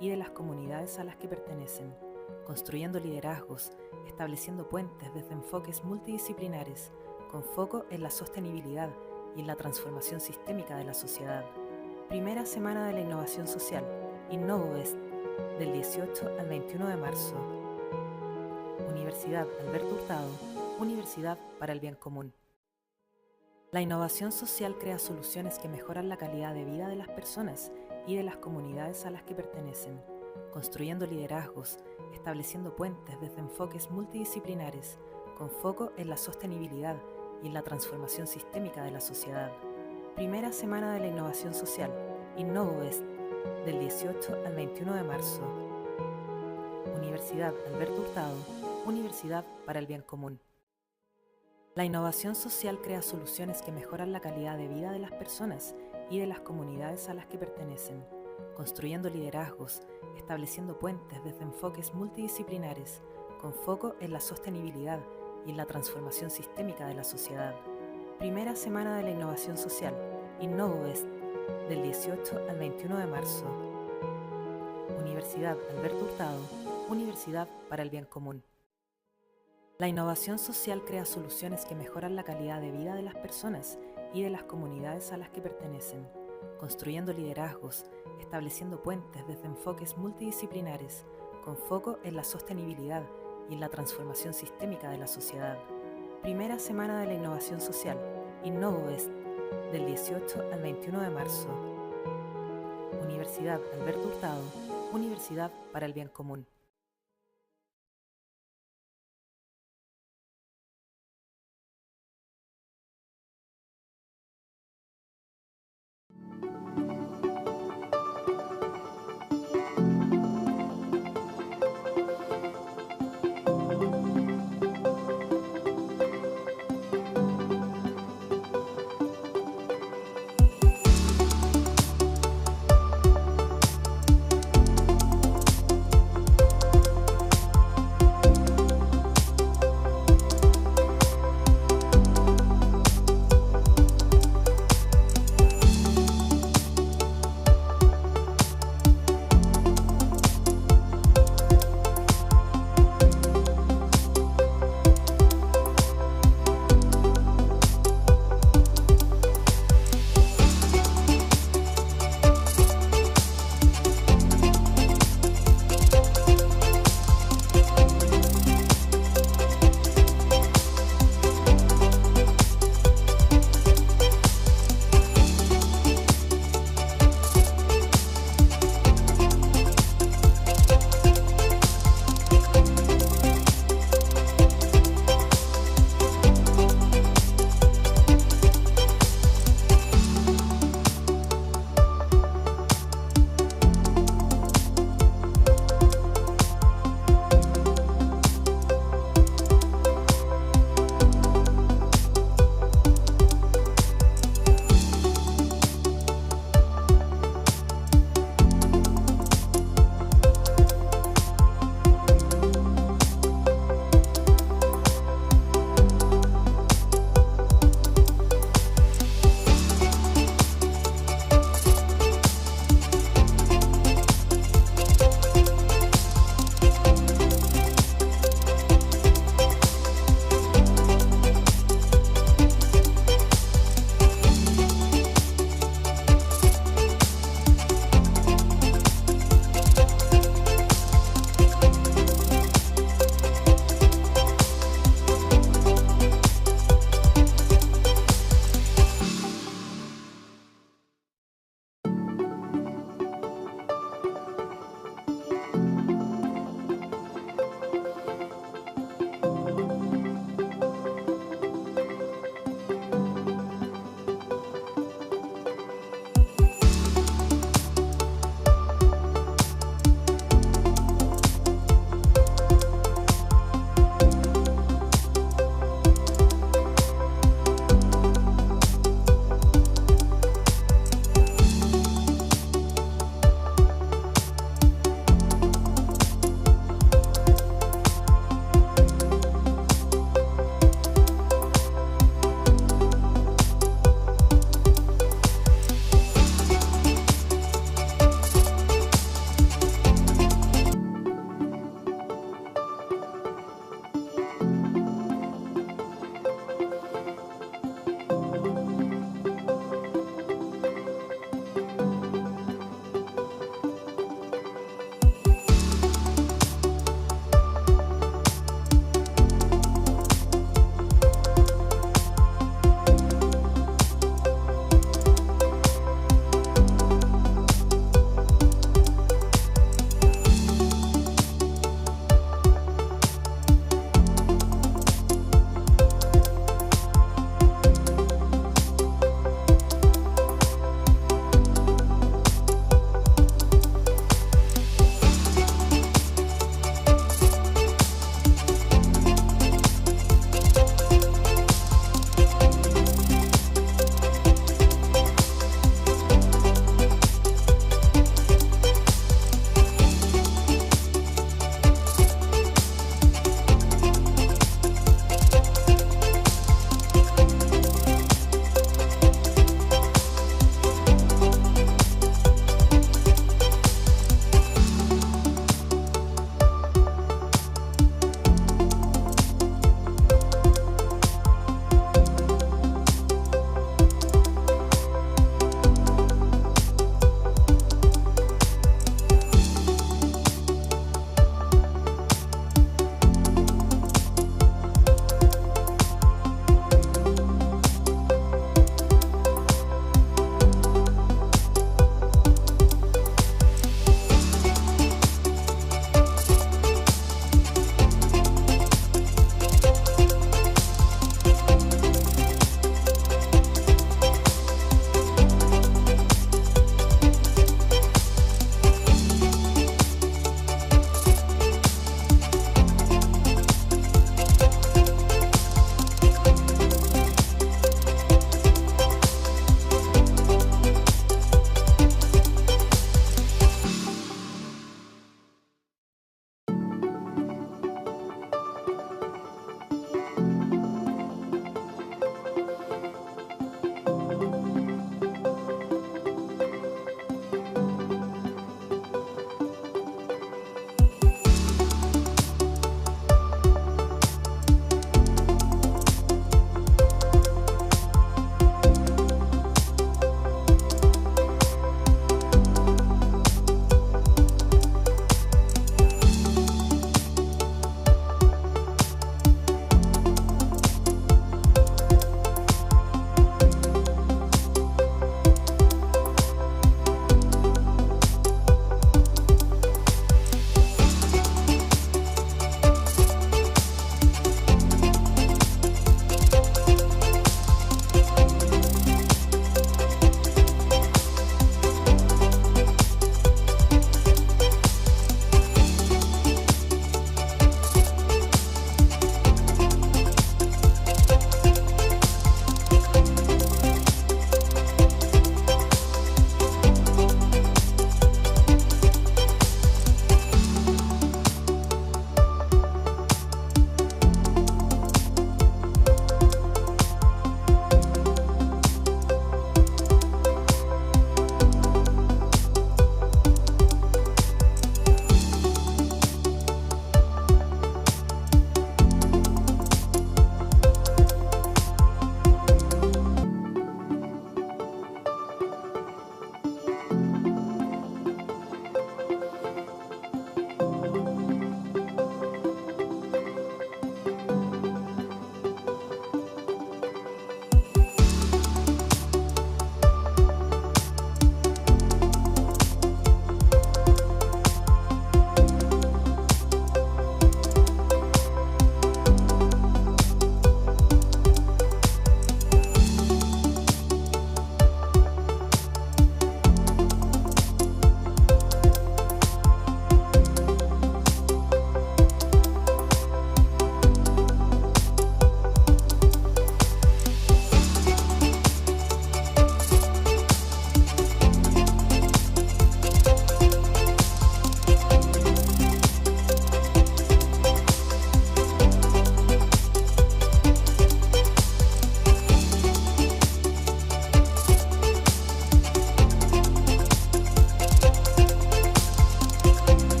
y de las comunidades a las que pertenecen, construyendo liderazgos, estableciendo puentes desde enfoques multidisciplinares, con foco en la sostenibilidad y en la transformación sistémica de la sociedad. Primera semana de la Innovación Social, Este, del 18 al 21 de marzo. Universidad Alberto Hurtado, Universidad para el Bien Común. La innovación social crea soluciones que mejoran la calidad de vida de las personas y de las comunidades a las que pertenecen, construyendo liderazgos, estableciendo puentes desde enfoques multidisciplinares, con foco en la sostenibilidad y en la transformación sistémica de la sociedad. Primera semana de la Innovación Social, Este, del 18 al 21 de marzo. Universidad Alberto Hurtado, Universidad para el Bien Común. La innovación social crea soluciones que mejoran la calidad de vida de las personas y de las comunidades a las que pertenecen, construyendo liderazgos, estableciendo puentes desde enfoques multidisciplinares, con foco en la sostenibilidad y en la transformación sistémica de la sociedad. Primera semana de la Innovación Social, Este, del 18 al 21 de marzo. Universidad Alberto Hurtado, Universidad para el Bien Común. La innovación social crea soluciones que mejoran la calidad de vida de las personas y de las comunidades a las que pertenecen, construyendo liderazgos, estableciendo puentes desde enfoques multidisciplinares, con foco en la sostenibilidad y en la transformación sistémica de la sociedad. Primera semana de la Innovación Social, Este, del 18 al 21 de marzo. Universidad Alberto Hurtado, Universidad para el Bien Común.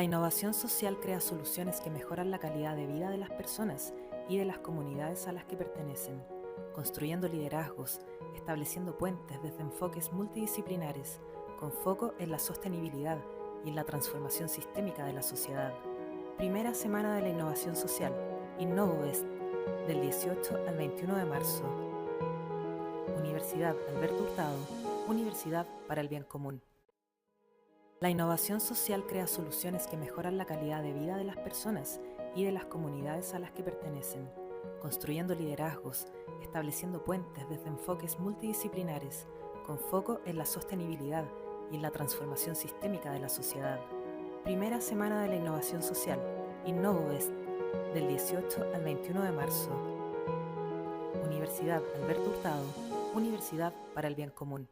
innovación social crea soluciones que mejoran la calidad de vida de las personas y de las comunidades a las que pertenecen, construyendo liderazgos, estableciendo puentes desde enfoques multidisciplinares, con foco en la sostenibilidad y en la transformación sistémica de la sociedad. Primera semana de la innovación social, Este, del 18 al 21 de marzo. Universidad Alberto Hurtado, Universidad para el Bien Común. La innovación social crea soluciones que mejoran la calidad de vida de las personas y de las comunidades a las que pertenecen, construyendo liderazgos, estableciendo puentes desde enfoques multidisciplinares, con foco en la sostenibilidad y en la transformación sistémica de la sociedad. Primera semana de la innovación social, Este, del 18 al 21 de marzo. Universidad Alberto Hurtado, Universidad para el Bien Común.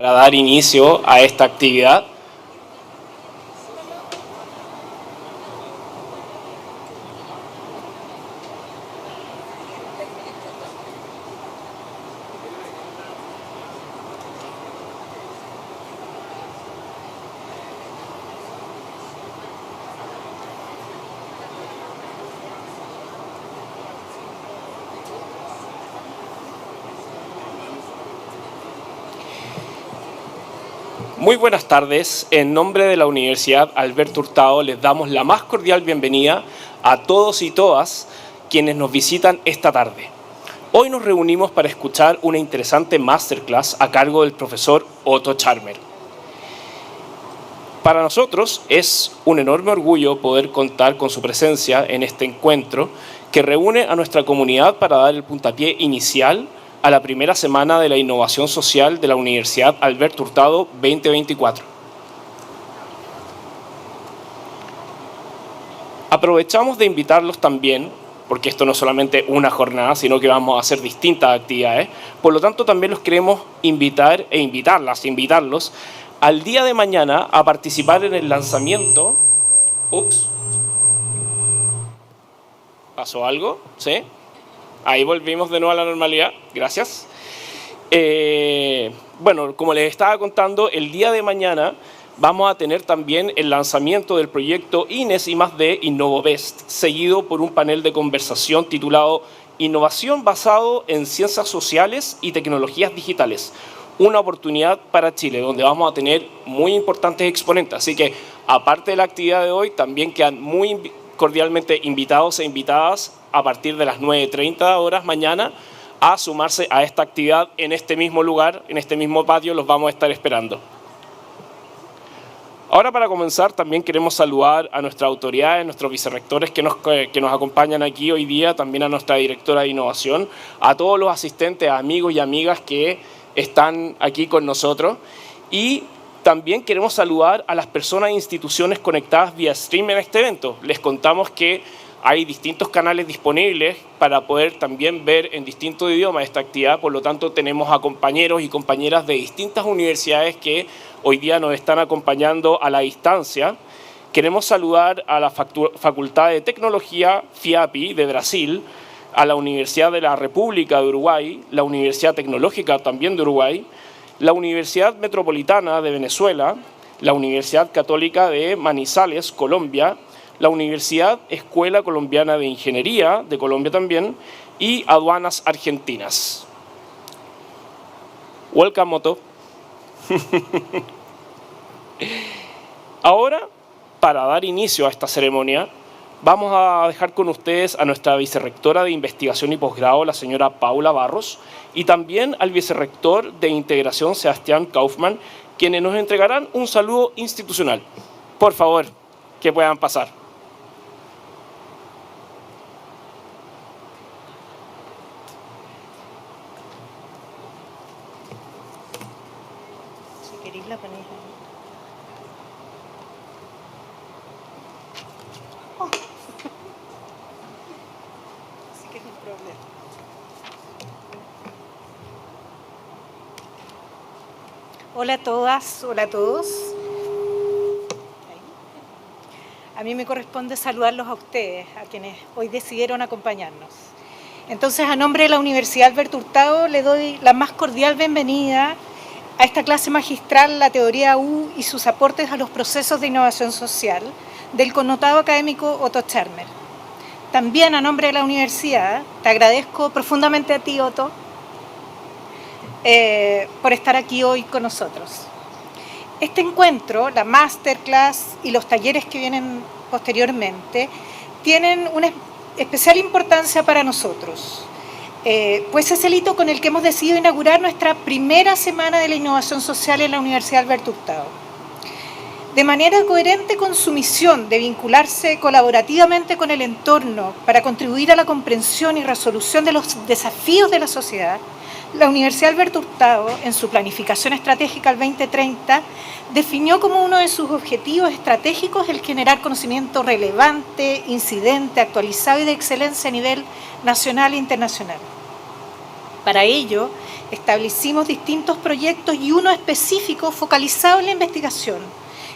Para dar inicio a esta actividad. Muy buenas tardes. En nombre de la Universidad Alberto Hurtado les damos la más cordial bienvenida a todos y todas quienes nos visitan esta tarde. Hoy nos reunimos para escuchar una interesante masterclass a cargo del profesor Otto Scharmer. Para nosotros es un enorme orgullo poder contar con su presencia en este encuentro que reúne a nuestra comunidad para dar el puntapié inicial a la primera semana de la Innovación Social de la Universidad Alberto Hurtado 2024. Aprovechamos de invitarlos también, porque esto no es solamente una jornada, sino que vamos a hacer distintas actividades, por lo tanto también los queremos invitar e invitarlos al día de mañana a participar en el lanzamiento. Ups. ¿Pasó algo? ¿Sí? Ahí volvimos de nuevo a la normalidad. Gracias. Bueno, como les estaba contando, el día de mañana vamos a tener también el lanzamiento del proyecto INES I+D InnovoBest, seguido por un panel de conversación titulado Innovación basado en ciencias sociales y tecnologías digitales. Una oportunidad para Chile, donde vamos a tener muy importantes exponentes. Así que, aparte de la actividad de hoy, también quedan muy cordialmente invitados e invitadas a partir de las 9:30 horas mañana a sumarse a esta actividad en este mismo lugar, en este mismo patio. Los vamos a estar esperando. Ahora, para comenzar, también queremos saludar a nuestras autoridades, nuestros vicerrectores que nos acompañan aquí hoy día, también a nuestra directora de innovación, a todos los asistentes, amigos y amigas que están aquí con nosotros, y también queremos saludar a las personas e instituciones conectadas vía stream en este evento. Les contamos que hay distintos canales disponibles para poder también ver en distintos idiomas esta actividad, por lo tanto tenemos a compañeros y compañeras de distintas universidades que hoy día nos están acompañando a la distancia. Queremos saludar a la Facultad de Tecnología FIAPI de Brasil, a la Universidad de la República de Uruguay, la Universidad Tecnológica también de Uruguay, la Universidad Metropolitana de Venezuela, la Universidad Católica de Manizales, Colombia, la Universidad Escuela Colombiana de Ingeniería de Colombia también, y Aduanas Argentinas. Welcome, Otto. Ahora, para dar inicio a esta ceremonia, vamos a dejar con ustedes a nuestra vicerrectora de Investigación y Posgrado, la señora Paula Barros, y también al vicerrector de Integración, Sebastián Kaufmann, quienes nos entregarán un saludo institucional. Por favor, que puedan pasar. Si queréis la ponéis ahí. Oh. Así que es un problema. Hola a todas, hola a todos. A mí me corresponde saludarlos a ustedes, a quienes hoy decidieron acompañarnos. Entonces, a nombre de la Universidad Alberto Hurtado, le doy la más cordial bienvenida a esta clase magistral, la Teoría U y sus aportes a los procesos de innovación social, del connotado académico Otto Scharmer. También, a nombre de la universidad, te agradezco profundamente a ti, Otto, por estar aquí hoy con nosotros. Este encuentro, la masterclass y los talleres que vienen posteriormente, tienen una especial importancia para nosotros, pues es el hito con el que hemos decidido inaugurar nuestra primera semana de la innovación social en la Universidad Alberto Hurtado. De manera coherente con su misión de vincularse colaborativamente con el entorno para contribuir a la comprensión y resolución de los desafíos de la sociedad, la Universidad Alberto Hurtado, en su planificación estratégica al 2030, definió como uno de sus objetivos estratégicos el generar conocimiento relevante, incidente, actualizado y de excelencia a nivel nacional e internacional. Para ello, establecimos distintos proyectos y uno específico focalizado en la investigación,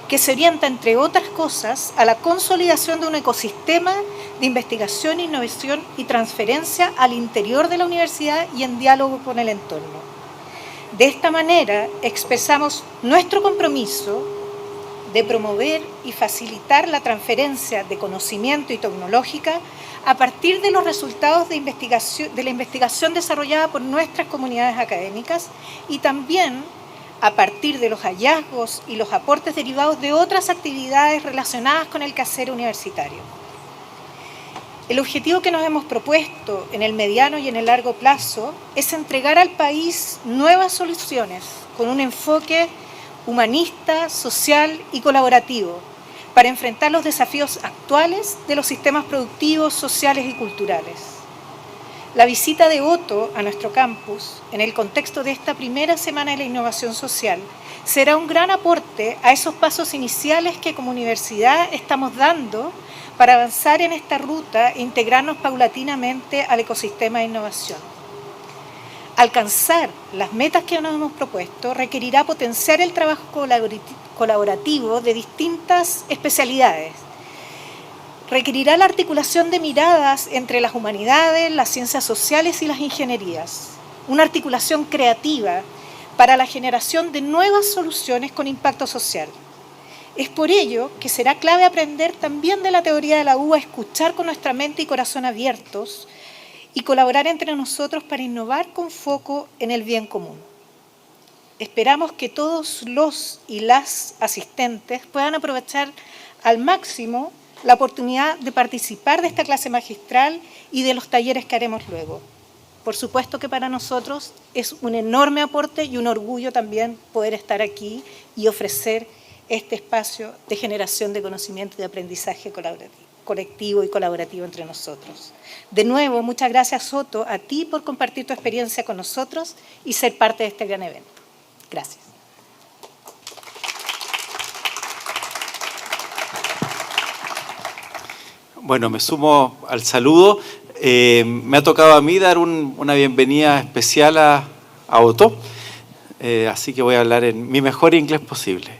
que se orienta, entre otras cosas, a la consolidación de un ecosistema de investigación, innovación y transferencia al interior de la universidad y en diálogo con el entorno. De esta manera, expresamos nuestro compromiso de promover y facilitar la transferencia de conocimiento y tecnológica a partir de los resultados de la investigación desarrollada por nuestras comunidades académicas y también a partir de los hallazgos y los aportes derivados de otras actividades relacionadas con el quehacer universitario. El objetivo que nos hemos propuesto en el mediano y en el largo plazo es entregar al país nuevas soluciones con un enfoque humanista, social y colaborativo para enfrentar los desafíos actuales de los sistemas productivos, sociales y culturales. La visita de Otto a nuestro campus, en el contexto de esta primera semana de la innovación social, será un gran aporte a esos pasos iniciales que como universidad estamos dando para avanzar en esta ruta e integrarnos paulatinamente al ecosistema de innovación. Alcanzar las metas que nos hemos propuesto requerirá potenciar el trabajo colaborativo de distintas especialidades. Requerirá la articulación de miradas entre las humanidades, las ciencias sociales y las ingenierías. Una articulación creativa para la generación de nuevas soluciones con impacto social. Es por ello que será clave aprender también de la teoría de la U, a escuchar con nuestra mente y corazón abiertos y colaborar entre nosotros para innovar con foco en el bien común. Esperamos que todos los y las asistentes puedan aprovechar al máximo la oportunidad de participar de esta clase magistral y de los talleres que haremos luego. Por supuesto que para nosotros es un enorme aporte y un orgullo también poder estar aquí y ofrecer este espacio de generación de conocimiento y de aprendizaje colectivo y colaborativo entre nosotros. De nuevo, muchas gracias, Otto, a ti por compartir tu experiencia con nosotros y ser parte de este gran evento. Gracias. Bueno, me sumo al saludo. Me ha tocado a mí dar una bienvenida especial a Otto, así que voy a hablar en mi mejor inglés posible.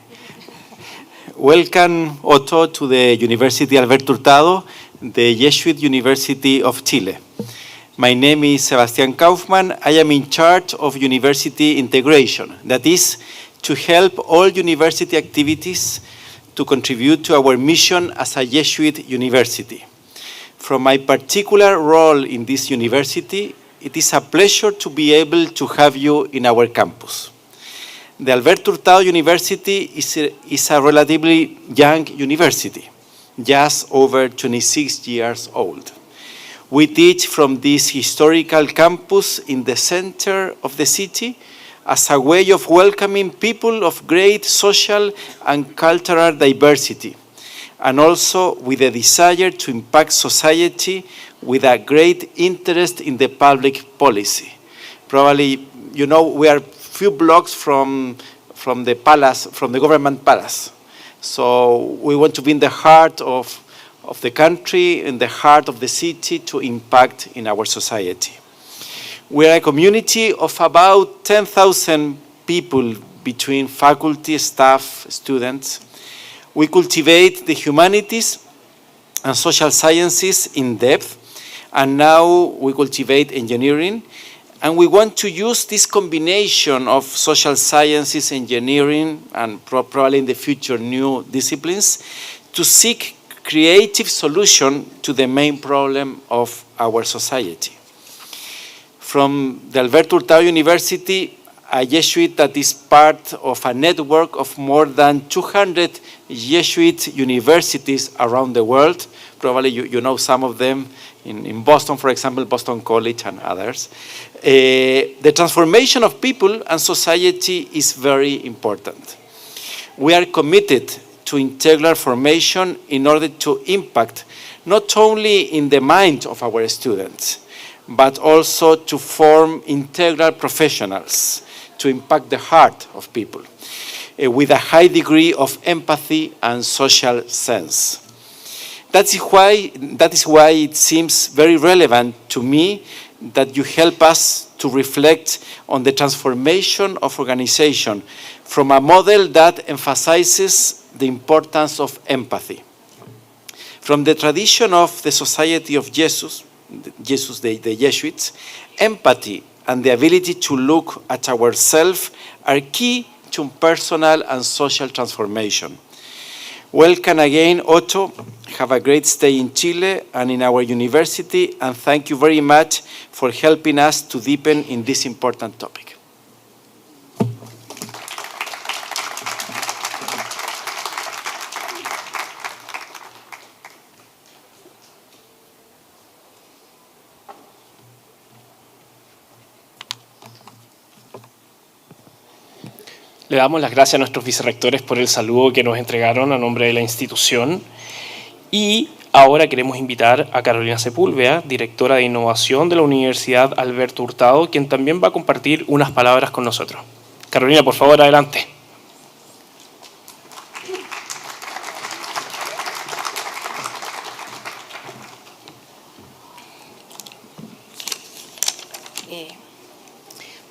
Welcome, Otto, to the University Alberto Hurtado, the Jesuit University of Chile. My name is Sebastián Kaufmann. I am in charge of university integration, that is, to help all university activities to contribute to our mission as a Jesuit university. From my particular role in this university, it is a pleasure to be able to have you in our campus. The Alberto Hurtado University is a relatively young university, just over 26 years old. We teach from this historical campus in the center of the city as a way of welcoming people of great social and cultural diversity, and also with a desire to impact society with a great interest in the public policy. Probably, you know, we are few blocks from the palace, from the government palace. So we want to be in the heart of the country, in the heart of the city, to impact in our society. We are a community of about 10,000 people between faculty, staff, students. We cultivate the humanities and social sciences in depth, and now we cultivate engineering. And we want to use this combination of social sciences, engineering, and probably in the future new disciplines to seek creative solution to the main problem of our society. From the Alberto Hurtado University, a Jesuit that is part of a network of more than 200 Jesuit universities around the world. Probably you know some of them in Boston, for example, Boston College and others. The transformation of people and society is very important. We are committed to integral formation in order to impact not only in the mind of our students, but also to form integral professionals to impact the heart of people with a high degree of empathy and social sense. That is why it seems very relevant to me that you help us to reflect on the transformation of organization from a model that emphasizes the importance of empathy. From the tradition of the Society of Jesus, the Jesuits, empathy and the ability to look at ourselves are key to personal and social transformation. Welcome again, Otto. Have a great stay in Chile and in our university, and thank you very much for helping us to deepen in this important topic. Le damos las gracias a nuestros vicerrectores por el saludo que nos entregaron a nombre de la institución. Y ahora queremos invitar a Carolina Sepúlveda, directora de Innovación de la Universidad Alberto Hurtado, quien también va a compartir unas palabras con nosotros. Carolina, por favor, adelante.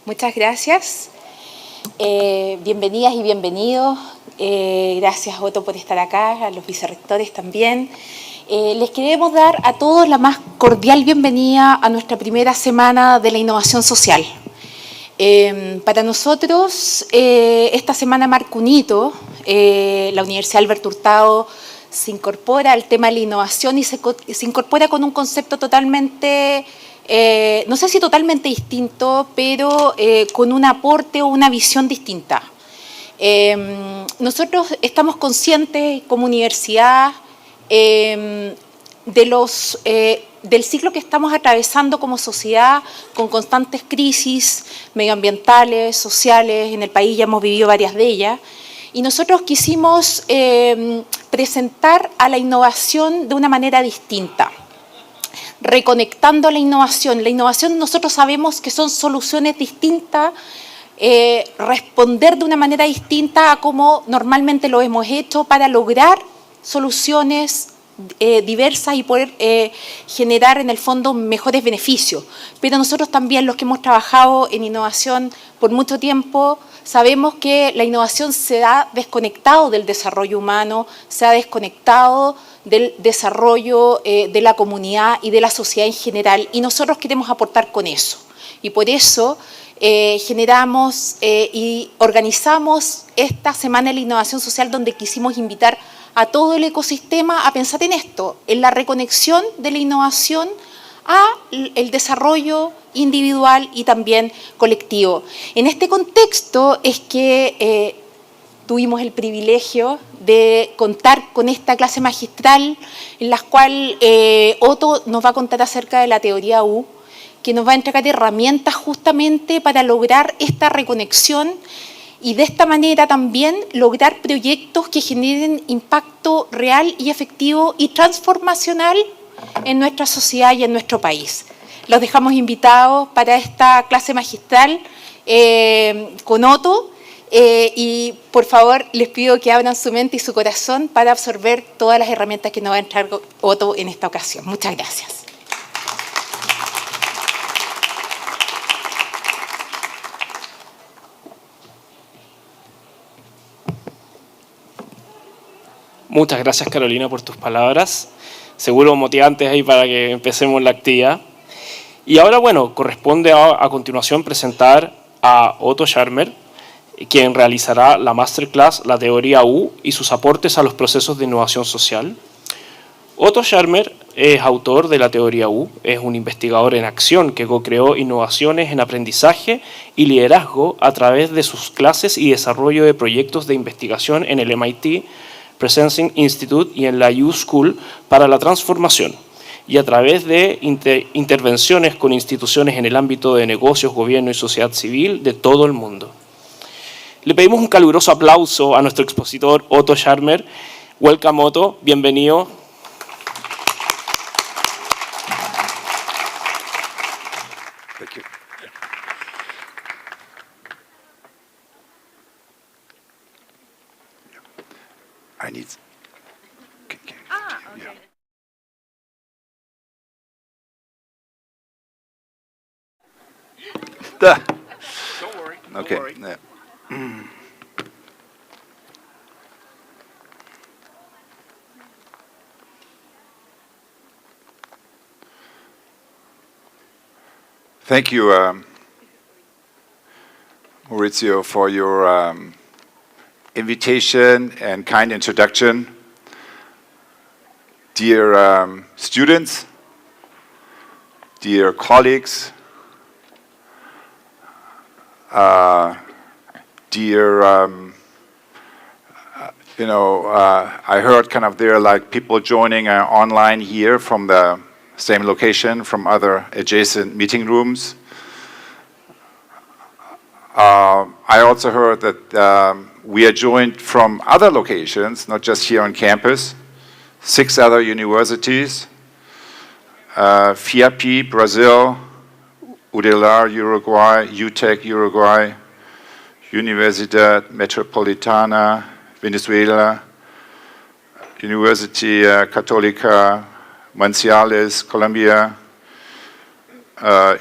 Muchas gracias. Bienvenidas y bienvenidos. Gracias, Otto, por estar acá, a los vicerrectores también. Les queremos dar a todos la más cordial bienvenida a nuestra primera semana de la innovación social. Para nosotros, esta semana marca un hito. La Universidad Alberto Hurtado se incorpora al tema de la innovación y se incorpora con un concepto totalmente, no sé si totalmente distinto, pero con un aporte o una visión distinta. Nosotros estamos conscientes como universidad del ciclo que estamos atravesando como sociedad, con constantes crisis medioambientales, sociales. En el país ya hemos vivido varias de ellas. Y nosotros quisimos presentar a la innovación de una manera distinta, reconectando la innovación. La innovación nosotros sabemos que son soluciones distintas, responder de una manera distinta a como normalmente lo hemos hecho para lograr soluciones diversas y poder generar en el fondo mejores beneficios. Pero nosotros también, los que hemos trabajado en innovación por mucho tiempo, sabemos que la innovación se ha desconectado del desarrollo humano, se ha desconectado del desarrollo de la comunidad y de la sociedad en general, y nosotros queremos aportar con eso. Y por eso generamos y organizamos esta Semana de la Innovación Social, donde quisimos invitar a todo el ecosistema a pensar en esto, en la reconexión de la innovación al desarrollo individual y también colectivo. En este contexto es que tuvimos el privilegio de contar con esta clase magistral, en la cual Otto nos va a contar acerca de la Teoría U, que nos va a entregar herramientas justamente para lograr esta reconexión y de esta manera también lograr proyectos que generen impacto real y efectivo y transformacional en nuestra sociedad y en nuestro país. Los dejamos invitados para esta clase magistral con Otto y por favor les pido que abran su mente y su corazón para absorber todas las herramientas que nos va a entregar Otto en esta ocasión. Muchas gracias. Muchas gracias, Carolina, por tus palabras. Seguro motivantes ahí para que empecemos la actividad. Y ahora, bueno, corresponde a continuación presentar a Otto Scharmer, quien realizará la masterclass La Teoría U y sus aportes a los procesos de innovación social. Otto Scharmer es autor de la Teoría U, es un investigador en acción que co-creó innovaciones en aprendizaje y liderazgo a través de sus clases y desarrollo de proyectos de investigación en el MIT Presencing Institute y en la U School para la transformación, y a través de intervenciones con instituciones en el ámbito de negocios, gobierno y sociedad civil de todo el mundo. Le pedimos un caluroso aplauso a nuestro expositor Otto Scharmer. Welcome, Otto, bienvenido. Thank you. I need. Okay. Don't worry. Okay. Don't worry. Yeah. Thank you, Maurizio, for your invitation and kind introduction. Dear students, dear colleagues, dear, I heard kind of there are like people joining online here from the same location, from other adjacent meeting rooms. I also heard that we are joined from other locations, not just here on campus, 6 other universities, FIAP, Brazil, UDELAR, Uruguay, UTEC, Uruguay, Universidad Metropolitana, Venezuela, University Católica, Manizales, Colombia,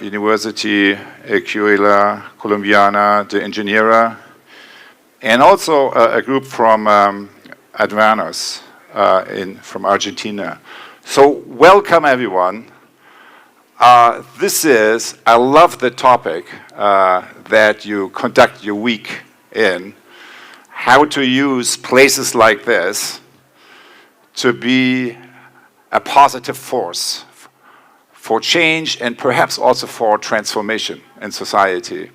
University Escuela Colombiana de Ingeniería, and also a group from Advanos from Argentina. So welcome everyone. I love the topic that you conduct your week in, how to use places like this to be a positive force for change and perhaps also for transformation in society.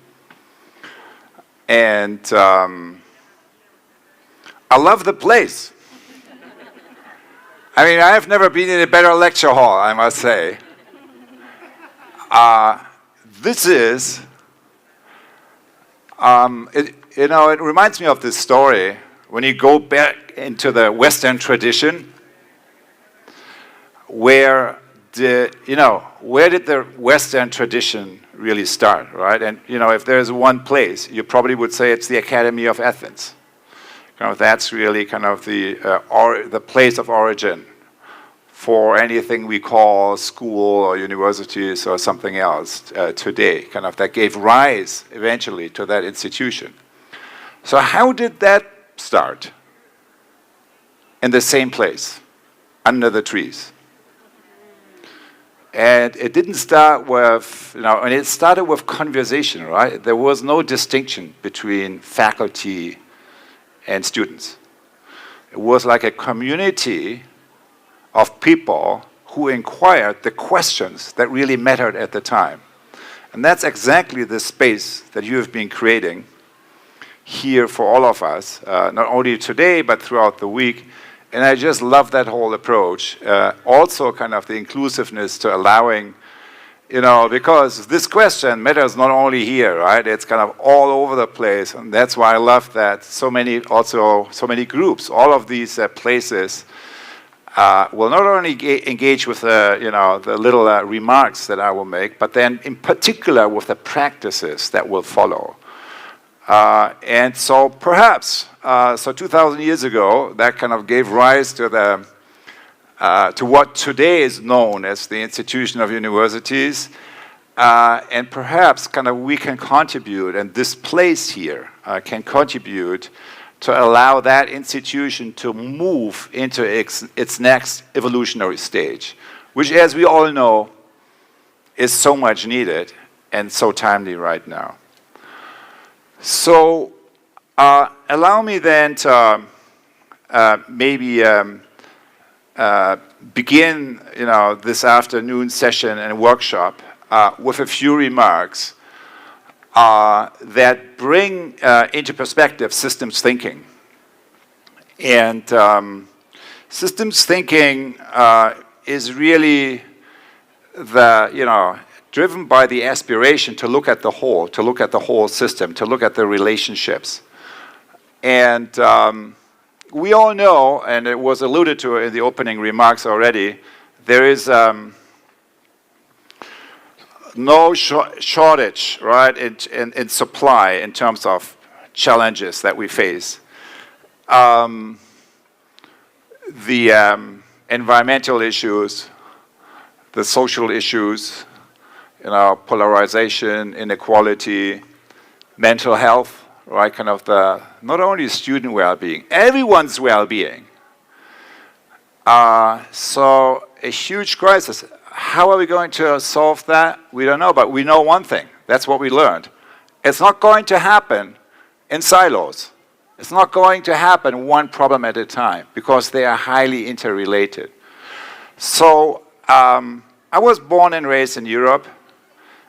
And I love the place. I mean, I have never been in a better lecture hall, I must say. It reminds me of this story when you go back into the Western tradition, where did the Western tradition really start, right? And if there's one place, you probably would say it's the Academy of Athens. That's really kind of the place of origin for anything we call school or universities or something else today. Kind of that gave rise eventually to that institution. So how did that start? In the same place, under the trees. And it didn't start with, and it started with conversation, right? There was no distinction between faculty and students. It was like a community of people who inquired the questions that really mattered at the time. And that's exactly the space that you have been creating here for all of us, not only today, but throughout the week. And I just love that whole approach. Also kind of the inclusiveness to allowing, because this question matters not only here, right? It's kind of all over the place. And that's why I love that so many groups, all of these places will not only engage with the little remarks that I will make, but then in particular with the practices that will follow. And so perhaps, 2,000 years ago, that kind of gave rise to what today is known as the institution of universities. And perhaps kind of we can contribute, and this place here can contribute to allow that institution to move into its next evolutionary stage, which, as we all know, is so much needed and so timely right now. So allow me then to maybe begin this afternoon session and workshop with a few remarks that bring into perspective systems thinking. And systems thinking is really driven by the aspiration to look at the whole system, to look at the relationships. And we all know, and it was alluded to in the opening remarks already, there is no shortage, right, in supply in terms of challenges that we face. The environmental issues, the social issues, polarization, inequality, mental health, right? Kind of the, not only student well-being, everyone's well-being. So a huge crisis. How are we going to solve that? We don't know, but we know one thing. That's what we learned. It's not going to happen in silos. It's not going to happen one problem at a time because they are highly interrelated. So I was born and raised in Europe,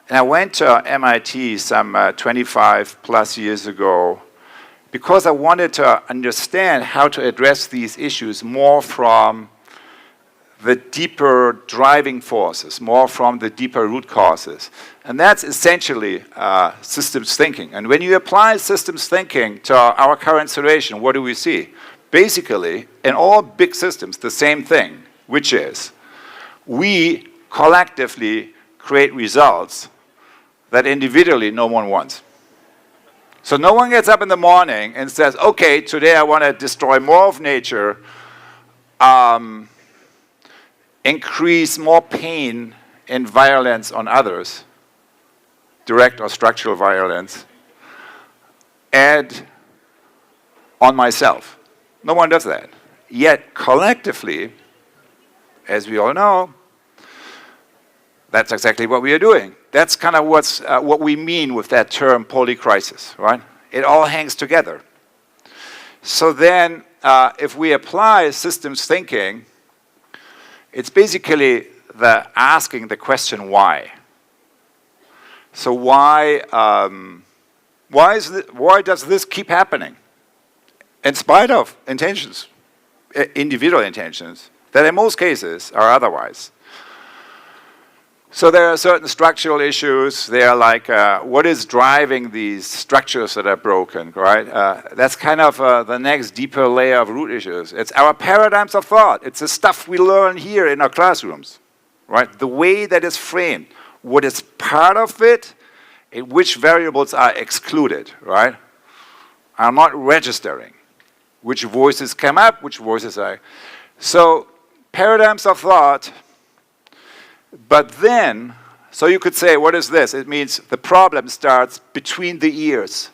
and I went to MIT some 25 plus years ago because I wanted to understand how to address these issues more from the deeper driving forces, more from the deeper root causes. And that's essentially systems thinking. And when you apply systems thinking to our current situation, what do we see? Basically, in all big systems, the same thing, which is we collectively create results that individually no one wants. So no one gets up in the morning and says, okay, today I want to destroy more of nature, increase more pain and violence on others, direct or structural violence, and on myself. No one does that. Yet collectively, as we all know, that's exactly what we are doing. That's kind of what we mean with that term polycrisis, right? It all hangs together. So then, if we apply systems thinking, it's basically asking the question why. So why does this keep happening? In spite of intentions, individual intentions, that in most cases are otherwise. So there are certain structural issues. They are like, what is driving these structures that are broken, right? That's kind of the next deeper layer of root issues. It's our paradigms of thought. It's the stuff we learn here in our classrooms, right? The way that is framed, what is part of it, and which variables are excluded, right? Are not registering. Which voices come up, which voices are. So paradigms of thought. But then, so you could say, what is this? It means the problem starts between the ears.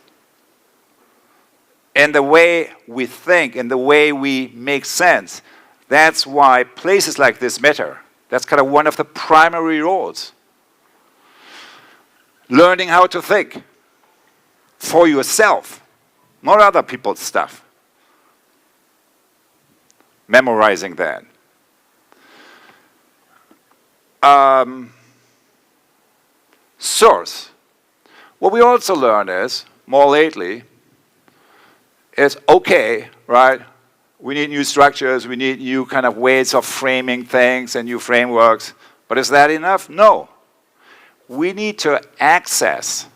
And the way we think and the way we make sense. That's why places like this matter. That's kind of one of the primary roles. Learning how to think for yourself, not other people's stuff. Memorizing that. Source. What we also learn is, more lately, is okay, right? We need new structures, we need new kind of ways of framing things and new frameworks. But is that enough? No. We need to access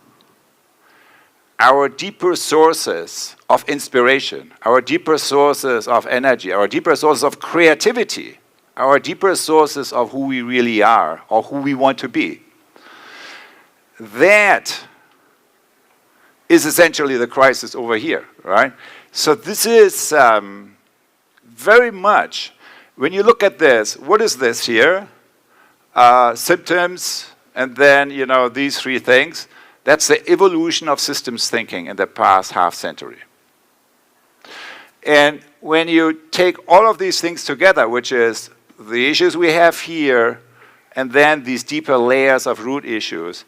our deeper sources of inspiration, our deeper sources of energy, our deeper sources of creativity, our deeper sources of who we really are or who we want to be. That is essentially the crisis over here, right? So this is very much, when you look at this, what is this here? Symptoms, and then, these three things. That's the evolution of systems thinking in the past half century. And when you take all of these things together, which is the issues we have here, and then these deeper layers of root issues,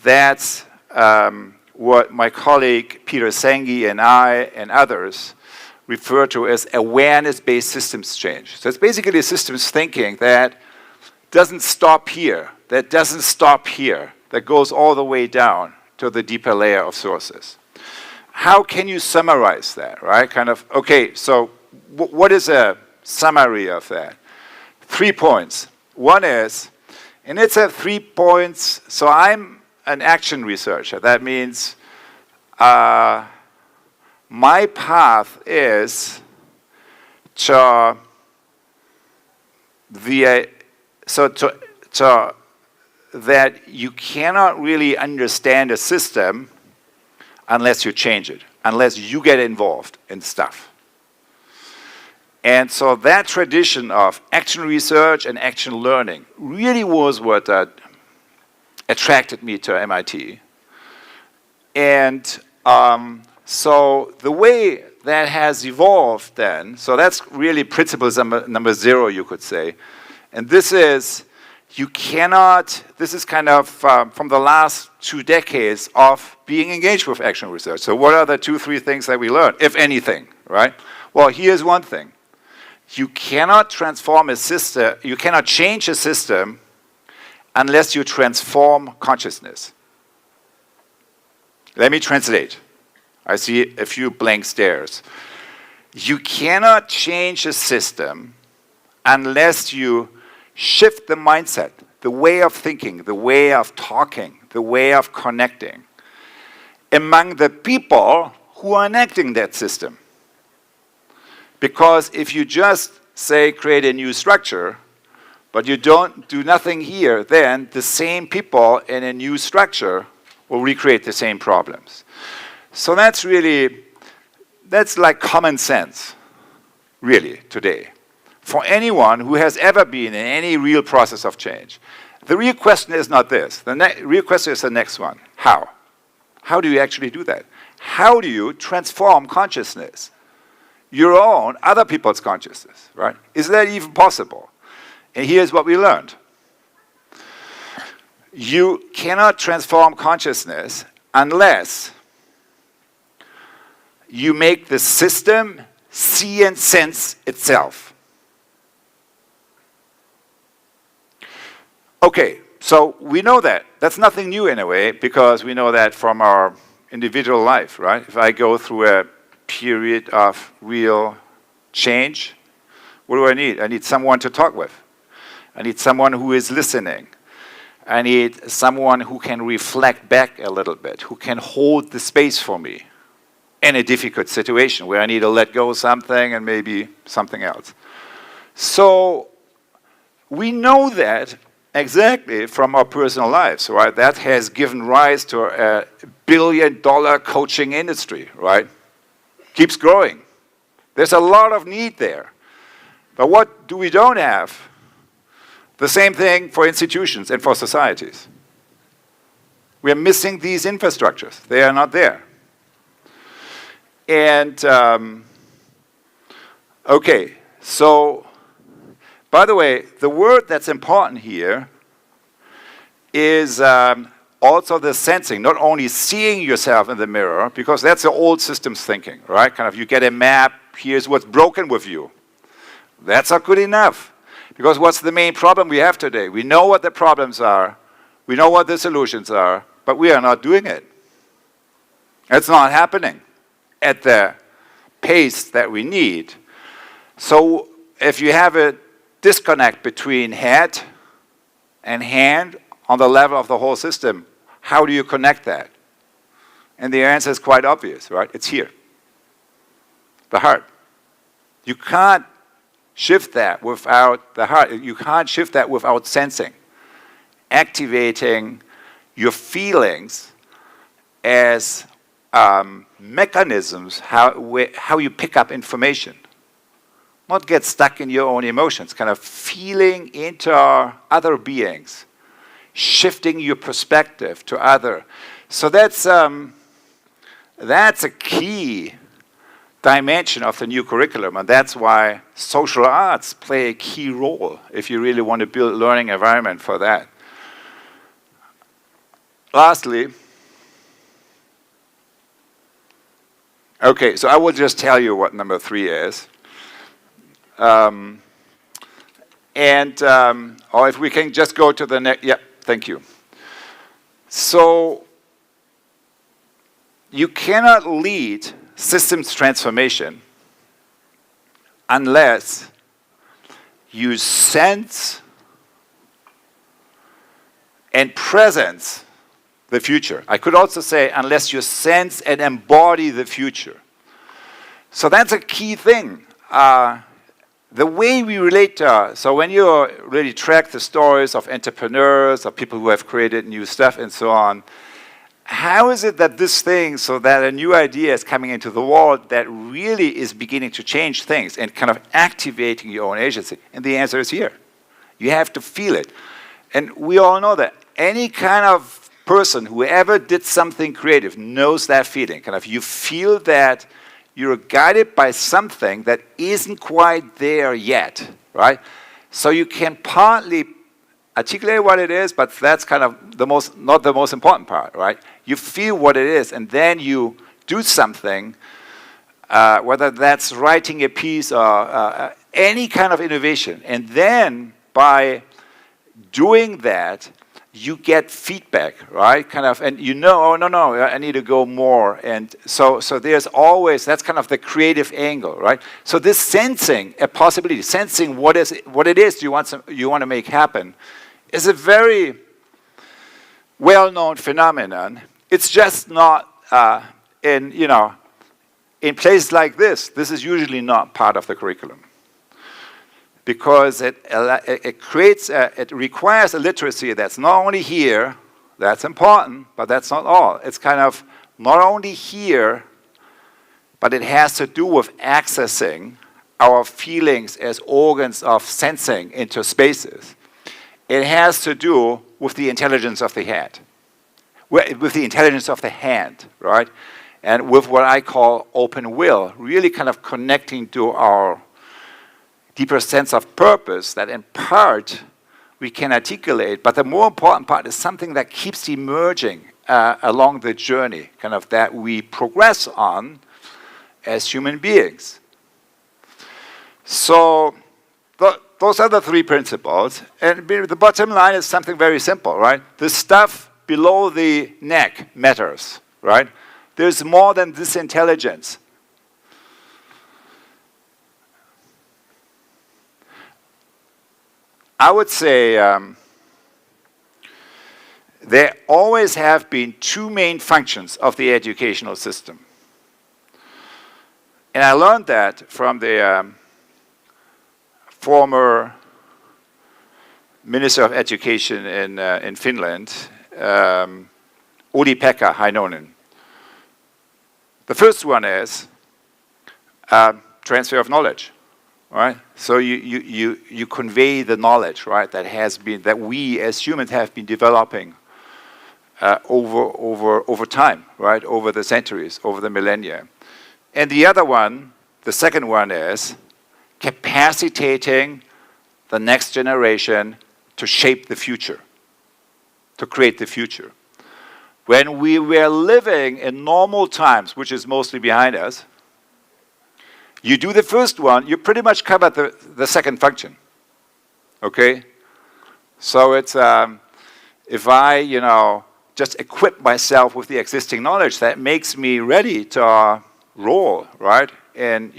that's what my colleague Peter Senge and I and others refer to as awareness-based systems change. So it's basically systems thinking that doesn't stop here, that doesn't stop here, that goes all the way down to the deeper layer of sources. How can you summarize that, right? Kind of, okay, so what is a summary of that? 3 points. One is, and it's at 3 points, so I'm an action researcher. That means my path is to that you cannot really understand a system unless you change it, unless you get involved in stuff. And so that tradition of action research and action learning really was what attracted me to MIT. And so the way that has evolved then, so that's really principle number 0, you could say. And this is, you cannot, this is kind of from the last 2 decades of being engaged with action research. So what are the 2, 3 things that we learned, if anything, right? Well, here's one thing. You cannot transform a system, you cannot change a system unless you transform consciousness. Let me translate. I see a few blank stares. You cannot change a system unless you shift the mindset, the way of thinking, the way of talking, the way of connecting among the people who are enacting that system. Because if you just say create a new structure, but you don't do nothing here, then the same people in a new structure will recreate the same problems. So that's really, that's like common sense, really, today. For anyone who has ever been in any real process of change. The real question is not this. The real question is the next one. How? How do you actually do that? How do you transform consciousness? Your own, other people's consciousness, right? Is that even possible? And here's what we learned. You cannot transform consciousness unless you make the system see and sense itself. Okay, so we know that. That's nothing new in a way, because we know that from our individual life, right? If I go through a period of real change, what do I need? I need someone to talk with. I need someone who is listening. I need someone who can reflect back a little bit, who can hold the space for me in a difficult situation where I need to let go of something and maybe something else. So we know that exactly from our personal lives, right? That has given rise to a billion-dollar coaching industry, right? Keeps growing. There's a lot of need there. But what do we don't have? The same thing for institutions and for societies. We are missing these infrastructures. They are not there. And, okay, so, by the way, the word that's important here is also the sensing, not only seeing yourself in the mirror, because that's the old systems thinking, right? Kind of you get a map, here's what's broken with you. That's not good enough. Because what's the main problem we have today? We know what the problems are, we know what the solutions are, but we are not doing it. It's not happening at the pace that we need. So if you have a disconnect between head and hand on the level of the whole system, how do you connect that? And the answer is quite obvious, right? It's here. The heart. You can't shift that without the heart. You can't shift that without sensing. Activating your feelings as mechanisms how you pick up information. Not get stuck in your own emotions, kind of feeling into other beings, shifting your perspective to other. So that's a key dimension of the new curriculum, and that's why social arts play a key role if you really want to build a learning environment for that. Lastly, okay, so I will just tell you what number 3 is. Or if we can just go to the next, yeah, thank you. So, you cannot lead systems transformation unless you sense and presence the future. I could also say unless you sense and embody the future. So that's a key thing. The way we relate to, so when you really track the stories of entrepreneurs, of people who have created new stuff and so on, how is it that this thing, so that a new idea is coming into the world that really is beginning to change things and kind of activating your own agency? And the answer is here. You have to feel it. And we all know that any kind of person who ever did something creative knows that feeling. Kind of, you feel that you're guided by something that isn't quite there yet, right? So you can partly articulate what it is, but that's kind of not the most important part, right? You feel what it is, and then you do something, whether that's writing a piece or any kind of innovation. And then by doing that, you get feedback, right? Kind of, and you know, oh, no, I need to go more. And so there's always, that's kind of the creative angle, right? So this sensing a possibility, sensing what it is you want to make happen, is a very well-known phenomenon. It's just not in places like this. This is usually not part of the curriculum, because it requires a literacy that's not only here, that's important, but that's not all. It's kind of not only here, but it has to do with accessing our feelings as organs of sensing into spaces. It has to do with the intelligence of the head, with the intelligence of the hand, right? And with what I call open will, really kind of connecting to our deeper sense of purpose that in part we can articulate, but the more important part is something that keeps emerging along the journey, kind of that we progress on as human beings. So those are the three principles, and the bottom line is something very simple, right? The stuff below the neck matters, right? There's more than this intelligence. I would say there always have been two main functions of the educational system. And I learned that from the former Minister of Education in Finland, Olli-Pekka Heinonen. The first one is transfer of knowledge, right? So you convey the knowledge, right, that we as humans have been developing over time, right, over the centuries, over the millennia. And the other one, the second one, is capacitating the next generation to shape the future, to create the future. When we were living in normal times, which is mostly behind us, you do the first one, you pretty much cover the second function, okay? So it's, if I, just equip myself with the existing knowledge, that makes me ready to roll, right? And,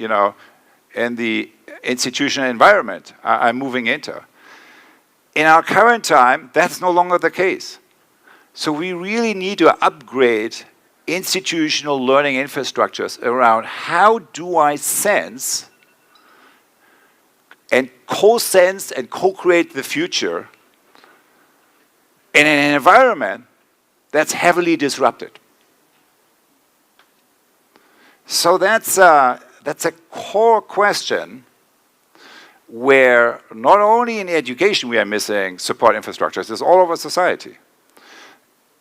in the institutional environment I'm moving into. In our current time, that's no longer the case. So we really need to upgrade institutional learning infrastructures around how do I sense and co-sense and co-create the future in an environment that's heavily disrupted. So that's a core question where not only in education we are missing support infrastructures, it's all over society.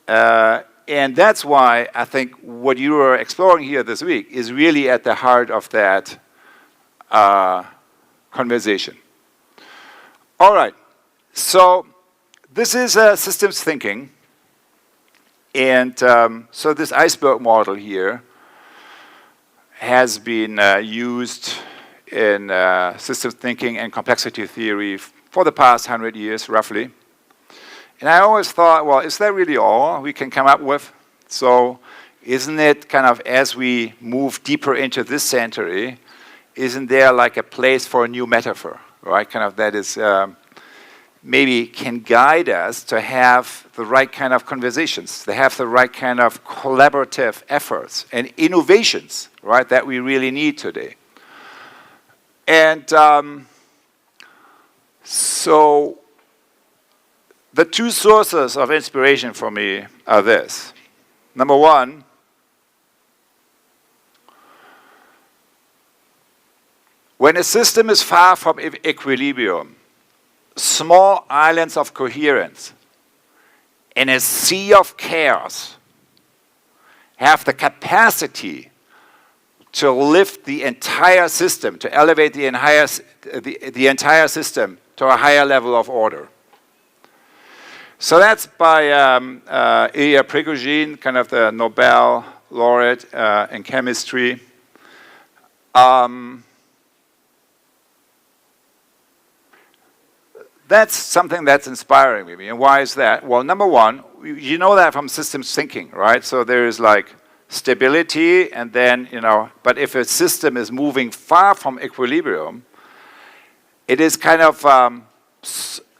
And that's why I think what you are exploring here this week is really at the heart of that conversation. All right, so this is systems thinking. And so this iceberg model here has been used in systems thinking and complexity theory for the past 100 years, roughly. And I always thought, well, is that really all we can come up with? So isn't it kind of, as we move deeper into this century, isn't there like a place for a new metaphor, right? Kind of that is maybe can guide us to have the right kind of conversations, to have the right kind of collaborative efforts and innovations, right, that we really need today. And so the two sources of inspiration for me are this. Number one, when a system is far from equilibrium, small islands of coherence in a sea of chaos, have the capacity to lift the entire system, to elevate the entire system to a higher level of order. So that's by Ilya Prigogine, kind of the Nobel laureate in chemistry. That's something that's inspiring me. And why is that? Well, number one, you know that from systems thinking, right? So there is like stability, and then, but if a system is moving far from equilibrium, it is kind of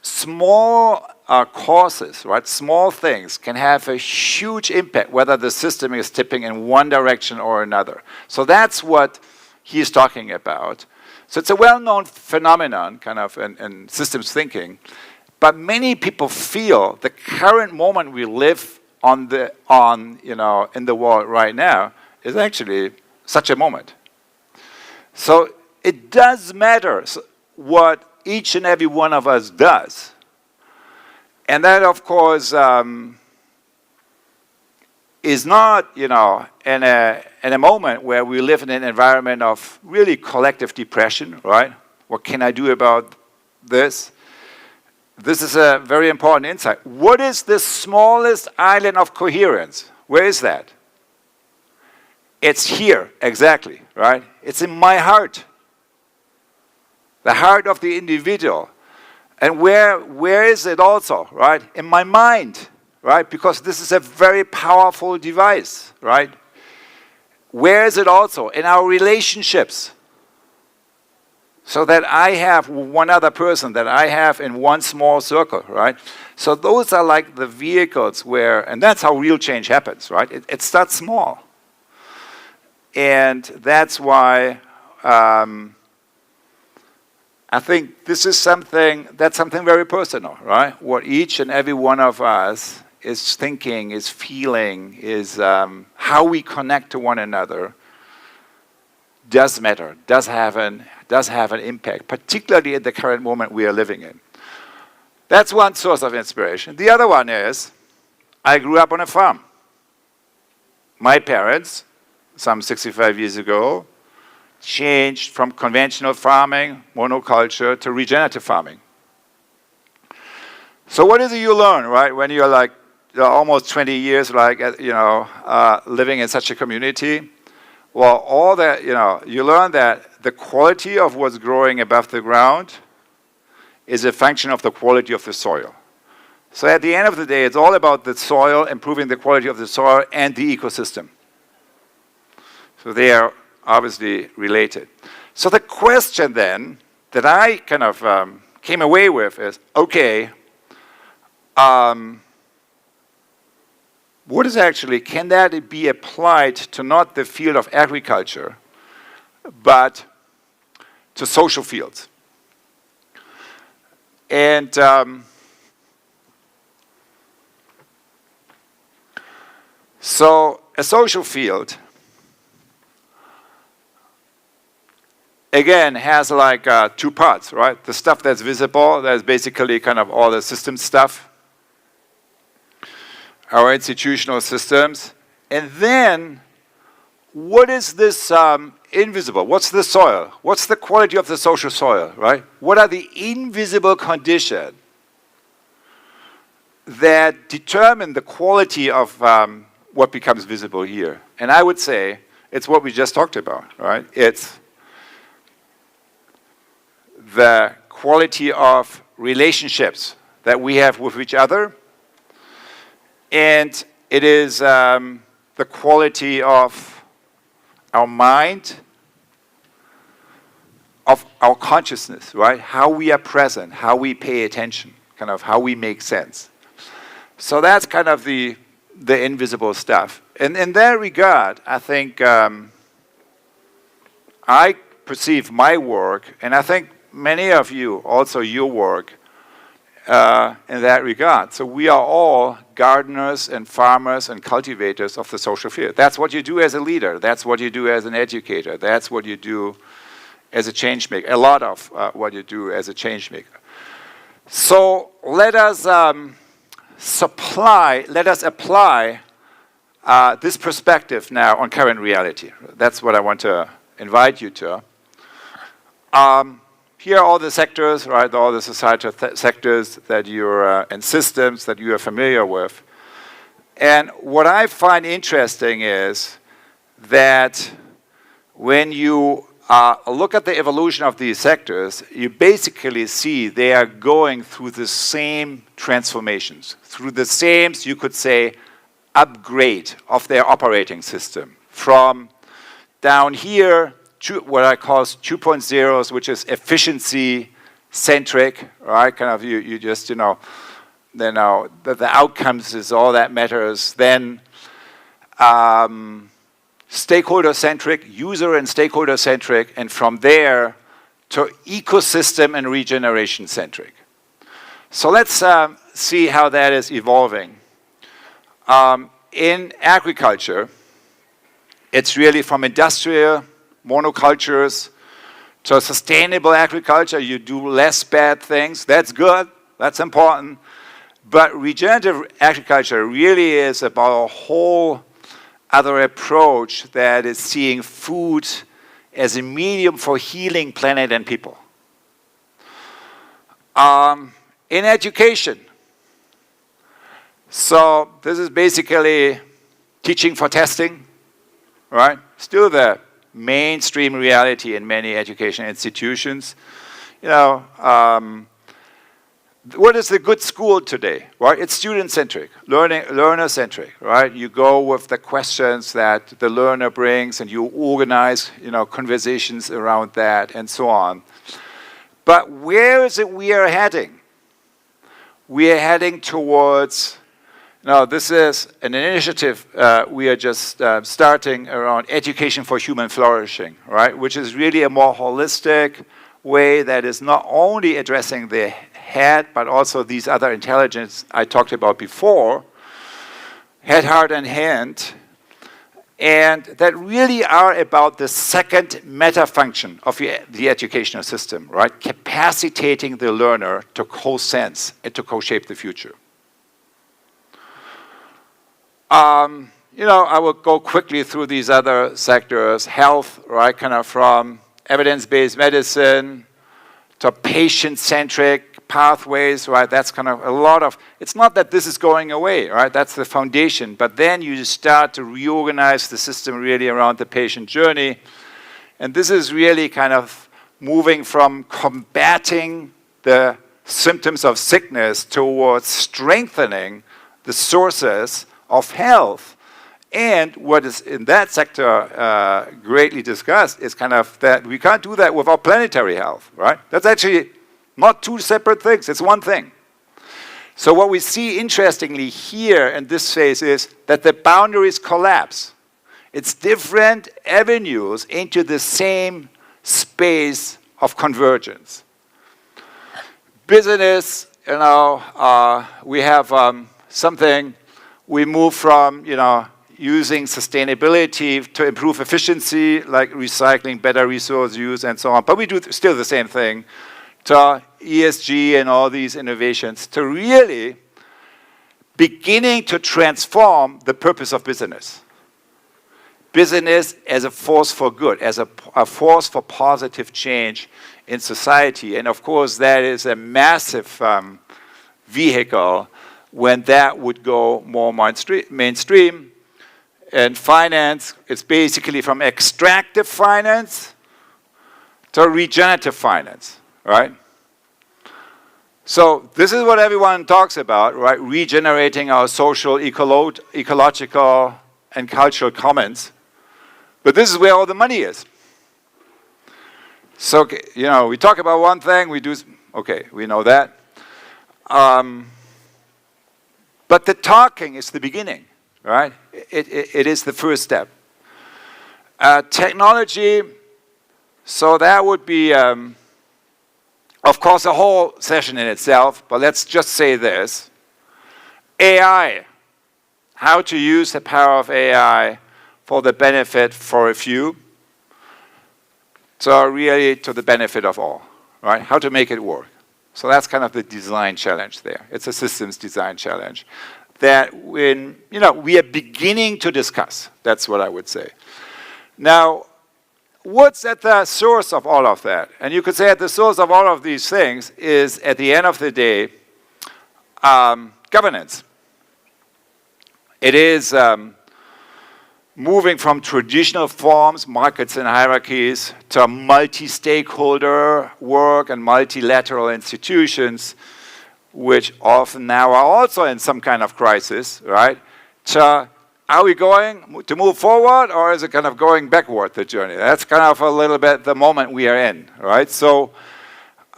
small causes, right? Small things can have a huge impact, whether the system is tipping in one direction or another. So that's what he's talking about. So it's a well-known phenomenon, kind of in systems thinking, but many people feel the current moment we live in the world right now is actually such a moment. So it does matter what each and every one of us does. And that, of course, is not, in a moment where we live in an environment of really collective depression, right? What can I do about this? This is a very important insight. What is the smallest island of coherence? Where is that? It's here, exactly, right? It's in my heart. The heart of the individual. And where is it also, right? In my mind, right? Because this is a very powerful device, right? Where is it also? In our relationships. So that I have one other person, that I have in one small circle, right? So those are like the vehicles where, and that's how real change happens, right? It starts small. And that's why I think this is something very personal, right? What each and every one of us is thinking, is feeling, is how we connect to one another does matter, does have an impact, particularly in the current moment we are living in. That's one source of inspiration. The other one is, I grew up on a farm. My parents, some 65 years ago, changed from conventional farming, monoculture, to regenerative farming. So what is it you learn, right, when you're like almost 20 years, like, living in such a community? Well, all that, you learn that the quality of what's growing above the ground is a function of the quality of the soil. So at the end of the day, it's all about the soil, improving the quality of the soil and the ecosystem. So they are obviously related. So the question then that I kind of came away with is, okay, what is actually, can that be applied to not the field of agriculture, but to social fields? And so a social field, again, has like two parts, right? The stuff that's visible, that's basically kind of all the system stuff, our institutional systems. And then, what is this invisible? What's the soil? What's the quality of the social soil, right? What are the invisible conditions that determine the quality of what becomes visible here? And I would say it's what we just talked about, right? It's the quality of relationships that we have with each other, and it is the quality of our mind, of our consciousness, right? How we are present, how we pay attention, kind of how we make sense. So that's kind of the invisible stuff. And in that regard, I think I perceive my work, and I think many of you, also your work, in that regard. So we are all gardeners and farmers and cultivators of the social field. That's what you do as a leader. That's what you do as an educator. That's what you do as a change maker. A lot of what you do as a change maker. So let us let us apply this perspective now on current reality. That's what I want to invite you to. Here are all the sectors, right? All the societal sectors that you're, and systems that you are familiar with. And what I find interesting is that when you look at the evolution of these sectors, you basically see they are going through the same transformations, through the same, you could say, upgrade of their operating system. From down here, what I call 2.0s, which is efficiency-centric, right? Kind of you just, the outcomes is all that matters. Then stakeholder-centric, user and stakeholder-centric, and from there to ecosystem and regeneration-centric. So let's see how that is evolving. In agriculture, it's really from industrial monocultures to sustainable agriculture. You do less bad things. That's good. That's important. But regenerative agriculture really is about a whole other approach that is seeing food as a medium for healing planet and people. In education, so this is basically teaching for testing, right? Still the mainstream reality in many education institutions. What is the good school today? Right? It's student-centric, learner-centric, right? You go with the questions that the learner brings, and you organize, conversations around that, and so on. But where is it we are heading? We are heading towards. Now, this is an initiative we are just starting around education for human flourishing, right? Which is really a more holistic way that is not only addressing the head, but also these other intelligence I talked about before, head, heart, and hand, and that really are about the second meta function of the educational system, right? Capacitating the learner to co-sense and to co-shape the future. I will go quickly through these other sectors. Health, right, kind of from evidence-based medicine to patient-centric pathways, right? That's kind of a lot of, it's not that this is going away, right? That's the foundation. But then you start to reorganize the system really around the patient journey. And this is really kind of moving from combating the symptoms of sickness towards strengthening the sources of health. And what is in that sector greatly discussed is kind of that we can't do that without planetary health, right? That's actually not two separate things, it's one thing. So what we see interestingly here in this phase is that the boundaries collapse. It's different avenues into the same space of convergence. Business, we have something. We move from, using sustainability to improve efficiency, like recycling, better resource use, and so on. But we do still the same thing to ESG and all these innovations to really beginning to transform the purpose of business. Business as a force for good, as a force for positive change in society. And of course, that is a massive vehicle when that would go more mainstream. And finance, it's basically from extractive finance to regenerative finance, right? So this is what everyone talks about, right? Regenerating our social, ecological, and cultural commons. But this is where all the money is. So, we talk about one thing, we do, okay, we know that. But the talking is the beginning, right? It is the first step. Technology, so that would be, of course, a whole session in itself, but let's just say this. AI, how to use the power of AI for the benefit for a few, so really to the benefit of all, right? How to make it work. So that's kind of the design challenge there. It's a systems design challenge that we are beginning to discuss. That's what I would say. Now, what's at the source of all of that? And you could say at the source of all of these things is, at the end of the day, governance. It is moving from traditional forms, markets and hierarchies, to multi-stakeholder work and multilateral institutions, which often now are also in some kind of crisis, right? Are we going to move forward, or is it kind of going backward, the journey? That's kind of a little bit the moment we are in, right? So,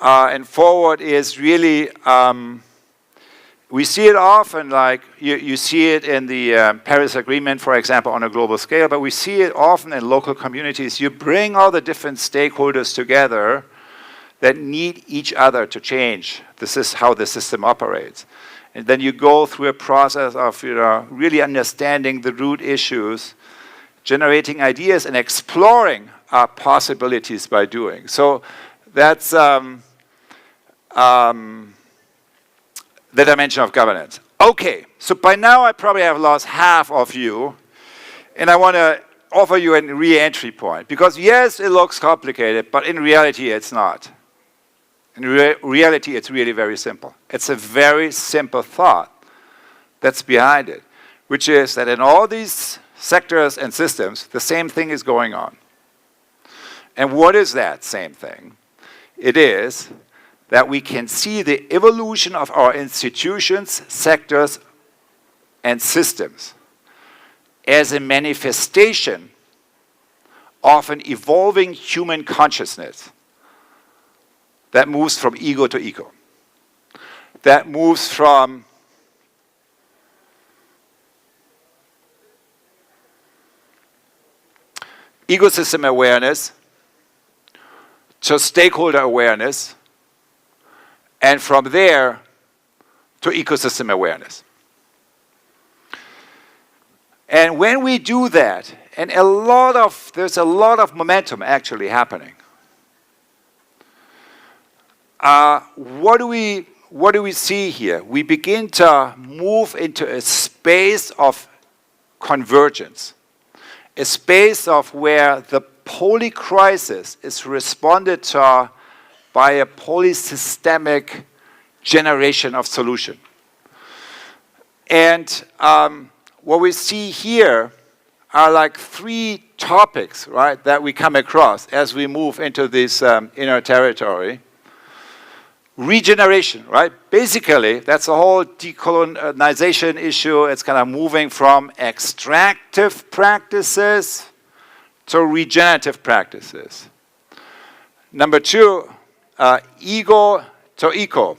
and forward is really, we see it often, like you see it in the Paris Agreement, for example, on a global scale, but we see it often in local communities. You bring all the different stakeholders together that need each other to change. This is how the system operates. And then you go through a process of really understanding the root issues, generating ideas, and exploring possibilities by doing. So that's the dimension of governance. Okay, so by now I probably have lost half of you, and I want to offer you a re-entry point. Because yes, it looks complicated, but in reality it's not. In reality, it's really very simple. It's a very simple thought that's behind it, which is that in all these sectors and systems, the same thing is going on. And what is that same thing? It is that we can see the evolution of our institutions, sectors, and systems as a manifestation of an evolving human consciousness that moves from ego to ego, that moves from ecosystem awareness to stakeholder awareness, and from there to ecosystem awareness. And when we do that, and there's a lot of momentum actually happening. What do we see here? We begin to move into a space of convergence, a space of where the polycrisis is responded to by a polysystemic generation of solution. And what we see here are like three topics, right, that we come across as we move into this inner territory. Regeneration, right? Basically, that's the whole decolonization issue. It's kind of moving from extractive practices to regenerative practices. Number two, ego to eco.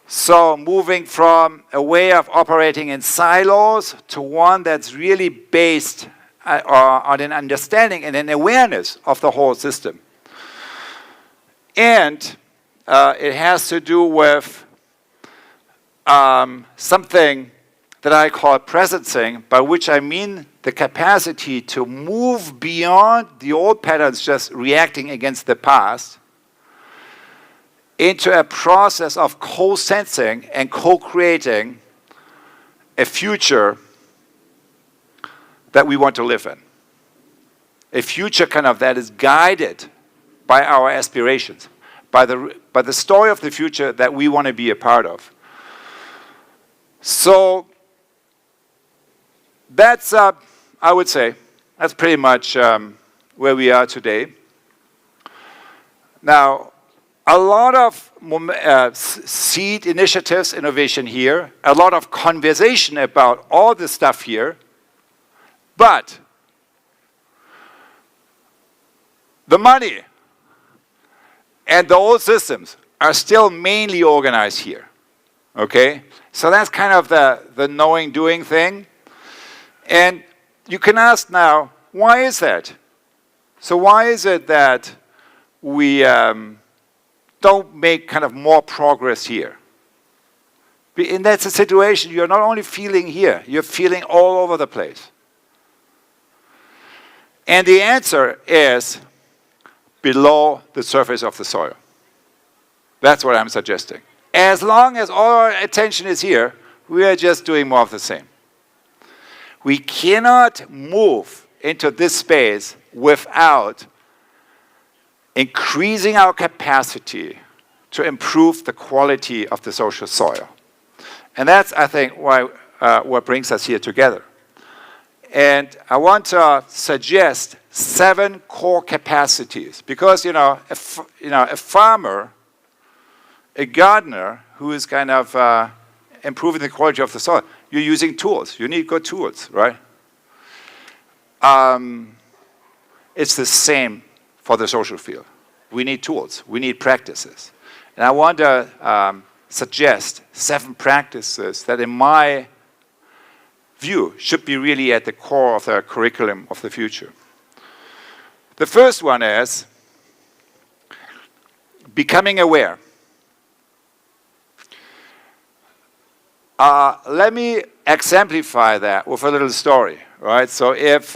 So moving from a way of operating in silos to one that's really based on an understanding and an awareness of the whole system. And it has to do with something that I call presencing, by which I mean the capacity to move beyond the old patterns, just reacting against the past, into a process of co-sensing and co-creating a future that we want to live in. A future kind of that is guided by our aspirations, by the story of the future that we want to be a part of. So that's, I would say, that's pretty much where we are today. Now, a lot of seed initiatives, innovation here, a lot of conversation about all this stuff here, but the money and the old systems are still mainly organized here, okay? So that's kind of the knowing, doing thing. And you can ask now, why is that? So why is it that we don't make kind of more progress here? And that's a situation you're not only feeling here, you're feeling all over the place. And the answer is below the surface of the soil. That's what I'm suggesting. As long as all our attention is here, we are just doing more of the same. We cannot move into this space without increasing our capacity to improve the quality of the social soil. And that's, I think, why what brings us here together. And I want to suggest 7 core capacities, because a farmer, a gardener who is kind of improving the quality of the soil, you're using tools. You need good tools, right? It's the same for the social field. We need tools. We need practices. And I want to suggest 7 practices that, in my view, should be really at the core of the curriculum of the future. The first one is becoming aware. Let me exemplify that with a little story, right? So if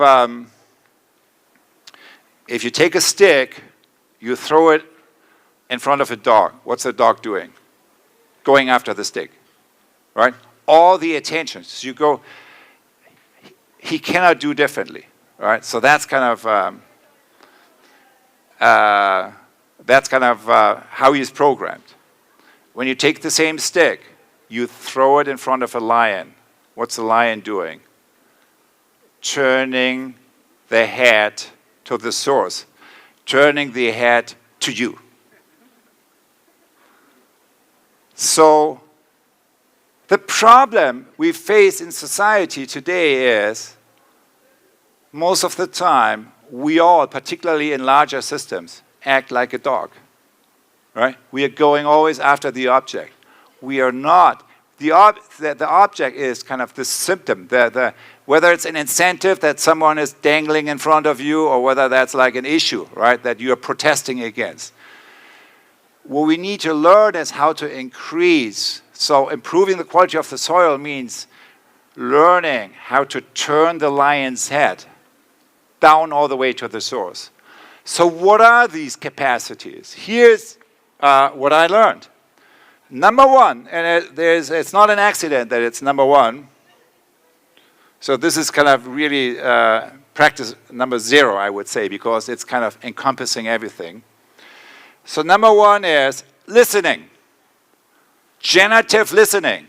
you take a stick, you throw it in front of a dog, what's the dog doing? Going after the stick, right? All the attention. So you go, he cannot do differently, right? So that's kind of how he's programmed. When you take the same stick, you throw it in front of a lion. What's the lion doing? Turning the head to the source, turning the head to you. So the problem we face in society today is, most of the time, we all, particularly in larger systems, act like a dog, right? We are going always after the object. We are not. The object is kind of the symptom, whether it's an incentive that someone is dangling in front of you, or whether that's like an issue, right, that you are protesting against. What we need to learn is how to increase. So improving the quality of the soil means learning how to turn the lion's head down all the way to the source. So what are these capacities? Here's what I learned. Number one, and it's not an accident that it's number one. So this is kind of really practice number 0, I would say, because it's kind of encompassing everything. So number one is listening. Generative listening.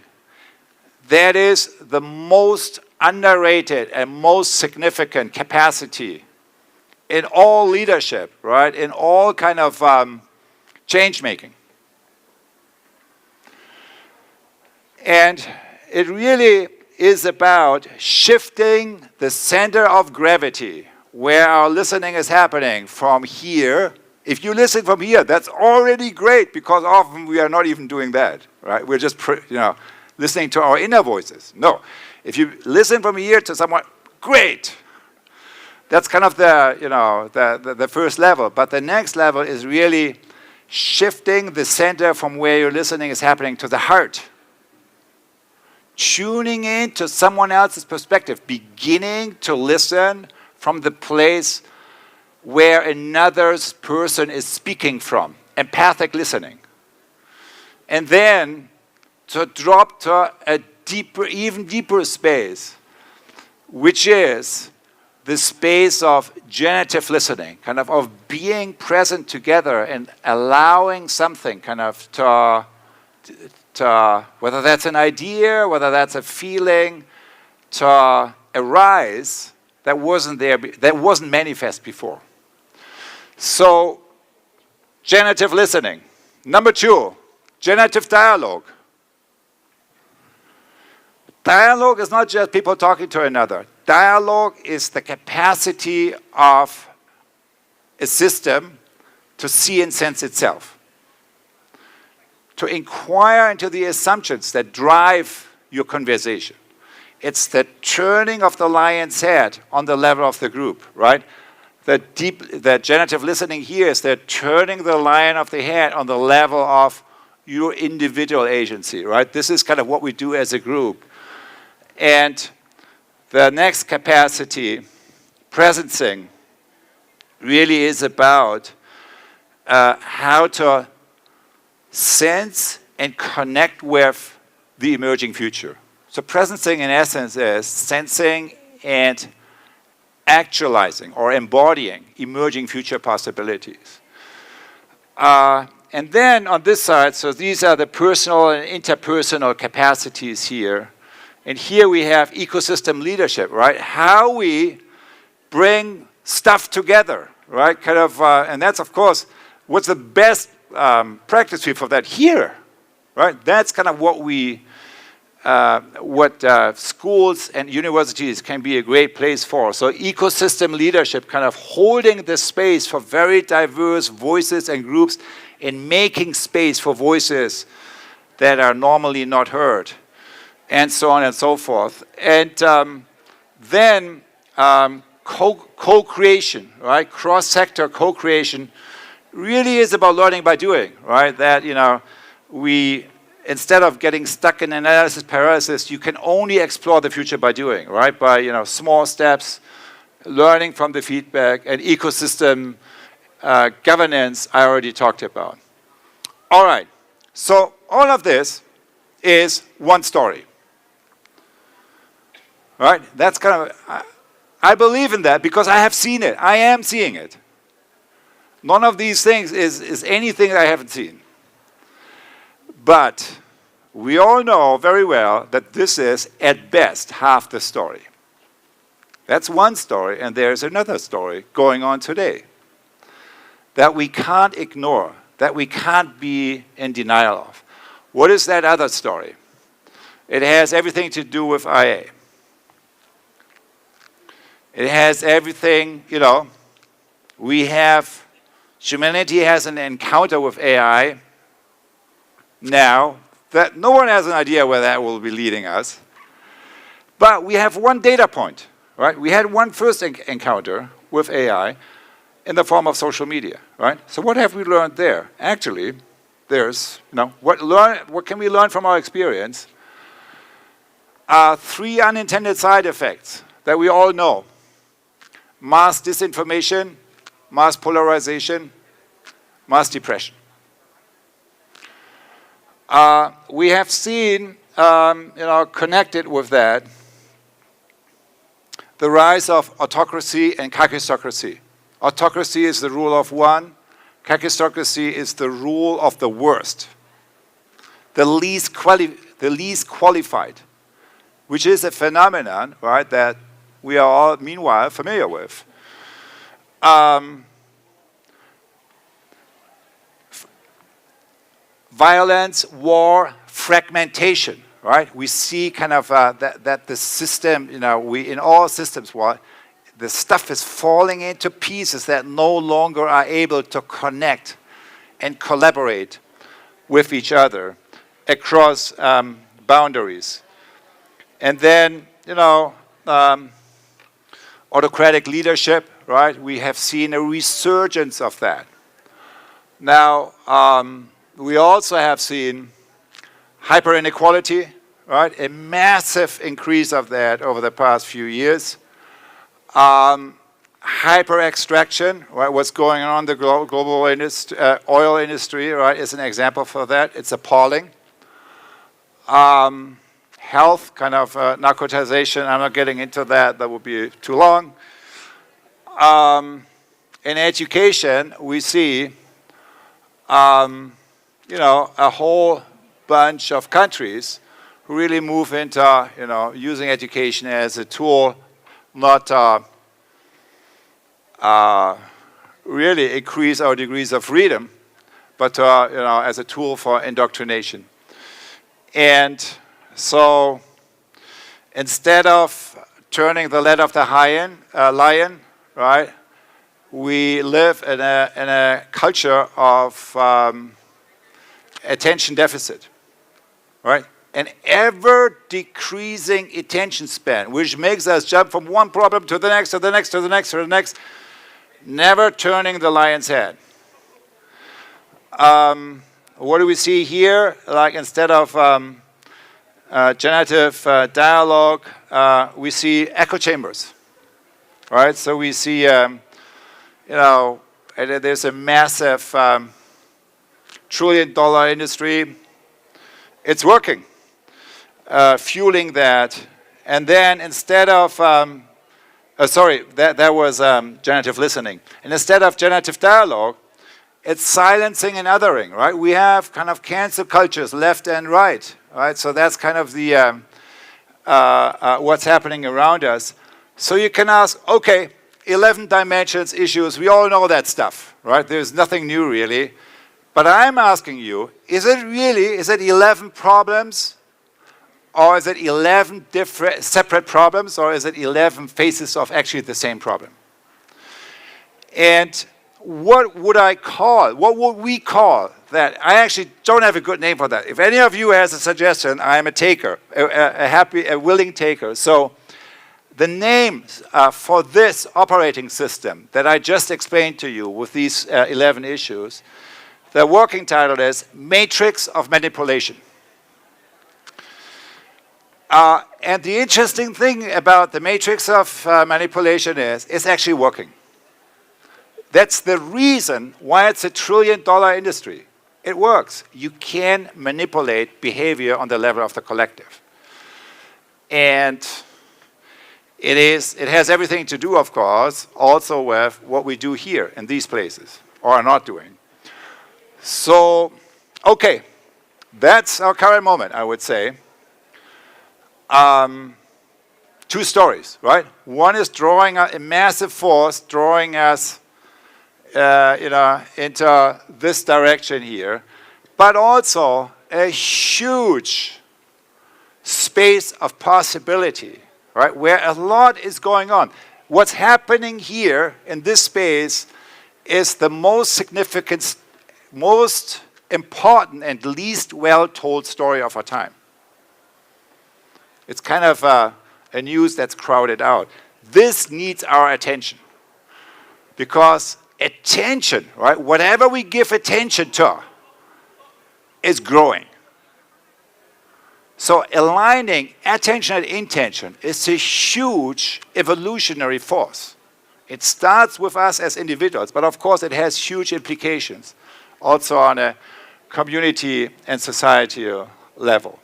That is the most underrated and most significant capacity in all leadership, right? In all kind of change making. And it really is about shifting the center of gravity where our listening is happening from here. If you listen from here, that's already great, because often we are not even doing that, right? We're just listening to our inner voices. No, if you listen from here to someone, great. That's kind of the first level. But the next level is really shifting the center from where your listening is happening to the heart. Tuning in to someone else's perspective, beginning to listen from the place where another person is speaking from, empathic listening. And then to drop to a deeper, even deeper space, which is the space of generative listening, kind of being present together and allowing something kind of to whether that's an idea, whether that's a feeling, to arise that wasn't there, that wasn't manifest before. So, generative listening. Number 2, generative dialogue. Dialogue is not just people talking to another. Dialogue is the capacity of a system to see and sense itself, to inquire into the assumptions that drive your conversation. It's the turning of the lion's head on the level of the group, right? The generative listening here is the turning the lion of the head on the level of your individual agency, right? This is kind of what we do as a group. And the next capacity, presencing, really is about how to sense and connect with the emerging future. So presencing in essence is sensing and actualizing or embodying emerging future possibilities. And then on this side, so these are the personal and interpersonal capacities here. And here we have ecosystem leadership, right? How we bring stuff together, right? Kind of, and that's of course, what's the best practice field for that? Here, right? That's kind of what schools and universities can be a great place for. So ecosystem leadership, kind of holding the space for very diverse voices and groups and making space for voices that are normally not heard, and so on and so forth. And then co-creation, right? Cross-sector co-creation really is about learning by doing, right? That, you know, instead of getting stuck in analysis paralysis, you can only explore the future by doing, right? By, you know, small steps, learning from the feedback, and ecosystem governance I already talked about. All right, so all of this is one story, right? That's kind of, I believe in that because I have seen it. I am seeing it. None of these things is anything that I haven't seen. But we all know very well that this is, at best, half the story. That's one story, and there's another story going on today that we can't ignore, that we can't be in denial of. What is that other story? It has everything to do with IA. It has everything, you know, humanity has an encounter with AI now that no one has an idea where that will be leading us. But we have one data point, right? We had one first encounter with AI in the form of social media, right? So what have we learned there? Actually, there's, you know, what can we learn from our experience? 3 unintended side effects that we all know. Mass disinformation, mass polarization, mass depression. We have seen, connected with that, the rise of autocracy and kakistocracy. Autocracy is the rule of one. Kakistocracy is the rule of the worst, the least qualified, which is a phenomenon, right, that we are all, meanwhile, familiar with. Violence, war, fragmentation, right? We see kind of that the system, you know, in all systems, the stuff is falling into pieces that no longer are able to connect and collaborate with each other across boundaries. And then, you know, autocratic leadership, right? We have seen a resurgence of that. Now, we also have seen hyper inequality, right? A massive increase of that over the past few years. Hyper extraction, right? What's going on in the global oil industry, right, is an example for that. It's appalling. Health, kind of narcotization. I'm not getting into that. That would be too long. In education, we see, you know, a whole bunch of countries who really move into, you know, using education as a tool, not really increase our degrees of freedom, but you know, as a tool for indoctrination. And so, instead of turning the lead of the lion, right, we live in a culture of attention deficit, right? An ever-decreasing attention span, which makes us jump from one problem to the next, to the next, to the next, to the next, never turning the lion's head. What do we see here? Like, instead of generative dialogue, we see echo chambers, right? So we see, you know, there's a massive trillion-dollar industry. It's working, fueling that. And then instead of, that was generative listening. And instead of generative dialogue, it's silencing and othering, right? We have kind of cancel cultures left and right, right? So that's kind of the what's happening around us. So you can ask, okay, 11 dimensions, issues, we all know that stuff, right? There's nothing new really. But I'm asking you, is it 11 problems? Or is it 11 different, separate problems? Or is it 11 faces of actually the same problem? And what would we call that? I actually don't have a good name for that. If any of you has a suggestion, I am a taker, a willing taker. So the names for this operating system that I just explained to you with these 11 issues, the working title is Matrix of Manipulation. And the interesting thing about the matrix of manipulation is it's actually working. That's the reason why it's a trillion-dollar industry. It works. You can manipulate behavior on the level of the collective. And it has everything to do, of course, also with what we do here in these places, or are not doing. So, okay, that's our current moment, I would say. Two stories, right? One is drawing a massive force, drawing us into this direction here, but also a huge space of possibility, right? Where a lot is going on. What's happening here in this space is the most significant, most important, and least well-told story of our time. It's kind of a news that's crowded out. This needs our attention. Because attention, right, whatever we give attention to, is growing. So aligning attention and intention is a huge evolutionary force. It starts with us as individuals, but of course it has huge implications also on a community and societal level.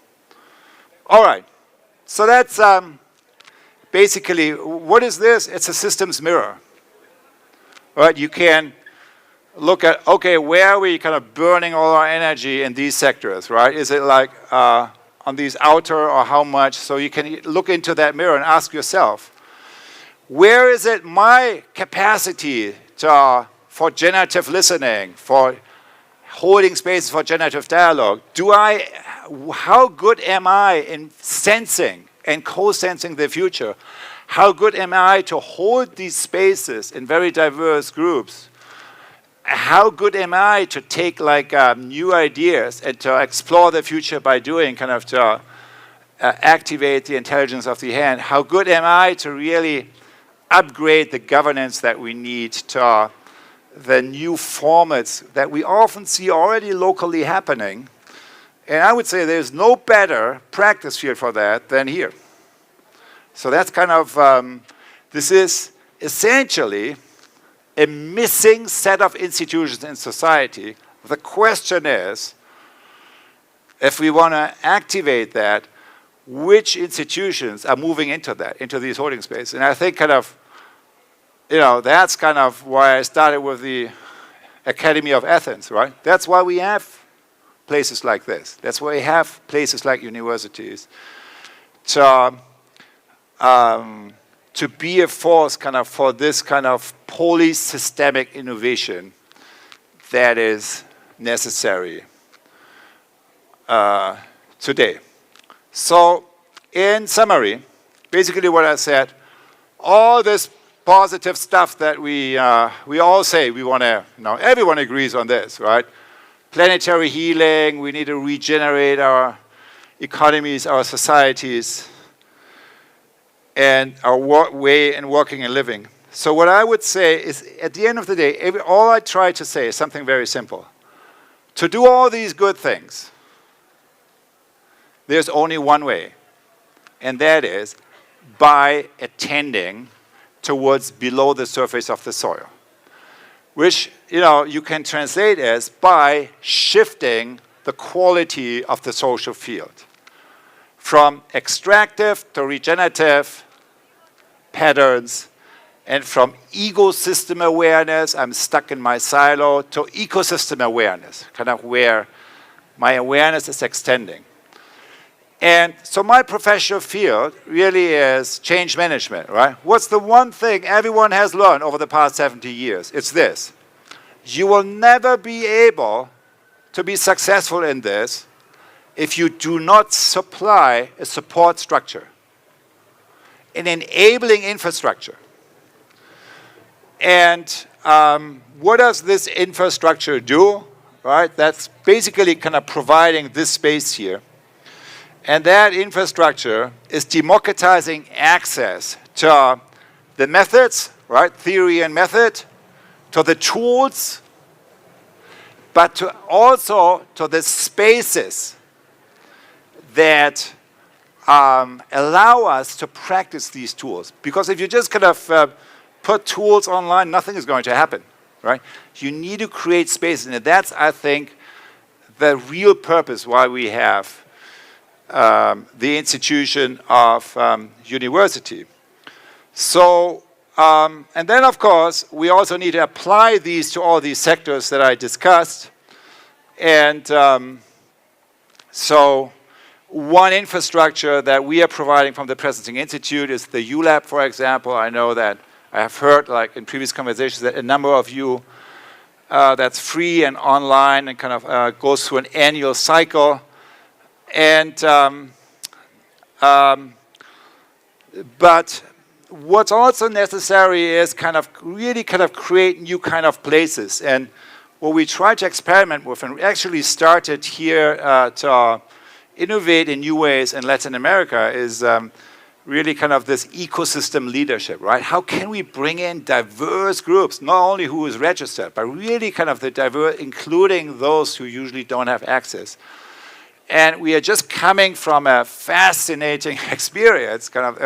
All right. So that's basically, what is this? It's a systems mirror. Right? You can look at, okay, where are we kind of burning all our energy in these sectors, right? Is it like on these outer or how much? So you can look into that mirror and ask yourself, where is it my capacity for generative listening, for holding space for generative dialogue? How good am I in sensing and co-sensing the future? How good am I to hold these spaces in very diverse groups? How good am I to take like new ideas and to explore the future by doing kind of to activate the intelligence of the hand? How good am I to really upgrade the governance that we need to the new formats that we often see already locally happening? And I would say there's no better practice field for that than here. So that's kind of, this is essentially a missing set of institutions in society. The question is, if we want to activate that, which institutions are moving into that, into these holding spaces? And I think kind of, that's kind of why I started with the Academy of Athens, right? That's why we have places like this. That's why we have places like universities to be a force kind of for this kind of polysystemic innovation that is necessary today. So in summary, basically what I said, all this positive stuff that we all say we want to, everyone agrees on this, right? Planetary healing, we need to regenerate our economies, our societies, and our way in working and living. So what I would say is, at the end of the day, all I try to say is something very simple. To do all these good things, there's only one way, and that is by attending towards below the surface of the soil. which you can translate as by shifting the quality of the social field from extractive to regenerative patterns, and from ecosystem awareness, I'm stuck in my silo, to ecosystem awareness, kind of where my awareness is extending. And so my professional field really is change management, right? What's the one thing everyone has learned over the past 70 years? It's this. You will never be able to be successful in this if you do not supply a support structure, an enabling infrastructure. And what does this infrastructure do? Right? That's basically kind of providing this space here. And that infrastructure is democratizing access to the methods, right? Theory and method, to the tools, but also to the spaces that allow us to practice these tools. Because if you just kind of put tools online, nothing is going to happen, right? You need to create spaces, and that's, I think, the real purpose why we have the institution of university. So, and then of course, we also need to apply these to all these sectors that I discussed. And so one infrastructure that we are providing from the Presencing Institute is the ULab, for example. I know that I have heard, like in previous conversations, that a number of you, that's free and online and kind of goes through an annual cycle. And but what's also necessary is kind of really kind of create new kind of places. And what we try to experiment with, and we actually started here to innovate in new ways in Latin America, is really kind of this ecosystem leadership, right? How can we bring in diverse groups, not only who is registered, but really kind of the diverse, including those who usually don't have access. And we are just coming from a fascinating experience, kind of,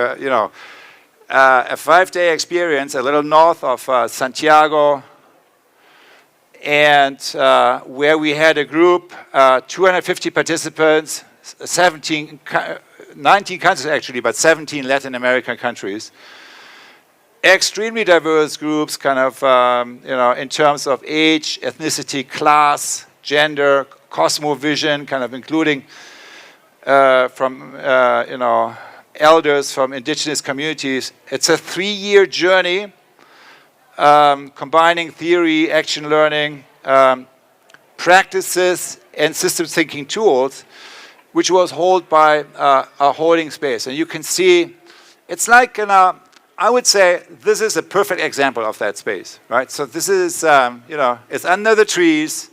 a 5-day experience, a little north of Santiago, and where we had a group, 250 participants, 19 countries actually, but 17 Latin American countries. Extremely diverse groups, kind of, in terms of age, ethnicity, class, gender, cosmovision, kind of including from, elders from indigenous communities. It's a 3-year journey, combining theory, action learning, practices, and system thinking tools, which was held by a holding space. And you can see, it's like, I would say this is a perfect example of that space, right? So this is, it's under the trees,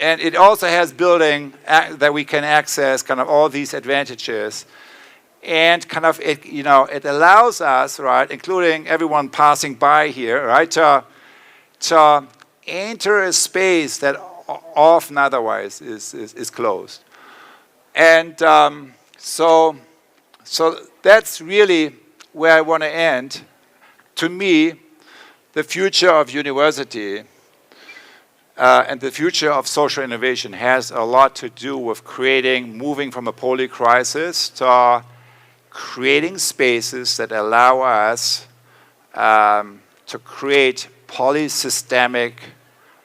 and it also has building that we can access, kind of all these advantages. And kind of, it allows us, right, including everyone passing by here, right, to enter a space that often otherwise is closed. And so that's really where I want to end. To me, the future of university and the future of social innovation has a lot to do with moving from a poly crisis to creating spaces that allow us to create polysystemic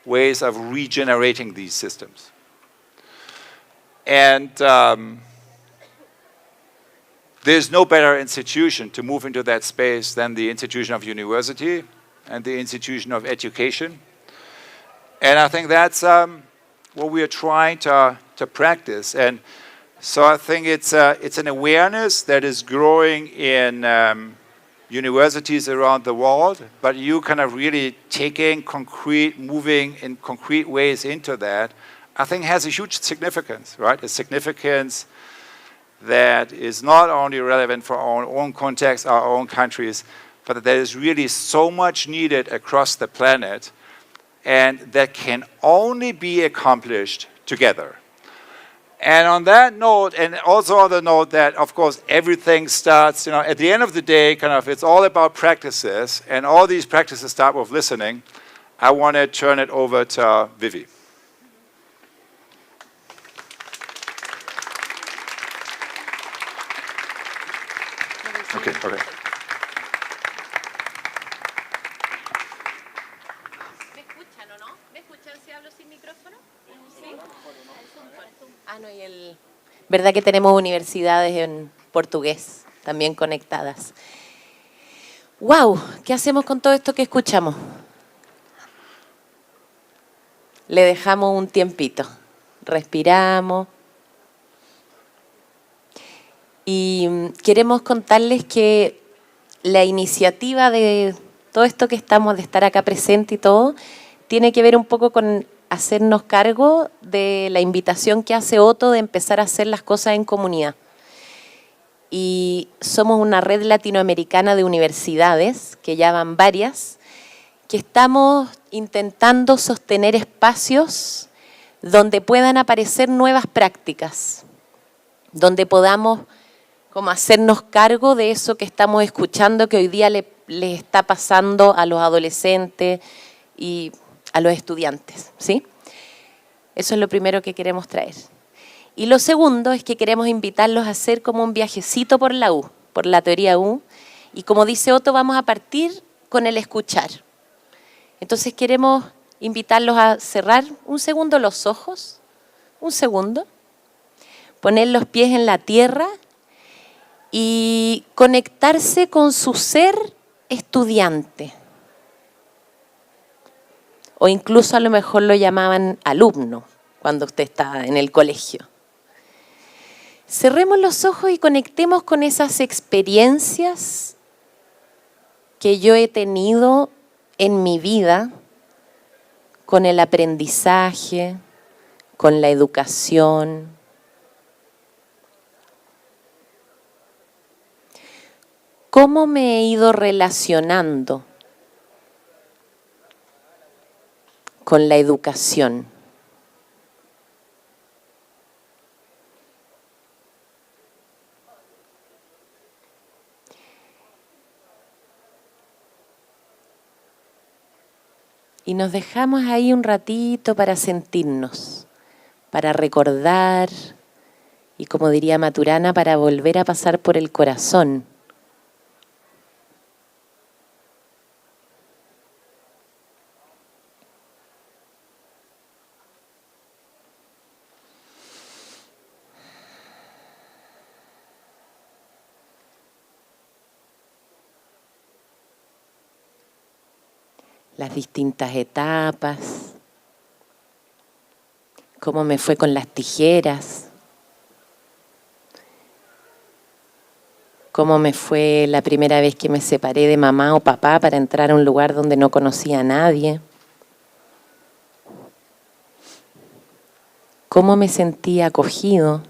ways of regenerating these systems. And there's no better institution to move into that space than the institution of university and the institution of education. And I think that's what we are trying to practice. And so I think it's an awareness that is growing in universities around the world, but you kind of really moving in concrete ways into that, I think has a huge significance, right? A significance that is not only relevant for our own context, our own countries, but that is really so much needed across the planet, and that can only be accomplished together. And on that note, and also on the note that, of course, everything starts, at the end of the day, kind of, it's all about practices, and all these practices start with listening. I want to turn it over to Vivi. Okay, okay. ¿Me escuchan o no? ¿Me escuchan si hablo sin micrófono? ¿Sí? Ah, no, y el... ¿Verdad que tenemos universidades en portugués también conectadas? ¡Wow! ¿Qué hacemos con todo esto que escuchamos? Le dejamos un tiempito. Respiramos. Y queremos contarles que la iniciativa de todo esto que estamos, de estar acá presente y todo, tiene que ver un poco con hacernos cargo de la invitación que hace Otto de empezar a hacer las cosas en comunidad. Y somos una red latinoamericana de universidades, que ya van varias, que estamos intentando sostener espacios donde puedan aparecer nuevas prácticas, donde podamos como hacernos cargo de eso que estamos escuchando, que hoy día le está pasando a los adolescentes y a los estudiantes, ¿sí? Eso es lo primero que queremos traer. Y lo segundo es que queremos invitarlos a hacer como un viajecito por la U, por la teoría U, y como dice Otto, vamos a partir con el escuchar. Entonces queremos invitarlos a cerrar un segundo los ojos, un segundo, poner los pies en la tierra y conectarse con su ser estudiante. O incluso a lo mejor lo llamaban alumno cuando usted está en el colegio. Cerremos los ojos y conectemos con esas experiencias que yo he tenido en mi vida, con el aprendizaje, con la educación. ¿Cómo me he ido relacionando con la educación? Y nos dejamos ahí un ratito para sentirnos, para recordar y, como diría Maturana, para volver a pasar por el corazón. Las distintas etapas, cómo me fue con las tijeras, cómo me fue la primera vez que me separé de mamá o papá para entrar a un lugar donde no conocía a nadie, cómo me sentí acogido.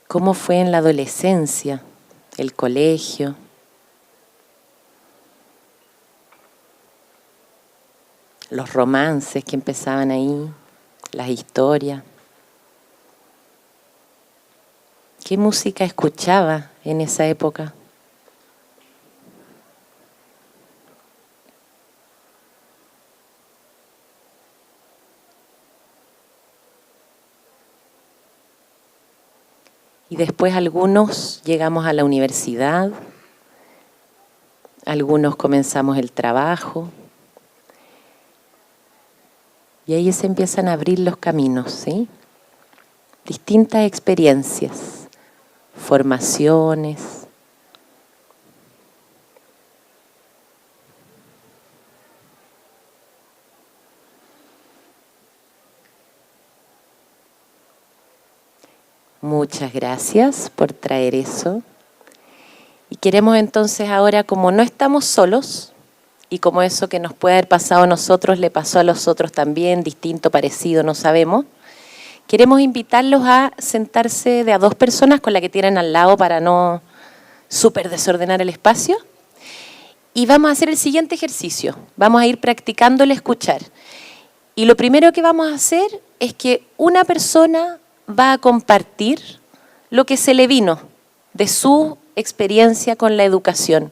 ¿Cómo fue en la adolescencia, el colegio? Los romances que empezaban ahí, las historias. ¿Qué música escuchaba en esa época? Y después algunos llegamos a la universidad, algunos comenzamos el trabajo, y ahí se empiezan a abrir los caminos, ¿sí? Distintas experiencias, formaciones. Muchas gracias por traer eso. Y queremos entonces ahora, como no estamos solos, y como eso que nos puede haber pasado a nosotros le pasó a los otros también, distinto, parecido, no sabemos, queremos invitarlos a sentarse de a dos personas con la que tienen al lado para no súper desordenar el espacio. Y vamos a hacer el siguiente ejercicio. Vamos a ir practicando el escuchar. Y lo primero que vamos a hacer es que una persona va a compartir lo que se le vino de su experiencia con la educación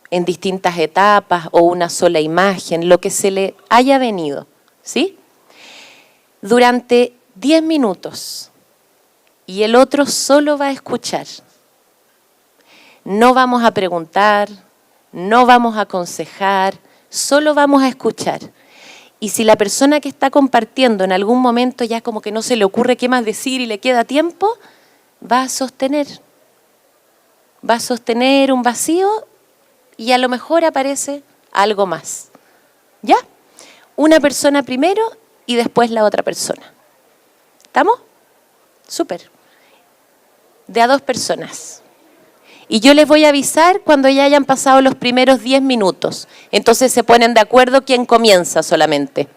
en distintas etapas o una sola imagen, lo que se le haya venido, ¿sí? Durante 10 minutos y el otro solo va a escuchar. No vamos a preguntar, no vamos a aconsejar, solo vamos a escuchar. Y si la persona que está compartiendo en algún momento ya como que no se le ocurre qué más decir y le queda tiempo, va a sostener. Va a sostener un vacío y a lo mejor aparece algo más. ¿Ya? Una persona primero y después la otra persona. ¿Estamos? Súper. De a 2 personas. Y yo les voy a avisar cuando ya hayan pasado los primeros 10 minutos. Entonces se ponen de acuerdo quién comienza solamente.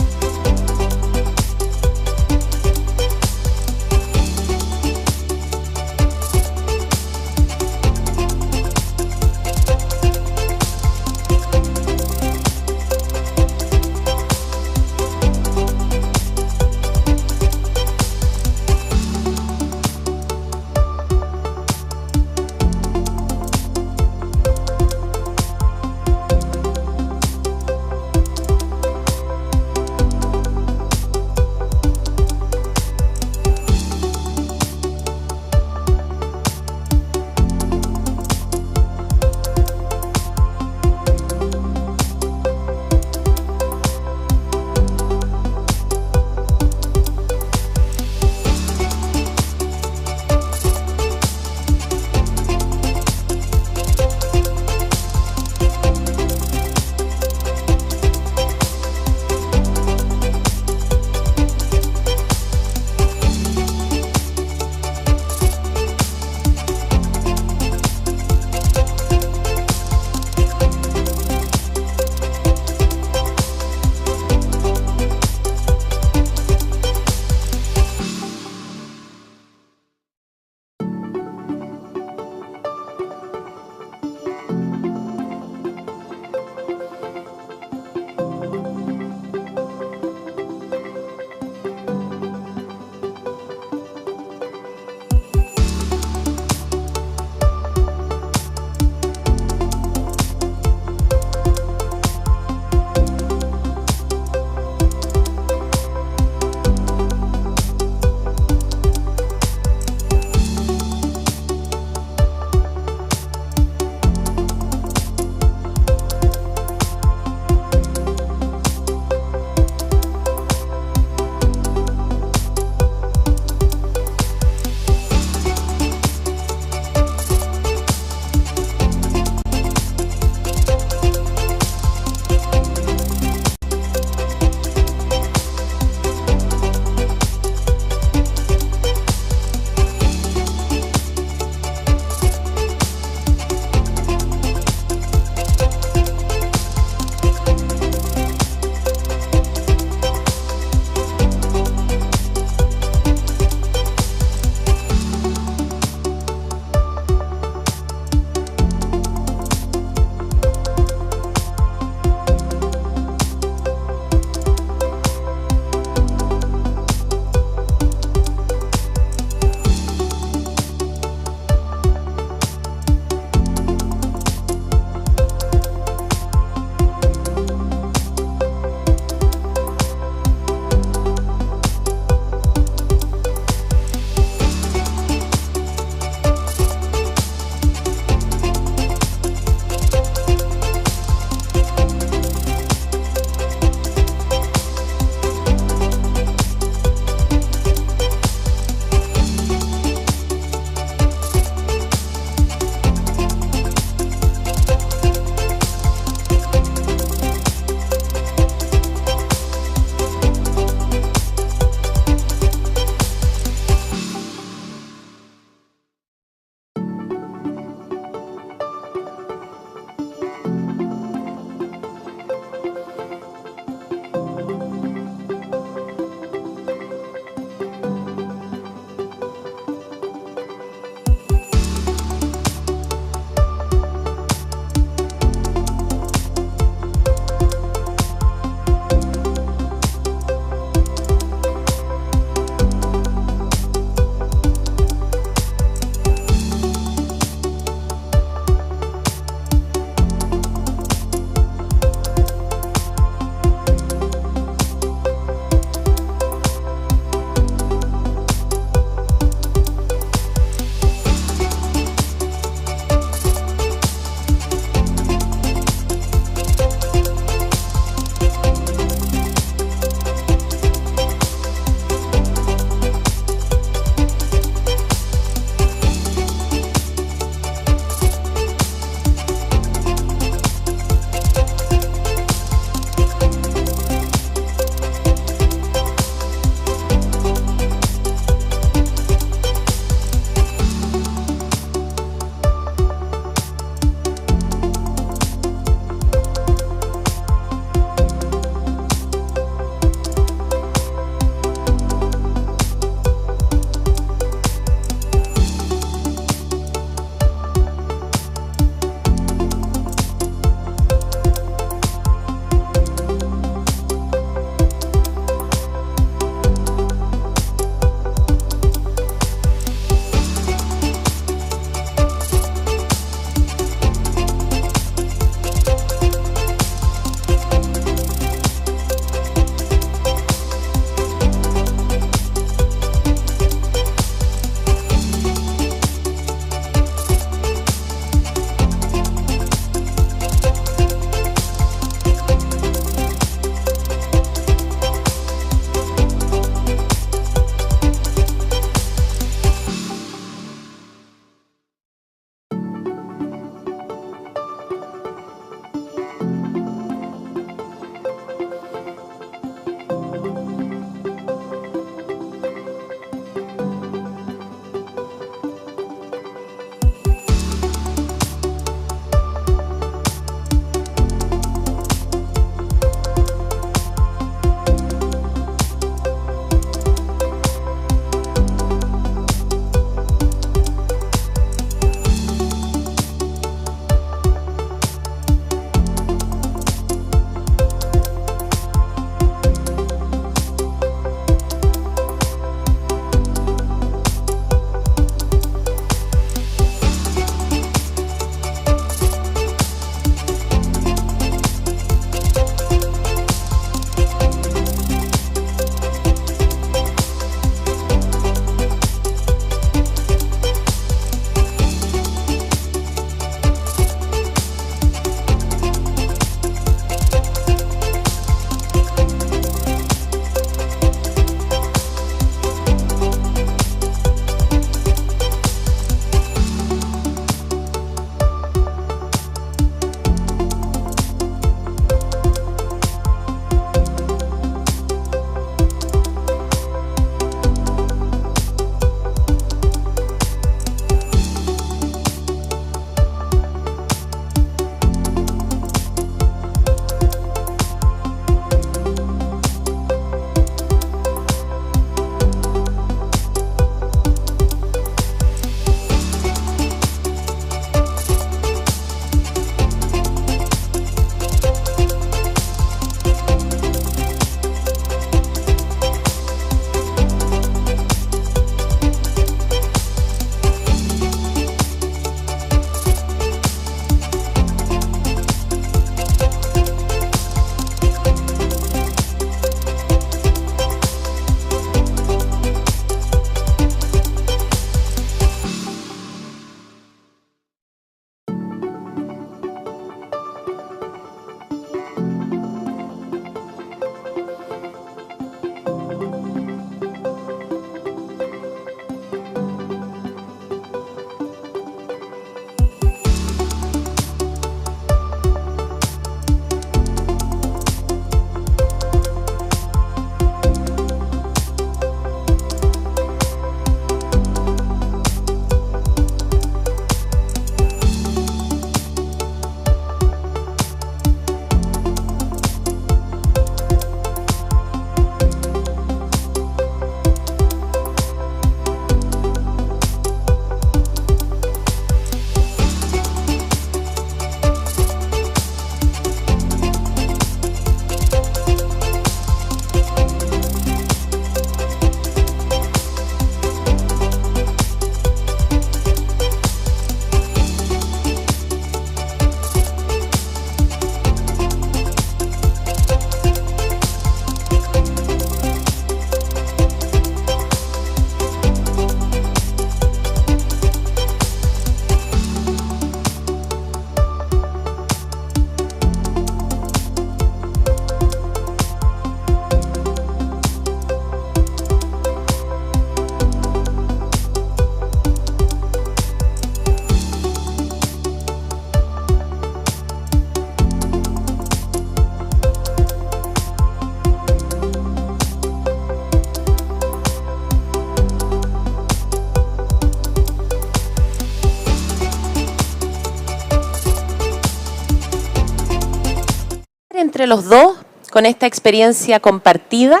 entre los dos, con esta experiencia compartida,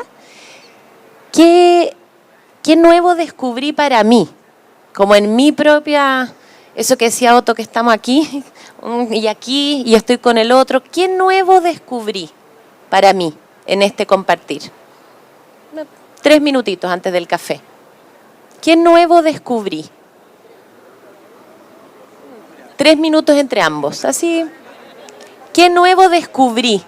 ¿qué nuevo descubrí para mí? Como en mi propia, eso que decía Otto, que estamos aquí y estoy con el otro. ¿Qué nuevo descubrí para mí en este compartir? 3 minutitos antes del café. ¿Qué nuevo descubrí? 3 minutos entre ambos, así. ¿Qué nuevo descubrí?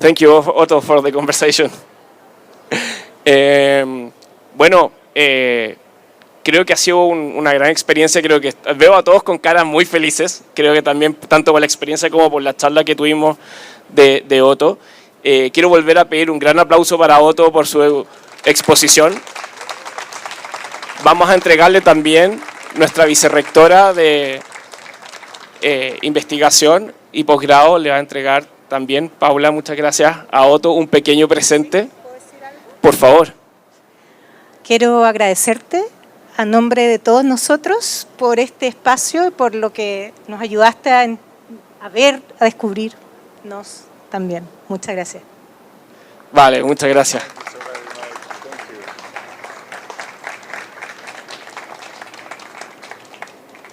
Thank you, Otto, for the conversation. Bueno, creo que ha sido una gran experiencia. Creo que veo a todos con caras muy felices. Creo que también, tanto por la experiencia como por la charla que tuvimos de Otto. Quiero volver a pedir un gran aplauso para Otto por su exposición. Vamos a entregarle también nuestra vicerrectora de investigación y posgrado. Le va a entregar también, Paula, muchas gracias, a Otto un pequeño presente. Por favor. Quiero agradecerte a nombre de todos nosotros por este espacio y por lo que nos ayudaste a ver, a descubrirnos también. Muchas gracias. Vale, muchas gracias.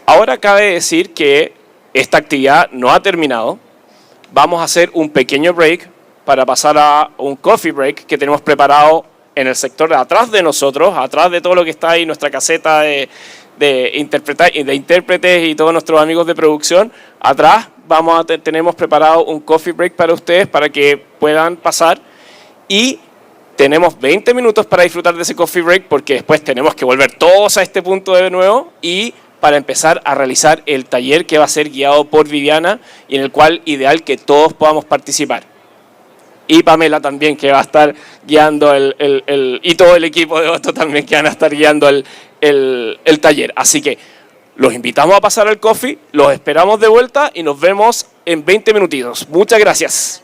Ahora cabe decir que esta actividad no ha terminado. Vamos a hacer un pequeño break para pasar a un coffee break que tenemos preparado en el sector de atrás de nosotros, atrás de todo lo que está ahí, nuestra caseta de intérpretes y todos nuestros amigos de producción. Atrás tenemos preparado un coffee break para ustedes para que puedan pasar y tenemos 20 minutos para disfrutar de ese coffee break porque después tenemos que volver todos a este punto de nuevo y para empezar a realizar el taller que va a ser guiado por Viviana y en el cual ideal que todos podamos participar. Y Pamela también, que va a estar guiando y todo el equipo de Otto también que van a estar guiando el taller. Así que los invitamos a pasar al coffee, los esperamos de vuelta y nos vemos en 20 minutitos. Muchas gracias.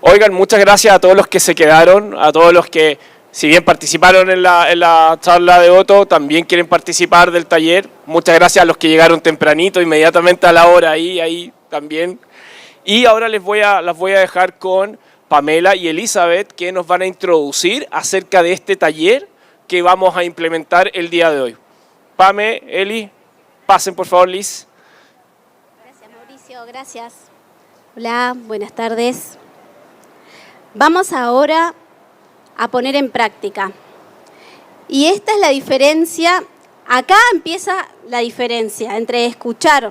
Oigan, muchas gracias a todos los que se quedaron, a todos los que, si bien participaron en la charla de Otto, también quieren participar del taller. Muchas gracias a los que llegaron tempranito, inmediatamente a la hora, ahí también. Y ahora las voy a dejar con Pamela y Elizabeth, que nos van a introducir acerca de este taller que vamos a implementar el día de hoy. Pame, Eli, pasen por favor, Liz. Gracias, Mauricio, gracias. Hola, buenas tardes. Vamos ahora a poner en práctica. Y esta es la diferencia, acá empieza la diferencia entre escuchar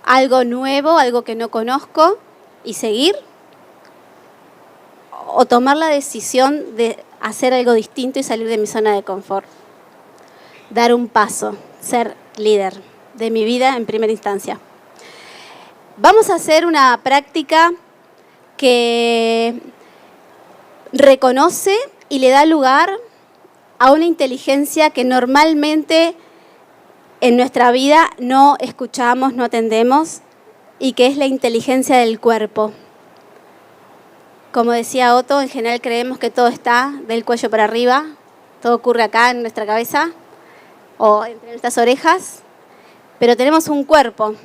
algo nuevo, algo que no conozco y seguir, o tomar la decisión de hacer algo distinto y salir de mi zona de confort. Dar un paso, ser líder de mi vida en primera instancia. Vamos a hacer una práctica que reconoce y le da lugar a una inteligencia que normalmente en nuestra vida no escuchamos, no atendemos, y que es la inteligencia del cuerpo. Como decía Otto, en general creemos que todo está del cuello para arriba, todo ocurre acá en nuestra cabeza o entre nuestras orejas, pero tenemos un cuerpo.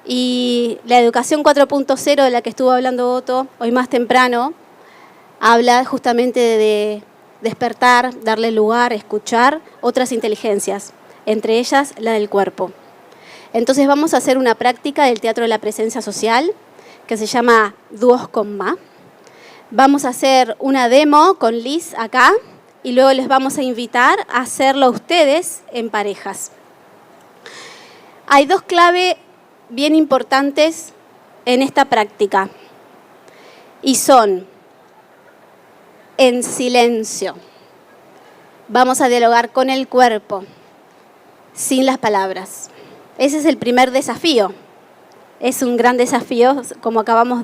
Y la educación 4.0 de la que estuvo hablando Otto hoy más temprano, habla justamente de despertar, darle lugar, escuchar otras inteligencias, entre ellas la del cuerpo. Entonces vamos a hacer una práctica del teatro de la presencia social que se llama Dúos con Ma. Vamos a hacer una demo con Liz acá y luego les vamos a invitar a hacerlo ustedes en parejas. Hay dos claves bien importantes en esta práctica y son en silencio. Vamos a dialogar con el cuerpo, sin las palabras. Ese es el primer desafío. Es un gran desafío, como acabamos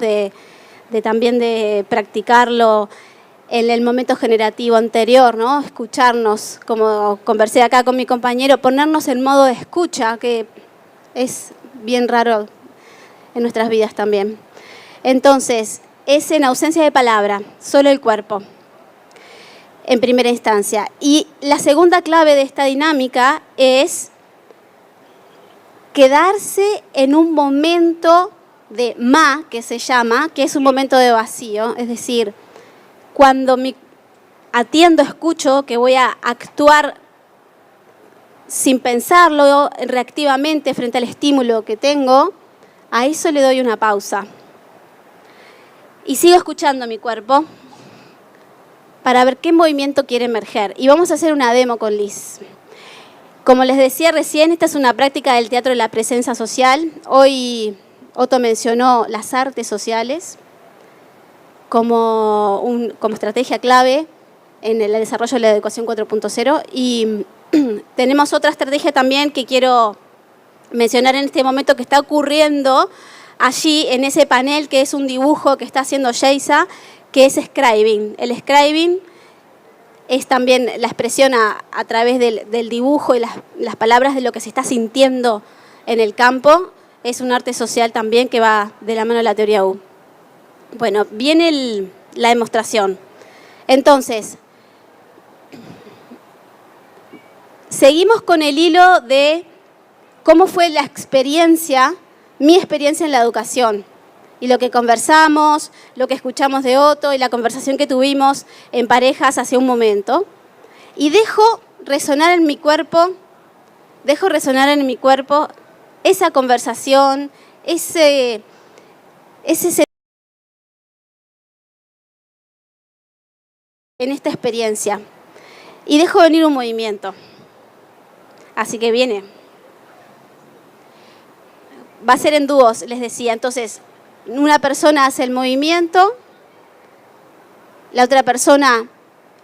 también de practicarlo en el momento generativo anterior, ¿no? Escucharnos, como conversé acá con mi compañero, ponernos en modo de escucha, que es bien raro en nuestras vidas también. Entonces, es en ausencia de palabra, solo el cuerpo, en primera instancia. Y la segunda clave de esta dinámica es quedarse en un momento de ma, que se llama, que es un momento de vacío, es decir, cuando atiendo, escucho que voy a actuar sin pensarlo, reactivamente frente al estímulo que tengo, a eso le doy una pausa. Y sigo escuchando mi cuerpo para ver qué movimiento quiere emerger. Y vamos a hacer una demo con Liz. Como les decía recién, esta es una práctica del teatro de la presencia social. Hoy Otto mencionó las artes sociales como estrategia clave en el desarrollo de la educación 4.0 y tenemos otra estrategia también que quiero mencionar en este momento que está ocurriendo allí en ese panel, que es un dibujo que está haciendo Geisa, que es scribing. El scribing es también la expresión a través del dibujo y las palabras de lo que se está sintiendo en el campo. Es un arte social también que va de la mano de la teoría U. Bueno, viene la demostración. Entonces, seguimos con el hilo de cómo fue la experiencia, mi experiencia en la educación. Y lo que conversamos, lo que escuchamos de Otto y la conversación que tuvimos en parejas hace un momento. Y dejo resonar en mi cuerpo esa conversación, ese en esta experiencia. Y dejo venir un movimiento. Así que viene. Va a ser en dúos, les decía. Entonces, una persona hace el movimiento, la otra persona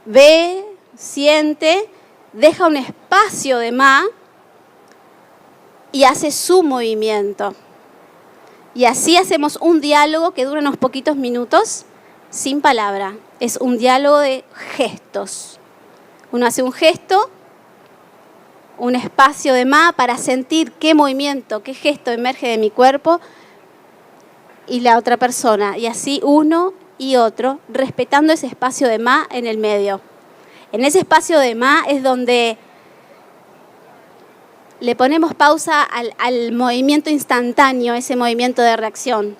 ve, siente, deja un espacio de ma y hace su movimiento. Y así hacemos un diálogo que dura unos poquitos minutos, sin palabra. Es un diálogo de gestos. Uno hace un gesto, un espacio de ma para sentir qué movimiento, qué gesto emerge de mi cuerpo y la otra persona, y así uno y otro, respetando ese espacio de más en el medio. En ese espacio de más es donde le ponemos pausa al movimiento instantáneo, ese movimiento de reacción,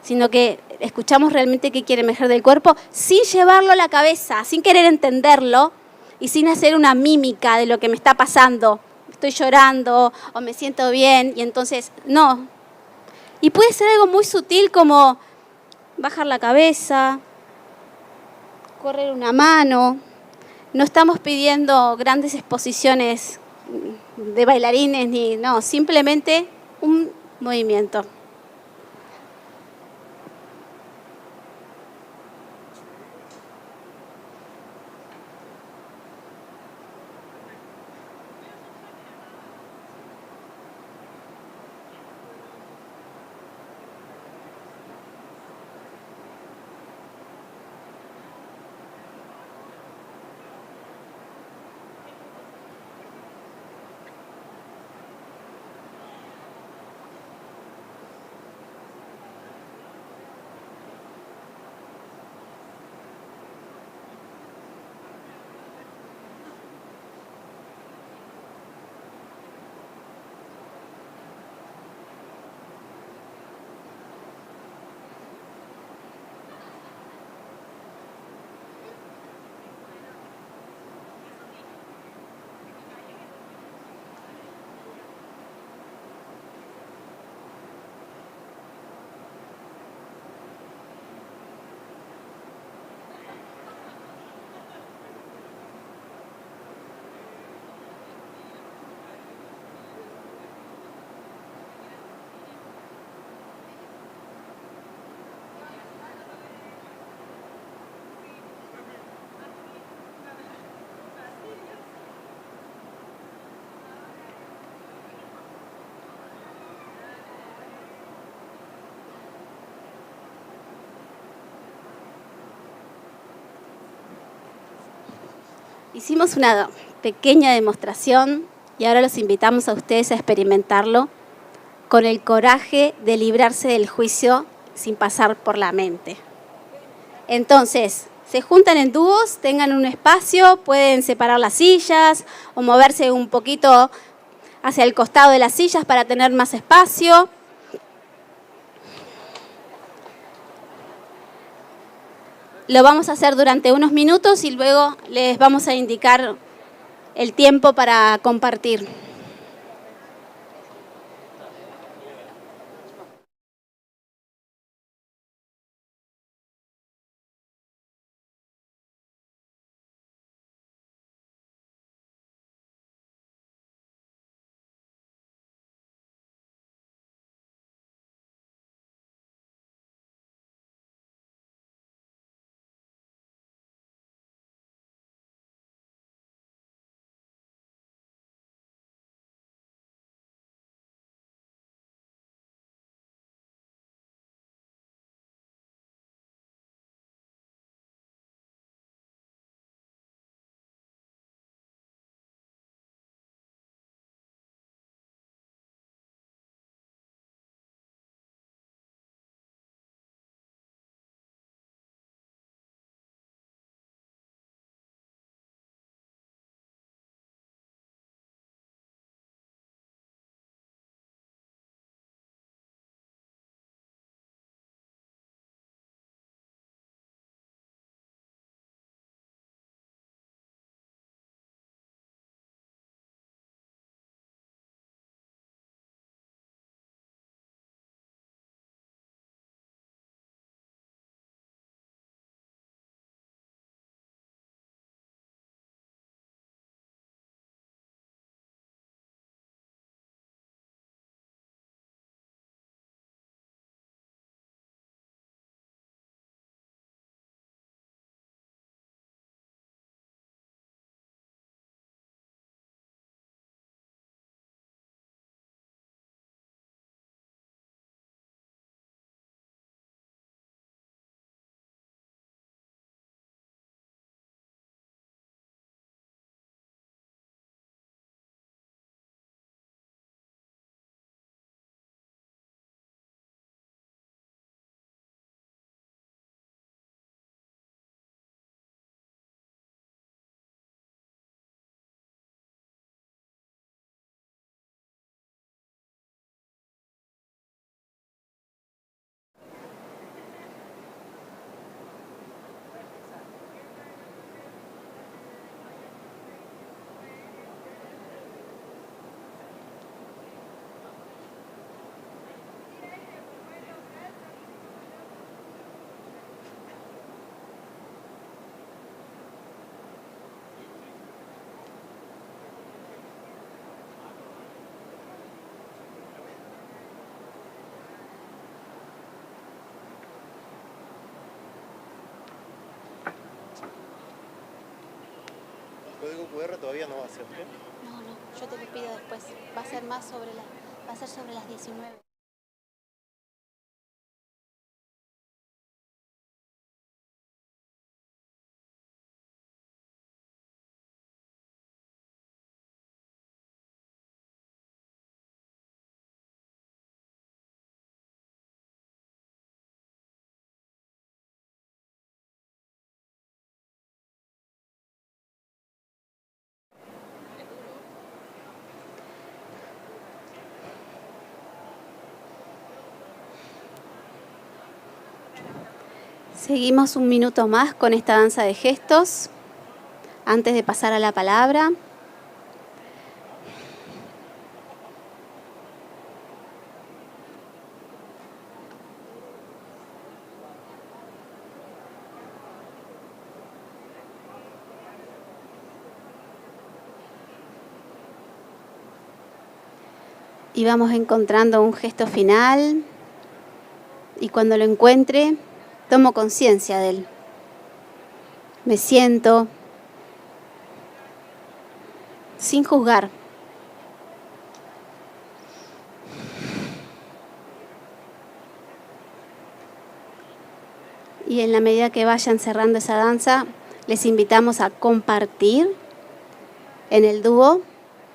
sino que escuchamos realmente qué quiere emerger del cuerpo sin llevarlo a la cabeza, sin querer entenderlo y sin hacer una mímica de lo que me está pasando. Estoy llorando o me siento bien y entonces no. Y puede ser algo muy sutil como bajar la cabeza, correr una mano. No estamos pidiendo grandes exposiciones de bailarines, no, simplemente un movimiento. Hicimos una pequeña demostración y ahora los invitamos a ustedes a experimentarlo con el coraje de librarse del juicio sin pasar por la mente. Entonces, se juntan en dúos, tengan un espacio, pueden separar las sillas o moverse un poquito hacia el costado de las sillas para tener más espacio. Lo vamos a hacer durante unos minutos y luego les vamos a indicar el tiempo para compartir. QR todavía no va a ser, ¿qué? No, yo te lo pido después. Va a ser va a ser sobre las 19. Seguimos un minuto más con esta danza de gestos antes de pasar a la palabra. Y vamos encontrando un gesto final y cuando lo encuentre, tomo conciencia de él. Me siento sin juzgar. Y en la medida que vayan cerrando esa danza, les invitamos a compartir en el dúo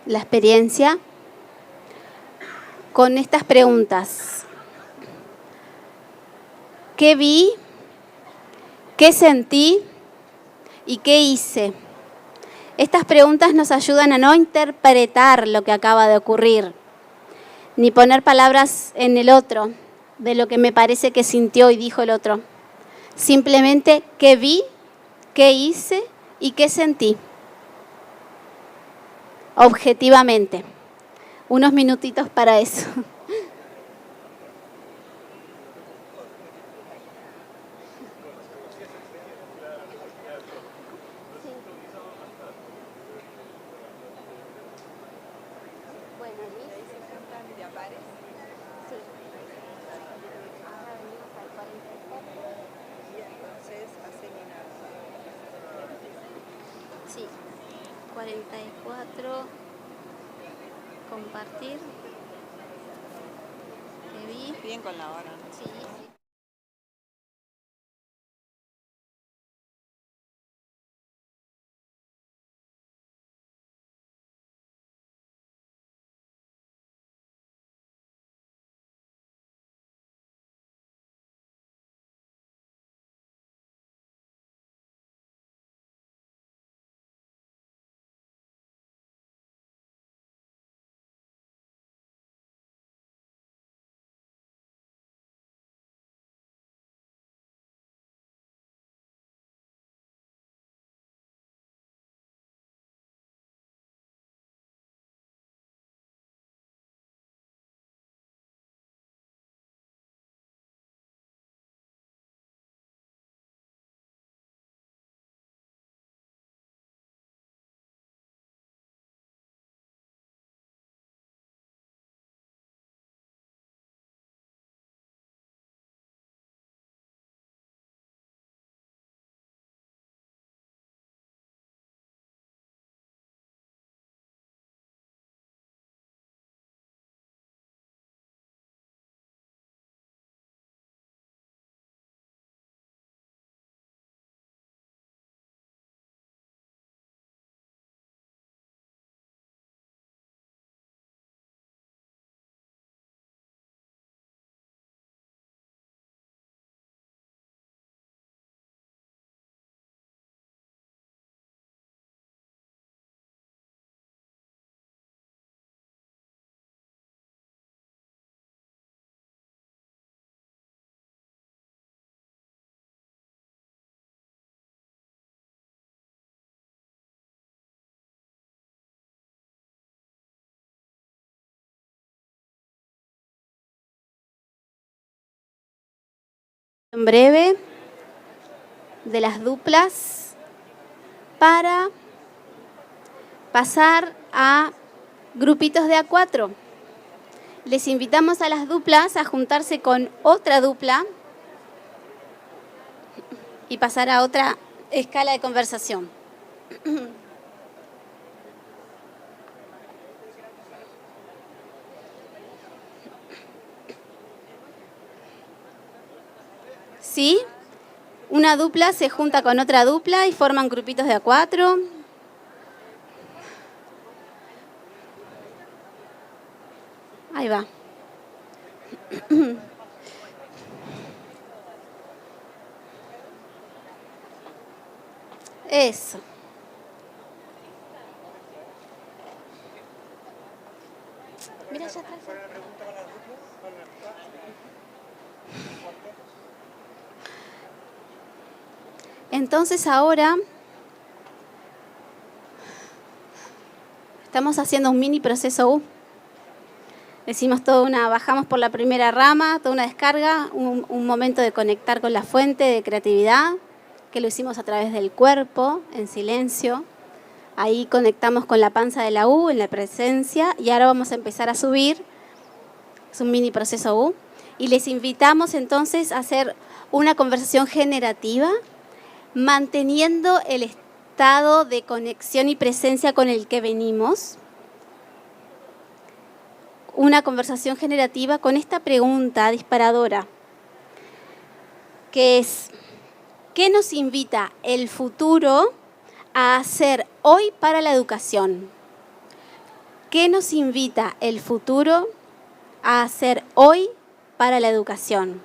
la experiencia con estas preguntas. ¿Qué vi? ¿Qué sentí? ¿Y qué hice? Estas preguntas nos ayudan a no interpretar lo que acaba de ocurrir, ni poner palabras en el otro de lo que me parece que sintió y dijo el otro. Simplemente, ¿qué vi? ¿Qué hice? ¿Y qué sentí? Objetivamente. Unos minutitos para eso. Sí, 44, compartir. ¿Qué vi? Bien con la hora, ¿no? Sí, sí. En breve de las duplas para pasar a grupitos de A4. Les invitamos a las duplas a juntarse con otra dupla y pasar a otra escala de conversación. ¿sí? Una dupla se junta con otra dupla y forman grupitos de a 4. Ahí va. Eso. Mira allá atrás. Entonces ahora estamos haciendo un mini proceso U. Decimos bajamos por la primera rama, toda una descarga, un momento de conectar con la fuente de creatividad, que lo hicimos a través del cuerpo, en silencio. Ahí conectamos con la panza de la U, en la presencia, y ahora vamos a empezar a subir. Es un mini proceso U. Y les invitamos entonces a hacer una conversación generativa, manteniendo el estado de conexión y presencia con el que venimos. Una conversación generativa con esta pregunta disparadora, que es: ¿qué nos invita el futuro a hacer hoy para la educación? ¿Qué nos invita el futuro a hacer hoy para la educación?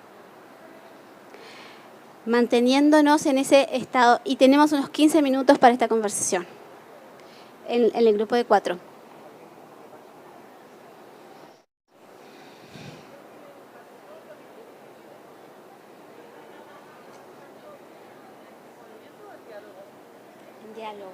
Manteniéndonos en ese estado, y tenemos unos 15 minutos para esta conversación en el grupo de 4. Diálogo.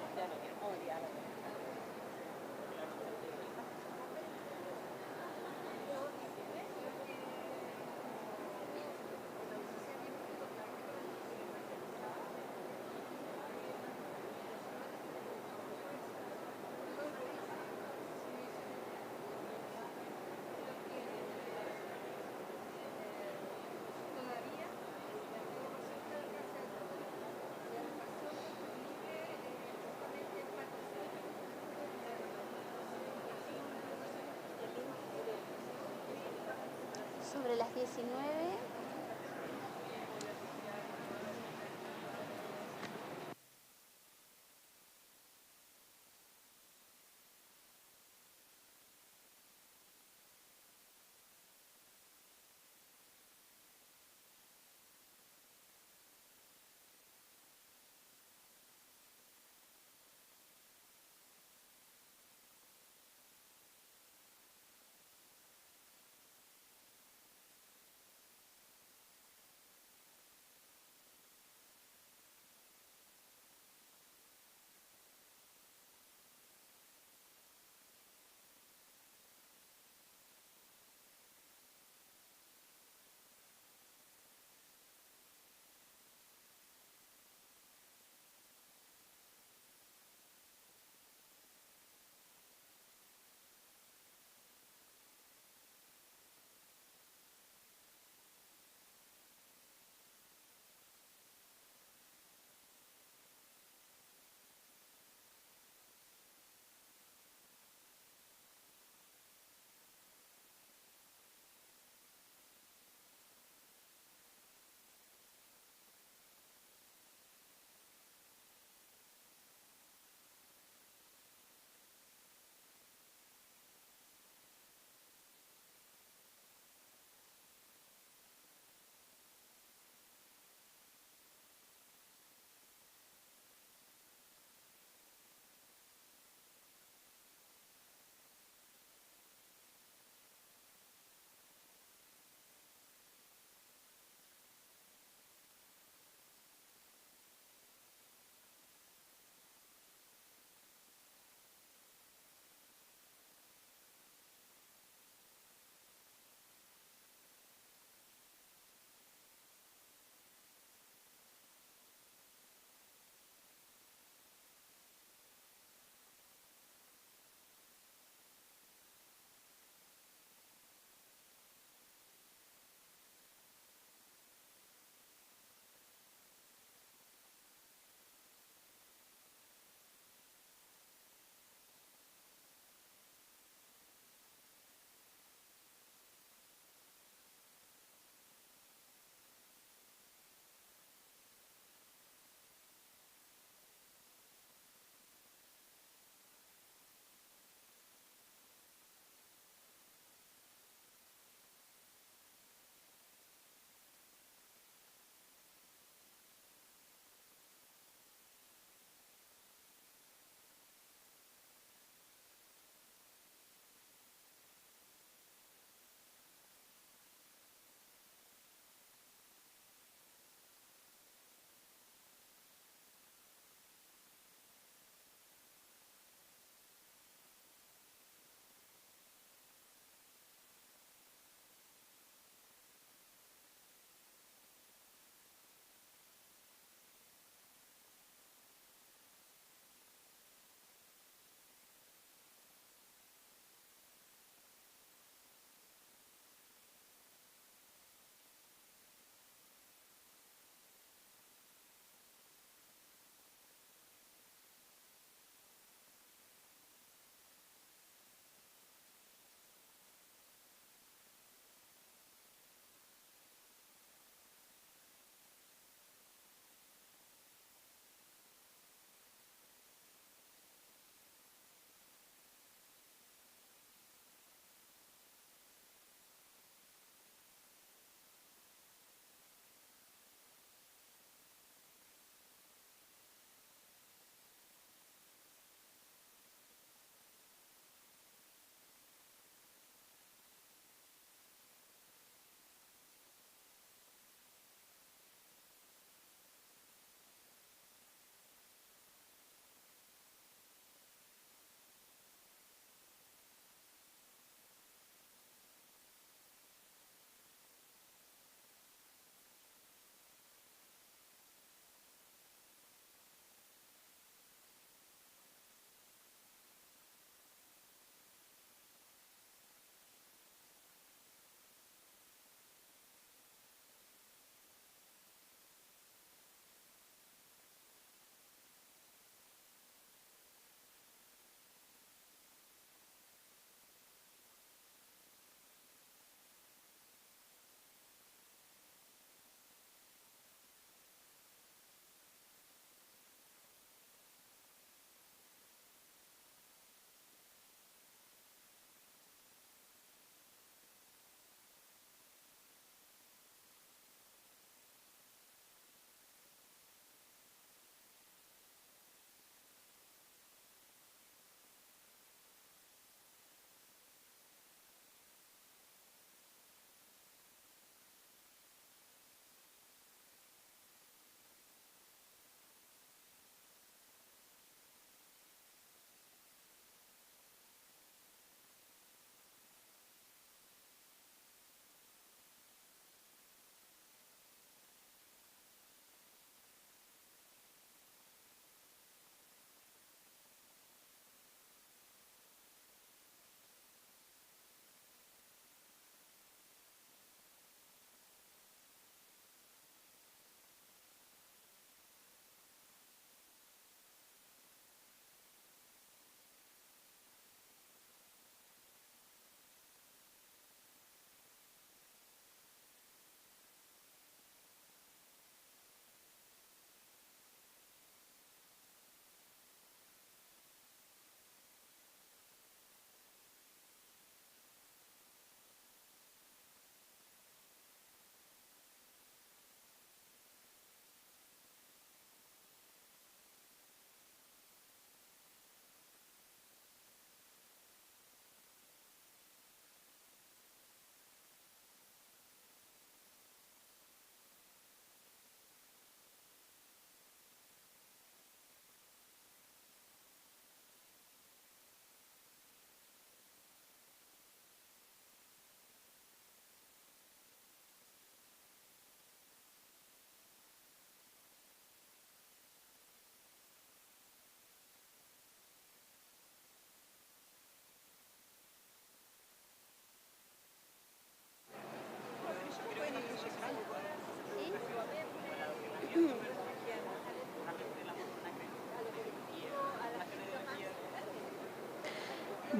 Sobre las 19.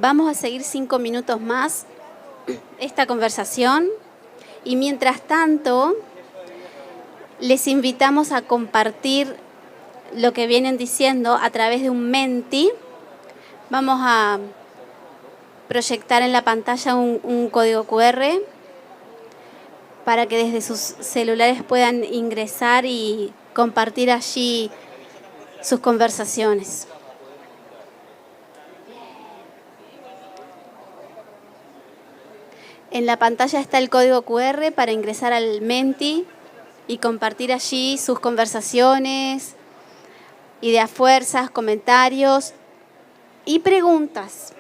Vamos a seguir 5 minutos más esta conversación y mientras tanto les invitamos a compartir lo que vienen diciendo a través de un Menti. Vamos a proyectar en la pantalla un código QR para que desde sus celulares puedan ingresar y compartir allí sus conversaciones. En la pantalla está el código QR para ingresar al Menti y compartir allí sus conversaciones, ideas, fuerzas, comentarios y preguntas.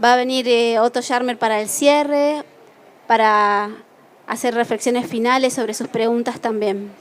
Va a venir Otto Scharmer para el cierre, para hacer reflexiones finales sobre sus preguntas también.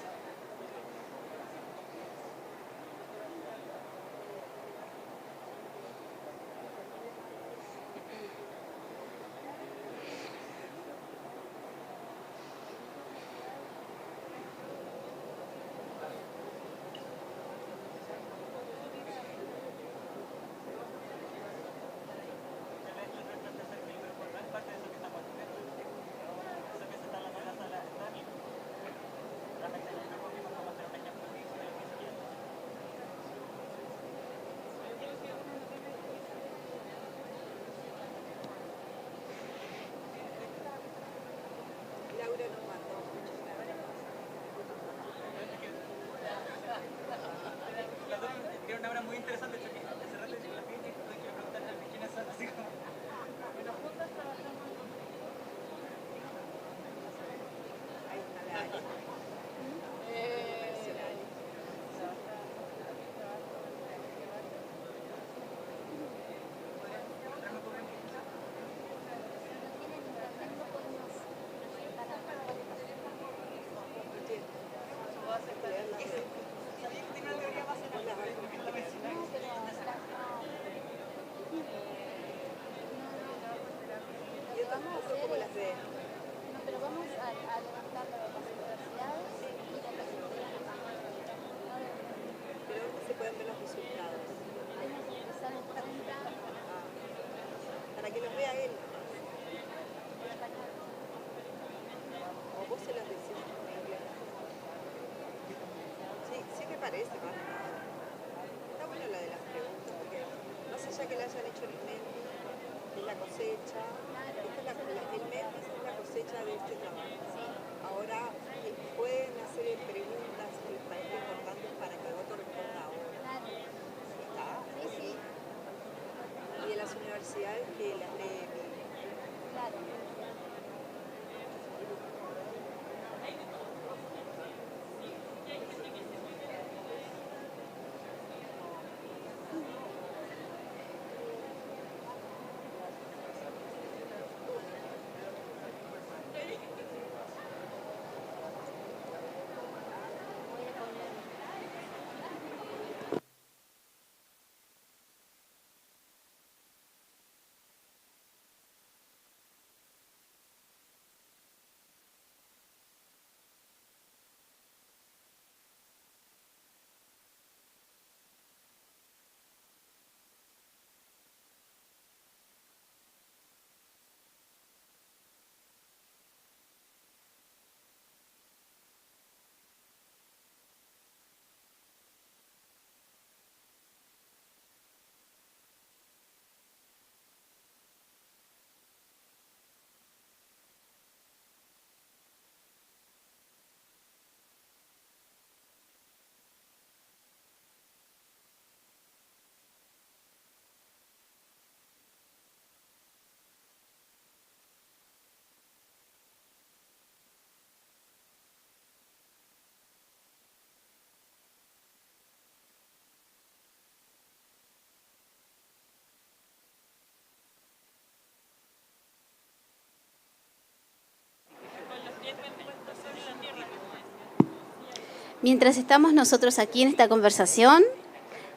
Mientras estamos nosotros aquí en esta conversación,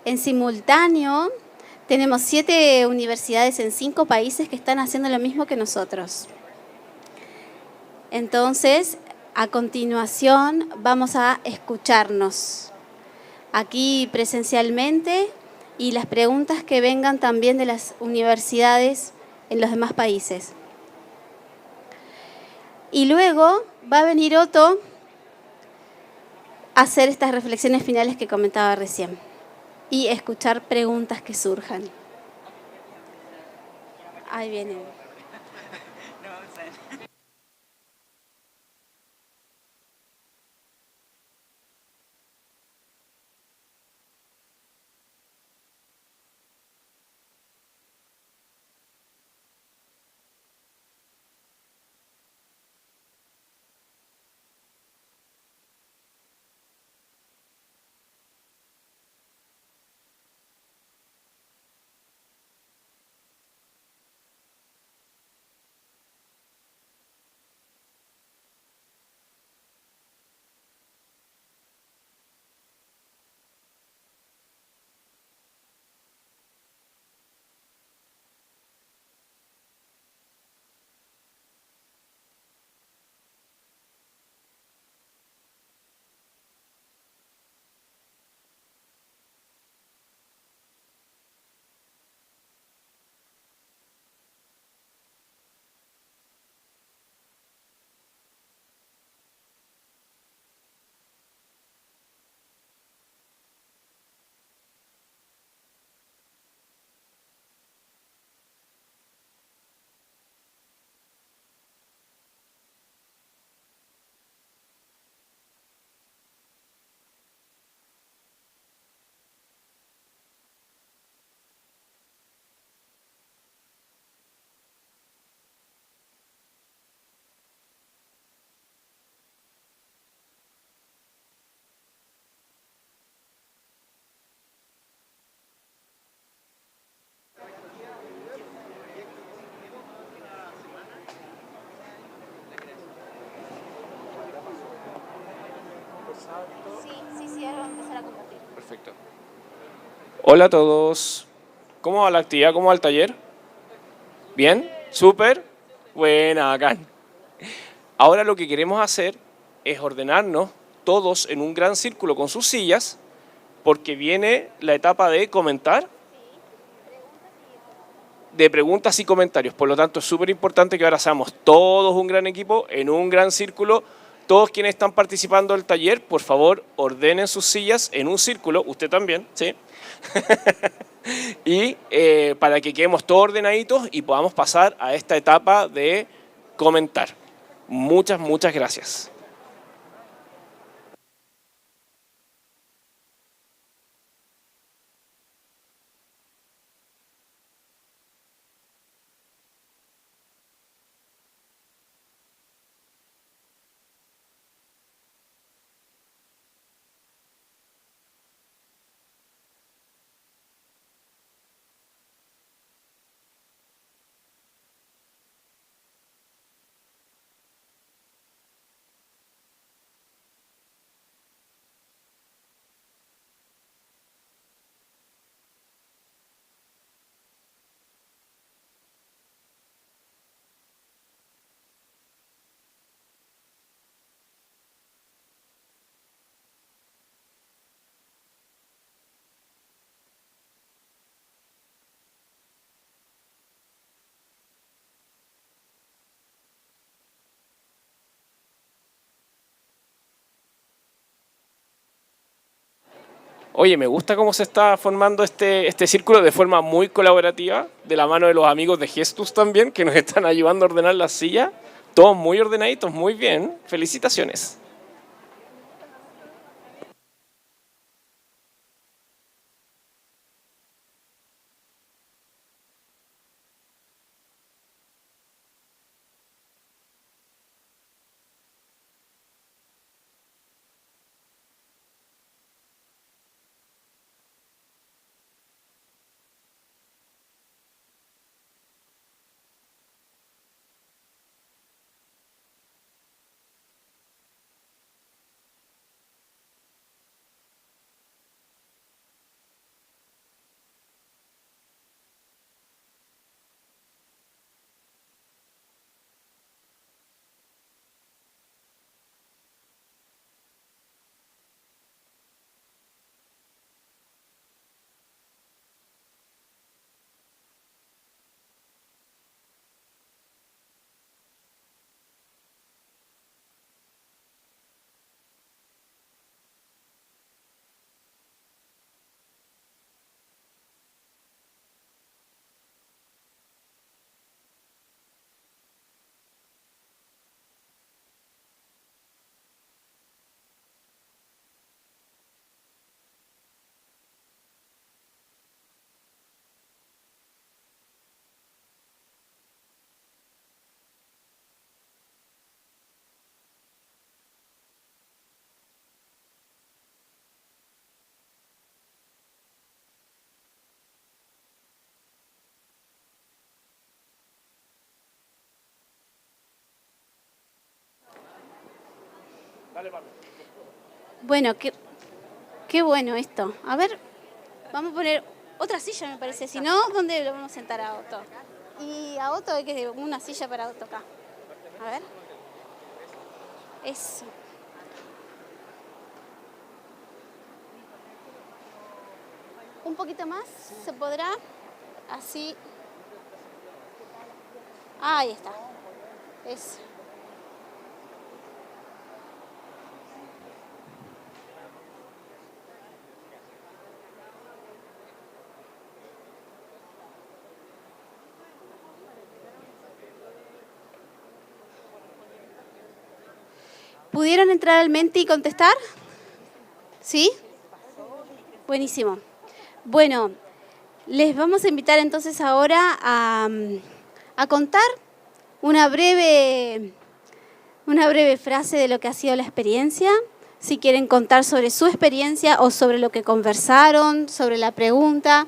en simultáneo tenemos 7 universidades en 5 países que están haciendo lo mismo que nosotros. Entonces, a continuación vamos a escucharnos aquí presencialmente y las preguntas que vengan también de las universidades en los demás países. Y luego va a venir Otto a hacer estas reflexiones finales que comentaba recién y escuchar preguntas que surjan. Ahí viene. Sí, ahora vamos a empezar a compartir. Perfecto. Hola a todos. ¿Cómo va la actividad? ¿Cómo va el taller? ¿Bien? ¿Súper? Buena, bacán. Ahora lo que queremos hacer es ordenarnos todos en un gran círculo con sus sillas, porque viene la etapa de comentar, de preguntas y comentarios. Por lo tanto, es súper importante que ahora seamos todos un gran equipo, en un gran círculo. Todos quienes están participando del taller, por favor, ordenen sus sillas en un círculo, usted también, ¿sí? Y para que quedemos todos ordenaditos y podamos pasar a esta etapa de comentar. Muchas, muchas gracias. Oye, me gusta cómo se está formando este círculo de forma muy colaborativa, de la mano de los amigos de Gestus también, que nos están ayudando a ordenar las sillas. Todos muy ordenaditos, muy bien. Felicitaciones. Bueno, qué bueno esto. A ver, vamos a poner otra silla, me parece. Si no, ¿dónde lo vamos a sentar a Otto? Y a Otto hay que una silla para Otto acá. A ver. Eso. Un poquito más, ¿se podrá? Así. Ahí está. Eso. ¿Pudieron entrar al Menti y contestar? ¿Sí? Buenísimo. Bueno, les vamos a invitar entonces ahora a contar una breve frase de lo que ha sido la experiencia. Si quieren contar sobre su experiencia o sobre lo que conversaron, sobre la pregunta.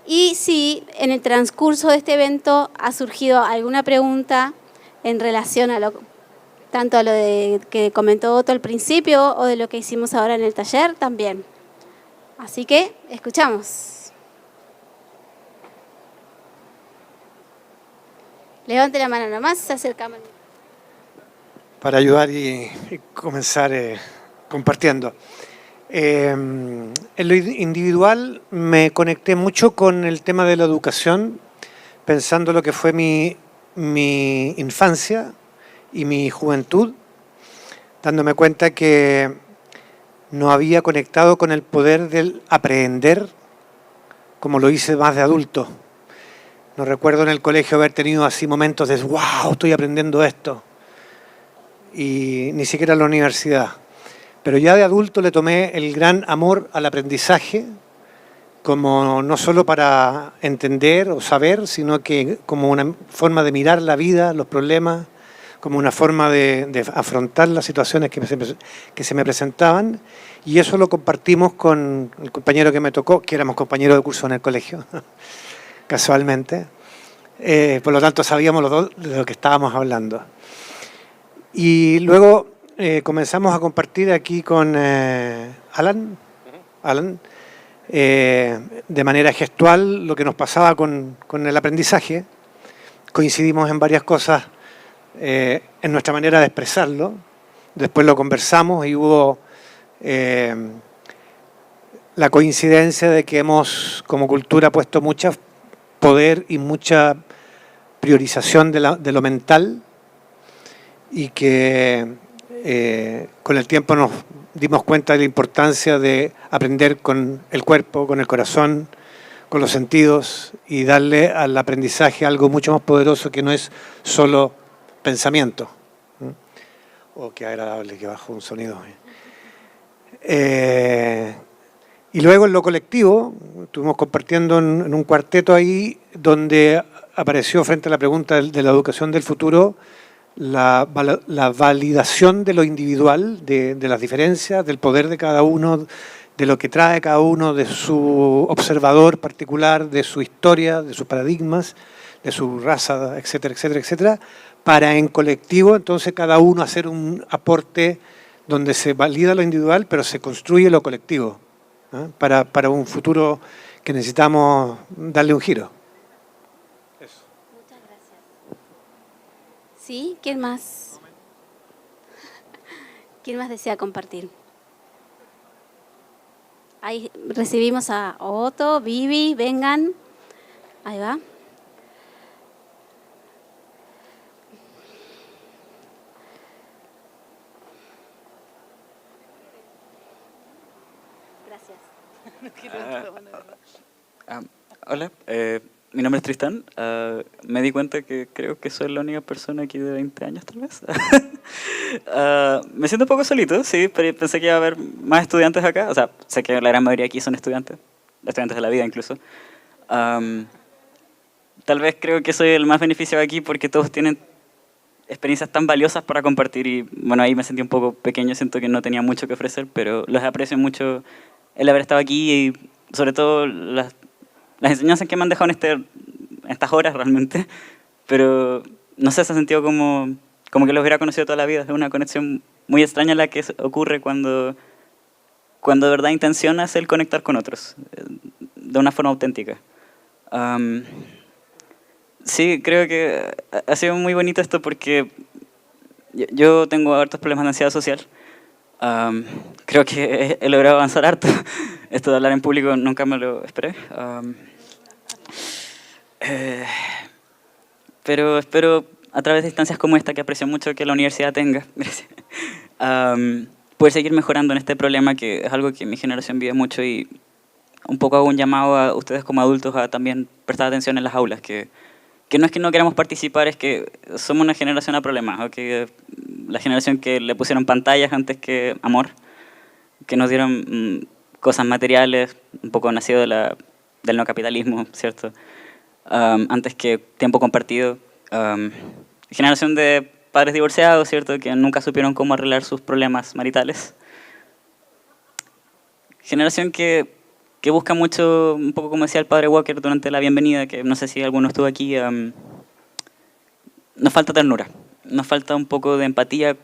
Y si en el transcurso de este evento ha surgido alguna pregunta en relación a tanto a lo que comentó Otto al principio o de lo que hicimos ahora en el taller también. Así que, escuchamos. Levante la mano nomás, se acercamos. Para ayudar y comenzar compartiendo. En lo individual me conecté mucho con el tema de la educación, pensando lo que fue mi infancia y mi juventud, dándome cuenta que no había conectado con el poder del aprender como lo hice más de adulto. No recuerdo en el colegio haber tenido así momentos de ¡wow! Estoy aprendiendo esto. Y ni siquiera en la universidad. Pero ya de adulto le tomé el gran amor al aprendizaje, como no solo para entender o saber, sino que como una forma de mirar la vida, los problemas, como una forma de afrontar las situaciones que se me presentaban, y eso lo compartimos con el compañero que me tocó, que éramos compañeros de curso en el colegio, casualmente. Por lo tanto, sabíamos los dos de lo que estábamos hablando. Y luego comenzamos a compartir aquí con Alan, de manera gestual lo que nos pasaba con el aprendizaje. Coincidimos en varias cosas en nuestra manera de expresarlo. Después lo conversamos y hubo la coincidencia de que hemos como cultura puesto mucho poder y mucha priorización de lo mental, y que con el tiempo nos dimos cuenta de la importancia de aprender con el cuerpo, con el corazón, con los sentidos, y darle al aprendizaje algo mucho más poderoso que no es solo pensamiento. Oh, qué agradable que bajó un sonido. Y luego en lo colectivo, estuvimos compartiendo en un cuarteto ahí, donde apareció frente a la pregunta de la educación del futuro, la validación de lo individual, de las diferencias, del poder de cada uno, de lo que trae cada uno, de su observador particular, de su historia, de sus paradigmas, de su raza, etcétera, etcétera, etcétera, para en colectivo entonces cada uno hacer un aporte donde se valida lo individual, pero se construye lo colectivo, ¿eh? Para un futuro que necesitamos darle un giro. Eso. Muchas gracias. ¿Sí? ¿Quién más? ¿Quién más desea compartir? Ahí recibimos a Otto, Vivi, vengan. Ahí va. Hola, mi nombre es Tristán. Me di cuenta que creo que soy la única persona aquí de 20 años, tal vez. Me siento un poco solito, sí, pero pensé que iba a haber más estudiantes acá. O sea, sé que la gran mayoría aquí son estudiantes de la vida incluso. Tal vez creo que soy el más beneficiado aquí porque todos tienen experiencias tan valiosas para compartir, y bueno, ahí me sentí un poco pequeño, siento que no tenía mucho que ofrecer, pero los aprecio mucho el haber estado aquí y sobre todo las enseñanzas que me han dejado en estas horas realmente, pero no sé, se ha sentido como que los hubiera conocido toda la vida. Es una conexión muy extraña la que ocurre cuando de verdad intencionas el conectar con otros, de una forma auténtica. Sí, creo que ha sido muy bonito esto porque yo tengo hartos problemas de ansiedad social. Creo que he logrado avanzar harto. Esto de hablar en público nunca me lo esperé. Pero espero, a través de instancias como esta, que aprecio mucho que la universidad tenga, gracias, poder seguir mejorando en este problema, que es algo que mi generación vive mucho, y un poco hago un llamado a ustedes como adultos a también prestar atención en las aulas, que no es que no queramos participar, es que somos una generación a problemas, ¿o? Que la generación que le pusieron pantallas antes que amor, que nos dieron cosas materiales, un poco nacido del no capitalismo, ¿cierto? Antes que tiempo compartido. Generación de padres divorciados, ¿cierto? Que nunca supieron cómo arreglar sus problemas maritales. Generación que busca mucho, un poco como decía el padre Walker durante la bienvenida, que no sé si alguno estuvo aquí, nos falta ternura, nos falta un poco de empatía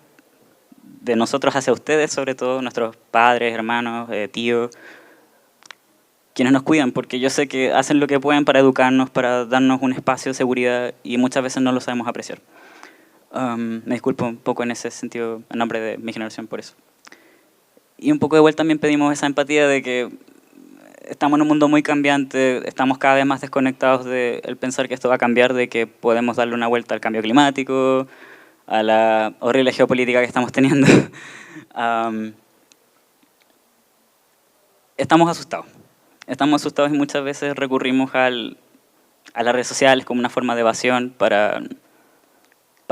de nosotros hacia ustedes, sobre todo nuestros padres, hermanos, tíos, quienes nos cuidan, porque yo sé que hacen lo que pueden para educarnos, para darnos un espacio de seguridad, y muchas veces no lo sabemos apreciar. Me disculpo un poco en ese sentido, en nombre de mi generación, por eso. Y un poco de vuelta también pedimos esa empatía de que estamos en un mundo muy cambiante, estamos cada vez más desconectados del pensar que esto va a cambiar, de que podemos darle una vuelta al cambio climático, a la horrible geopolítica que estamos teniendo. Estamos asustados y muchas veces recurrimos a las redes sociales como una forma de evasión para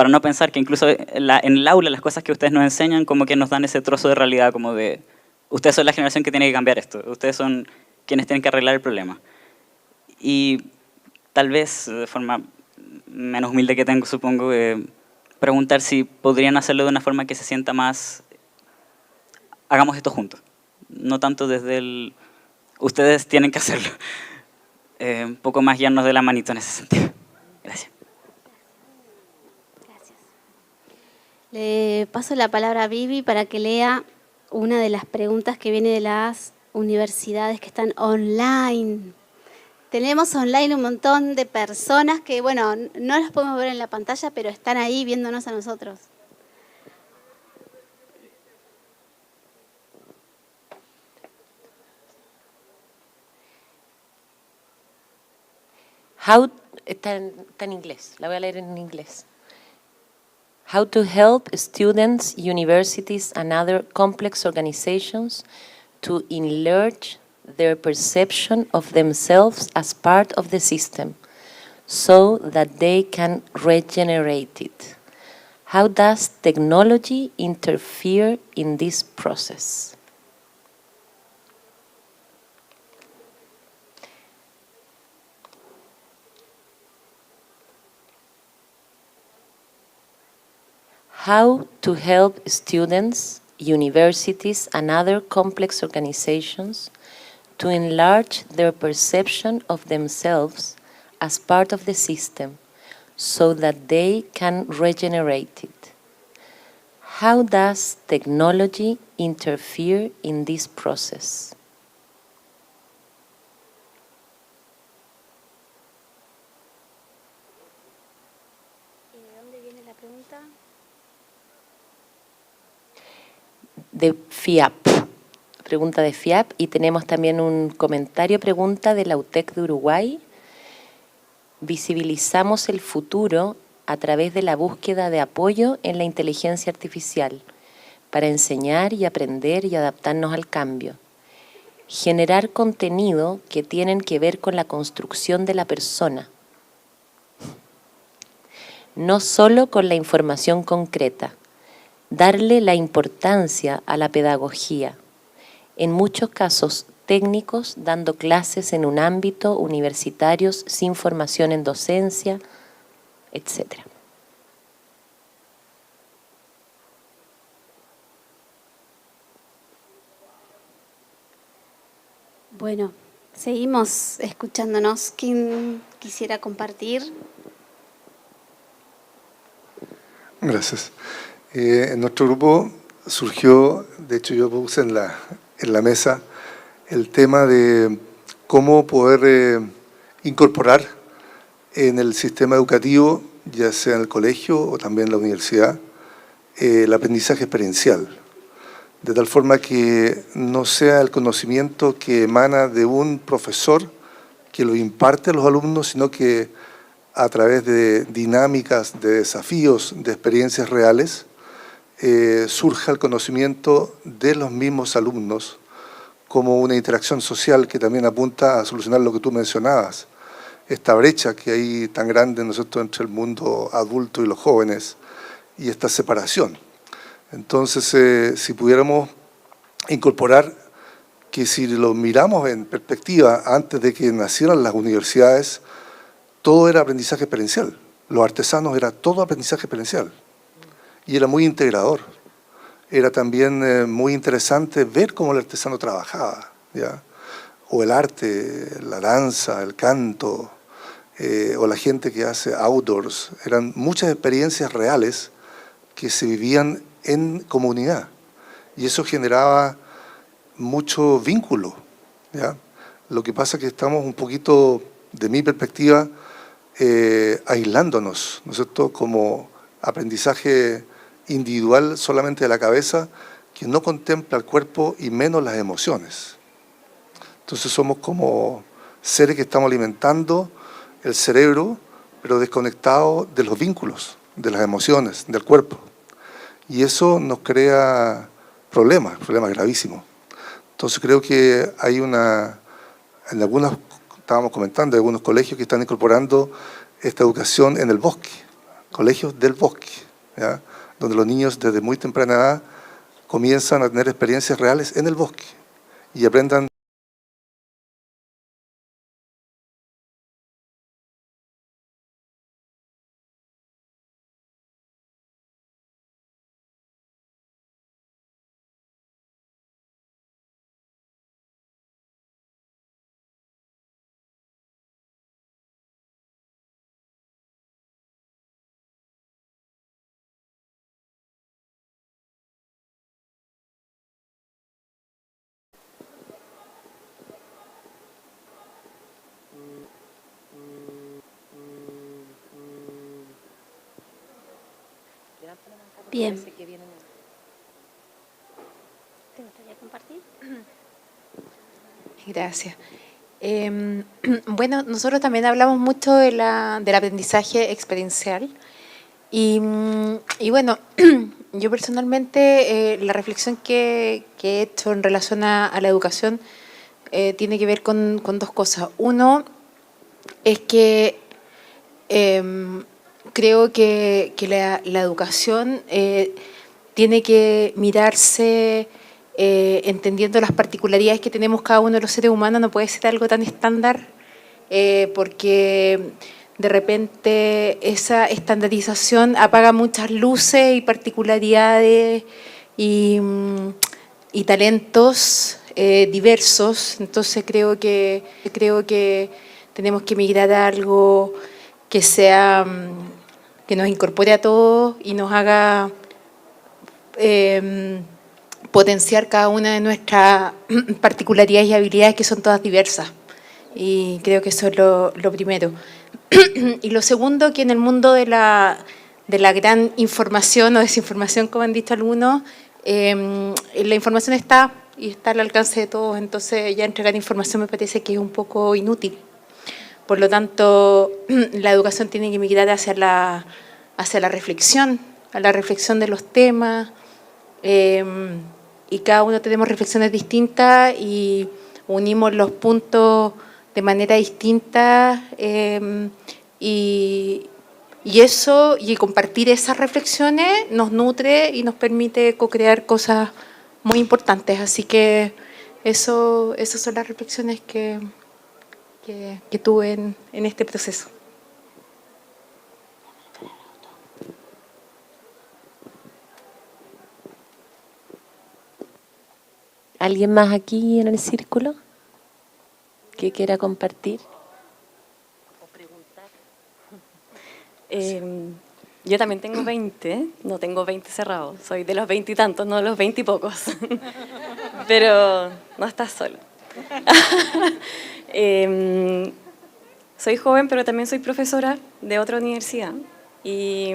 no pensar que incluso en el aula las cosas que ustedes nos enseñan como que nos dan ese trozo de realidad, como de ustedes son la generación que tiene que cambiar esto, ustedes son quienes tienen que arreglar el problema. Y tal vez, de forma menos humilde que tengo, supongo, preguntar si podrían hacerlo de una forma que se sienta más, hagamos esto juntos, no tanto desde el ustedes tienen que hacerlo, un poco más guiarnos de la manito en ese sentido. Gracias. Le paso la palabra a Vivi para que lea una de las preguntas que viene de las universidades que están online. Tenemos online un montón de personas que, bueno, no las podemos ver en la pantalla, pero están ahí viéndonos a nosotros. Está en inglés, la voy a leer en inglés. How to help students, universities, and other complex organizations to enlarge their perception of themselves as part of the system, so that they can regenerate it. How does technology interfere in this process? How to help students, universities, and other complex organizations to enlarge their perception of themselves as part of the system, so that they can regenerate it. How does technology interfere in this process? ¿De dónde viene la pregunta? De FIAP, pregunta de FIAP, y tenemos también un comentario, pregunta de la UTEC de Uruguay. Visibilizamos el futuro a través de la búsqueda de apoyo en la inteligencia artificial para enseñar y aprender y adaptarnos al cambio. Generar contenido que tienen que ver con la construcción de la persona, no solo con la información concreta. Darle la importancia a la pedagogía, en muchos casos técnicos, dando clases en un ámbito universitarios sin formación en docencia, etc. Bueno, seguimos escuchándonos. ¿Quién quisiera compartir? Gracias. En nuestro grupo surgió, de hecho yo puse en la mesa el tema de cómo poder incorporar en el sistema educativo, ya sea en el colegio o también en la universidad, el aprendizaje experiencial, de tal forma que no sea el conocimiento que emana de un profesor que lo imparte a los alumnos, sino que a través de dinámicas, de desafíos, de experiencias reales, surja el conocimiento de los mismos alumnos como una interacción social que también apunta a solucionar lo que tú mencionabas, esta brecha que hay tan grande, ¿no es cierto?, entre el mundo adulto y los jóvenes, y esta separación. Entonces, si pudiéramos incorporar que si lo miramos en perspectiva, antes de que nacieran las universidades, todo era aprendizaje experiencial. Los artesanos era todo aprendizaje experiencial. Y era muy integrador. Era también muy interesante ver cómo el artesano trabajaba, ¿ya? O el arte, la danza, el canto, o la gente que hace outdoors. Eran muchas experiencias reales que se vivían en comunidad. Y eso generaba mucho vínculo, ¿ya? Lo que pasa es que estamos un poquito, de mi perspectiva, aislándonos, ¿no es cierto?, como aprendizaje individual solamente de la cabeza, que no contempla el cuerpo y menos las emociones. Entonces somos como seres que estamos alimentando el cerebro, pero desconectados de los vínculos, de las emociones, del cuerpo. Y eso nos crea problemas gravísimos. Entonces creo que hay en algunos, estábamos comentando, hay algunos colegios que están incorporando esta educación en el bosque, colegios del bosque, ¿ya? Donde los niños desde muy temprana edad comienzan a tener experiencias reales en el bosque y aprendan. Bien. ¿Te gustaría compartir? Gracias. Bueno, nosotros también hablamos mucho del aprendizaje experiencial y bueno, yo personalmente la reflexión que he hecho en relación a la educación tiene que ver con dos cosas. Uno es que creo que la educación tiene que mirarse entendiendo las particularidades que tenemos cada uno de los seres humanos. No puede ser algo tan estándar porque de repente esa estandarización apaga muchas luces y particularidades y talentos diversos. Entonces creo que tenemos que migrar a algo que sea, que nos incorpore a todos y nos haga potenciar cada una de nuestras particularidades y habilidades, que son todas diversas. Y creo que eso es lo primero. Y lo segundo, que en el mundo de la gran información o desinformación, como han dicho algunos, la información está y está al alcance de todos, entonces ya entregar información me parece que es un poco inútil. Por lo tanto, la educación tiene que migrar hacia la reflexión, a la reflexión de los temas, y cada uno tenemos reflexiones distintas y unimos los puntos de manera distinta, y compartir esas reflexiones nos nutre y nos permite co-crear cosas muy importantes. Así que esas son las reflexiones que tuve en este proceso. ¿Alguien más aquí en el círculo que quiera compartir? O preguntar. Yo también tengo 20, no tengo 20 cerrados, soy de los 20 y tantos, no de los 20 y pocos. Pero no estás solo. Soy joven, pero también soy profesora de otra universidad. Y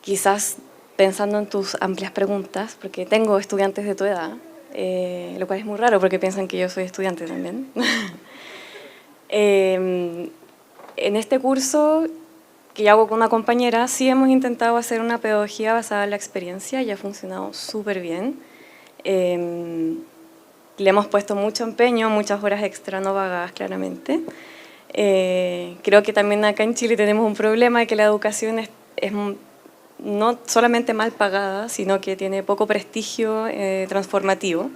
quizás pensando en tus amplias preguntas, porque tengo estudiantes de tu edad, lo cual es muy raro porque piensan que yo soy estudiante también. En este curso que yo hago con una compañera, sí hemos intentado hacer una pedagogía basada en la experiencia y ha funcionado súper bien. Le hemos puesto mucho empeño, muchas horas extra no pagadas claramente. Creo que también acá en Chile tenemos un problema de que la educación es no solamente mal pagada, sino que tiene poco prestigio transformativo.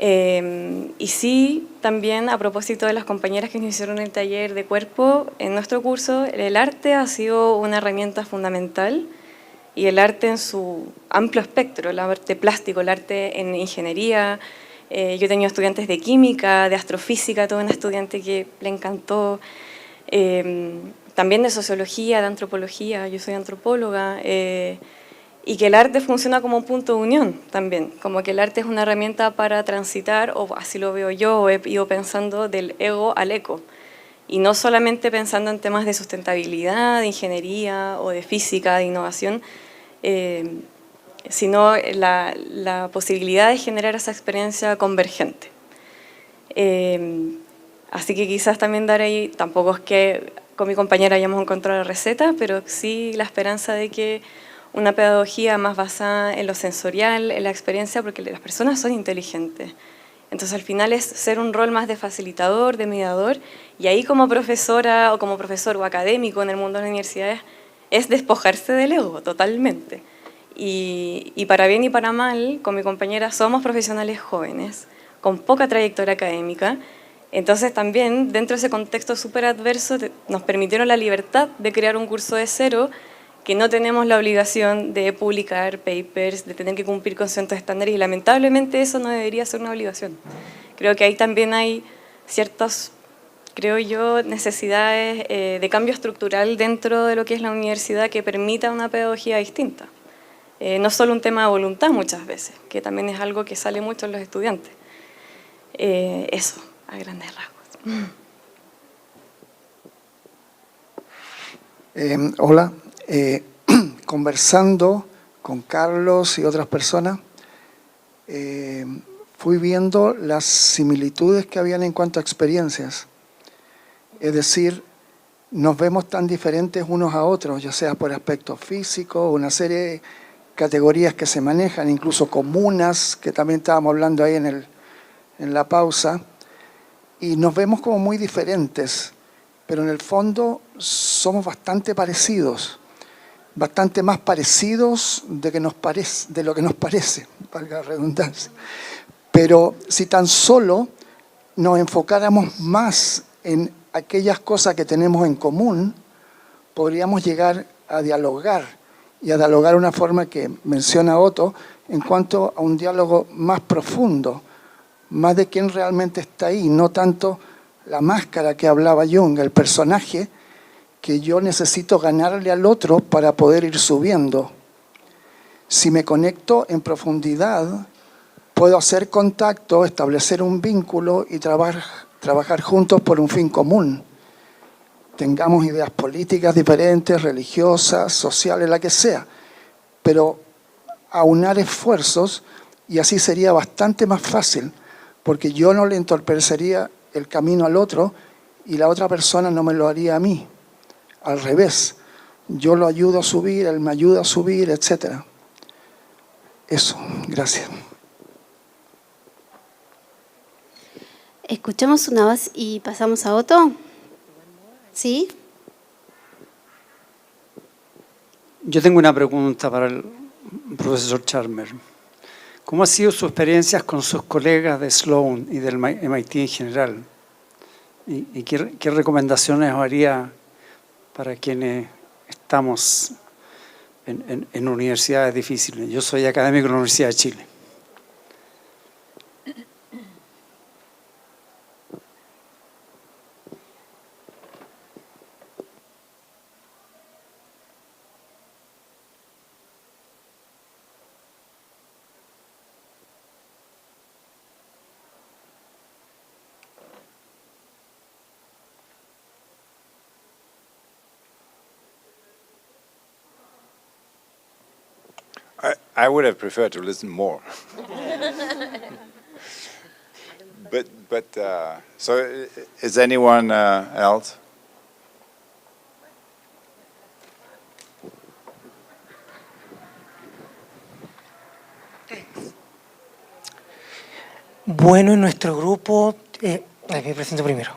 Y sí, también a propósito de las compañeras que nos hicieron el taller de cuerpo, en nuestro curso el arte ha sido una herramienta fundamental y el arte en su amplio espectro, el arte plástico, el arte en ingeniería. Yo he tenido estudiantes de química, de astrofísica, tuve una estudiante que le encantó, también de sociología, de antropología, yo soy antropóloga, y que el arte funciona como un punto de unión también, como que el arte es una herramienta para transitar, o así lo veo yo, he ido pensando del ego al eco, y no solamente pensando en temas de sustentabilidad, de ingeniería o de física, de innovación, sino la posibilidad de generar esa experiencia convergente. Así que quizás también dar ahí, tampoco es que con mi compañera hayamos encontrado la receta, pero sí la esperanza de que una pedagogía más basada en lo sensorial, en la experiencia, porque las personas son inteligentes. Entonces al final es ser un rol más de facilitador, de mediador, y ahí como profesora o como profesor o académico en el mundo de las universidades es despojarse del ego totalmente. Y para bien y para mal, con mi compañera somos profesionales jóvenes, con poca trayectoria académica, entonces también dentro de ese contexto súper adverso nos permitieron la libertad de crear un curso de cero, que no tenemos la obligación de publicar papers, de tener que cumplir con ciertos estándares, y lamentablemente eso no debería ser una obligación. Creo que ahí también hay ciertas, creo yo, necesidades de cambio estructural dentro de lo que es la universidad que permita una pedagogía distinta. No solo un tema de voluntad muchas veces, que también es algo que sale mucho en los estudiantes. Eso, a grandes rasgos. Hola, conversando con Carlos y otras personas, fui viendo las similitudes que habían en cuanto a experiencias. Es decir, nos vemos tan diferentes unos a otros, ya sea por aspectos físicos, una serie de categorías que se manejan, incluso comunas, que también estábamos hablando ahí en la pausa, y nos vemos como muy diferentes, pero en el fondo somos bastante parecidos, bastante más parecidos de lo que nos parece, valga la redundancia. Pero si tan solo nos enfocáramos más en aquellas cosas que tenemos en común, podríamos llegar a dialogar, y a dialogar de una forma que menciona Otto, en cuanto a un diálogo más profundo, más de quién realmente está ahí, no tanto la máscara que hablaba Jung, el personaje que yo necesito ganarle al otro para poder ir subiendo. Si me conecto en profundidad, puedo hacer contacto, establecer un vínculo y trabajar juntos por un fin común. Tengamos ideas políticas diferentes, religiosas, sociales, la que sea, pero aunar esfuerzos, y así sería bastante más fácil, porque yo no le entorpecería el camino al otro y la otra persona no me lo haría a mí. Al revés, yo lo ayudo a subir, él me ayuda a subir, etc. Eso, gracias. Escuchamos una voz y pasamos a Otto. ¿Sí? Yo tengo una pregunta para el profesor Scharmer. ¿Cómo ha sido su experiencia con sus colegas de Sloan y del MIT en general? ¿Y qué recomendaciones haría para quienes estamos en universidades difíciles? Yo soy académico de la Universidad de Chile. I would have preferred to listen more. So is anyone else? Bueno, en nuestro grupo, me presento primero.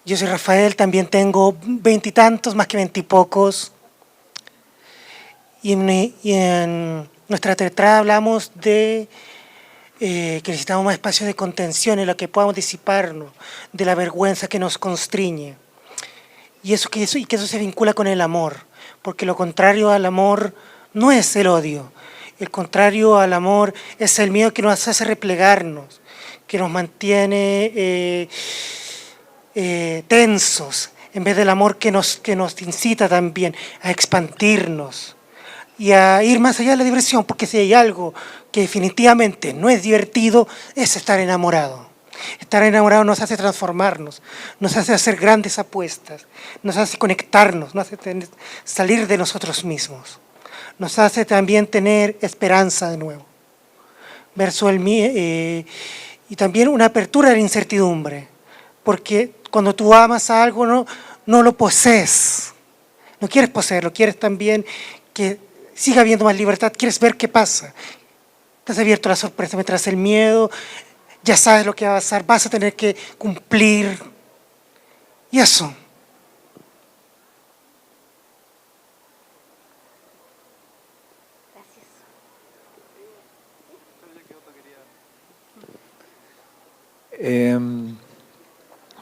Yo soy Rafael, también tengo 20 y tantos, más que 20 y pocos. Y en nuestra tetrada hablamos de que necesitamos más espacios de contención en los que podamos disiparnos de la vergüenza que nos constriñe. Y que eso se vincula con el amor, porque lo contrario al amor no es el odio. El contrario al amor es el miedo que nos hace replegarnos, que nos mantiene tensos, en vez del amor que nos incita también a expandirnos y a ir más allá de la diversión, porque si hay algo que definitivamente no es divertido, es estar enamorado. Estar enamorado nos hace transformarnos, nos hace hacer grandes apuestas, nos hace conectarnos, nos hace salir de nosotros mismos, nos hace también tener esperanza de nuevo. Y también una apertura a la incertidumbre, porque cuando tú amas a algo no lo posees, no quieres poseerlo, quieres también que siga habiendo más libertad, quieres ver qué pasa. Estás abierto a la sorpresa, mientras el miedo, ya sabes lo que va a pasar, vas a tener que cumplir. Y eso.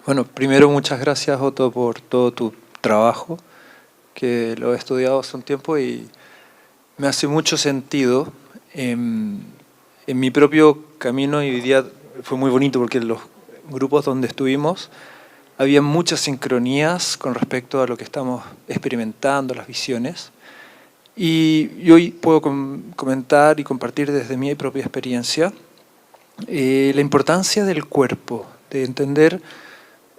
Bueno, primero muchas gracias, Otto, por todo tu trabajo, que lo he estudiado hace un tiempo y me hace mucho sentido. En mi propio camino, y hoy día fue muy bonito porque en los grupos donde estuvimos había muchas sincronías con respecto a lo que estamos experimentando, las visiones. Y hoy puedo comentar y compartir desde mi propia experiencia la importancia del cuerpo, de entender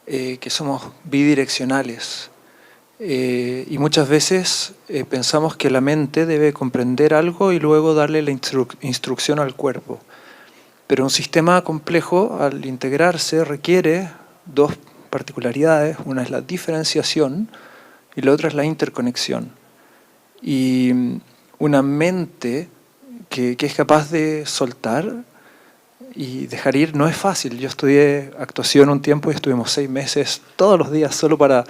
que somos bidireccionales. Y muchas veces pensamos que la mente debe comprender algo y luego darle la instrucción al cuerpo. Pero un sistema complejo, al integrarse, requiere dos particularidades. Una es la diferenciación y la otra es la interconexión. Y una mente que es capaz de soltar y dejar ir no es fácil. Yo estudié actuación un tiempo y estuvimos 6 meses todos los días solo para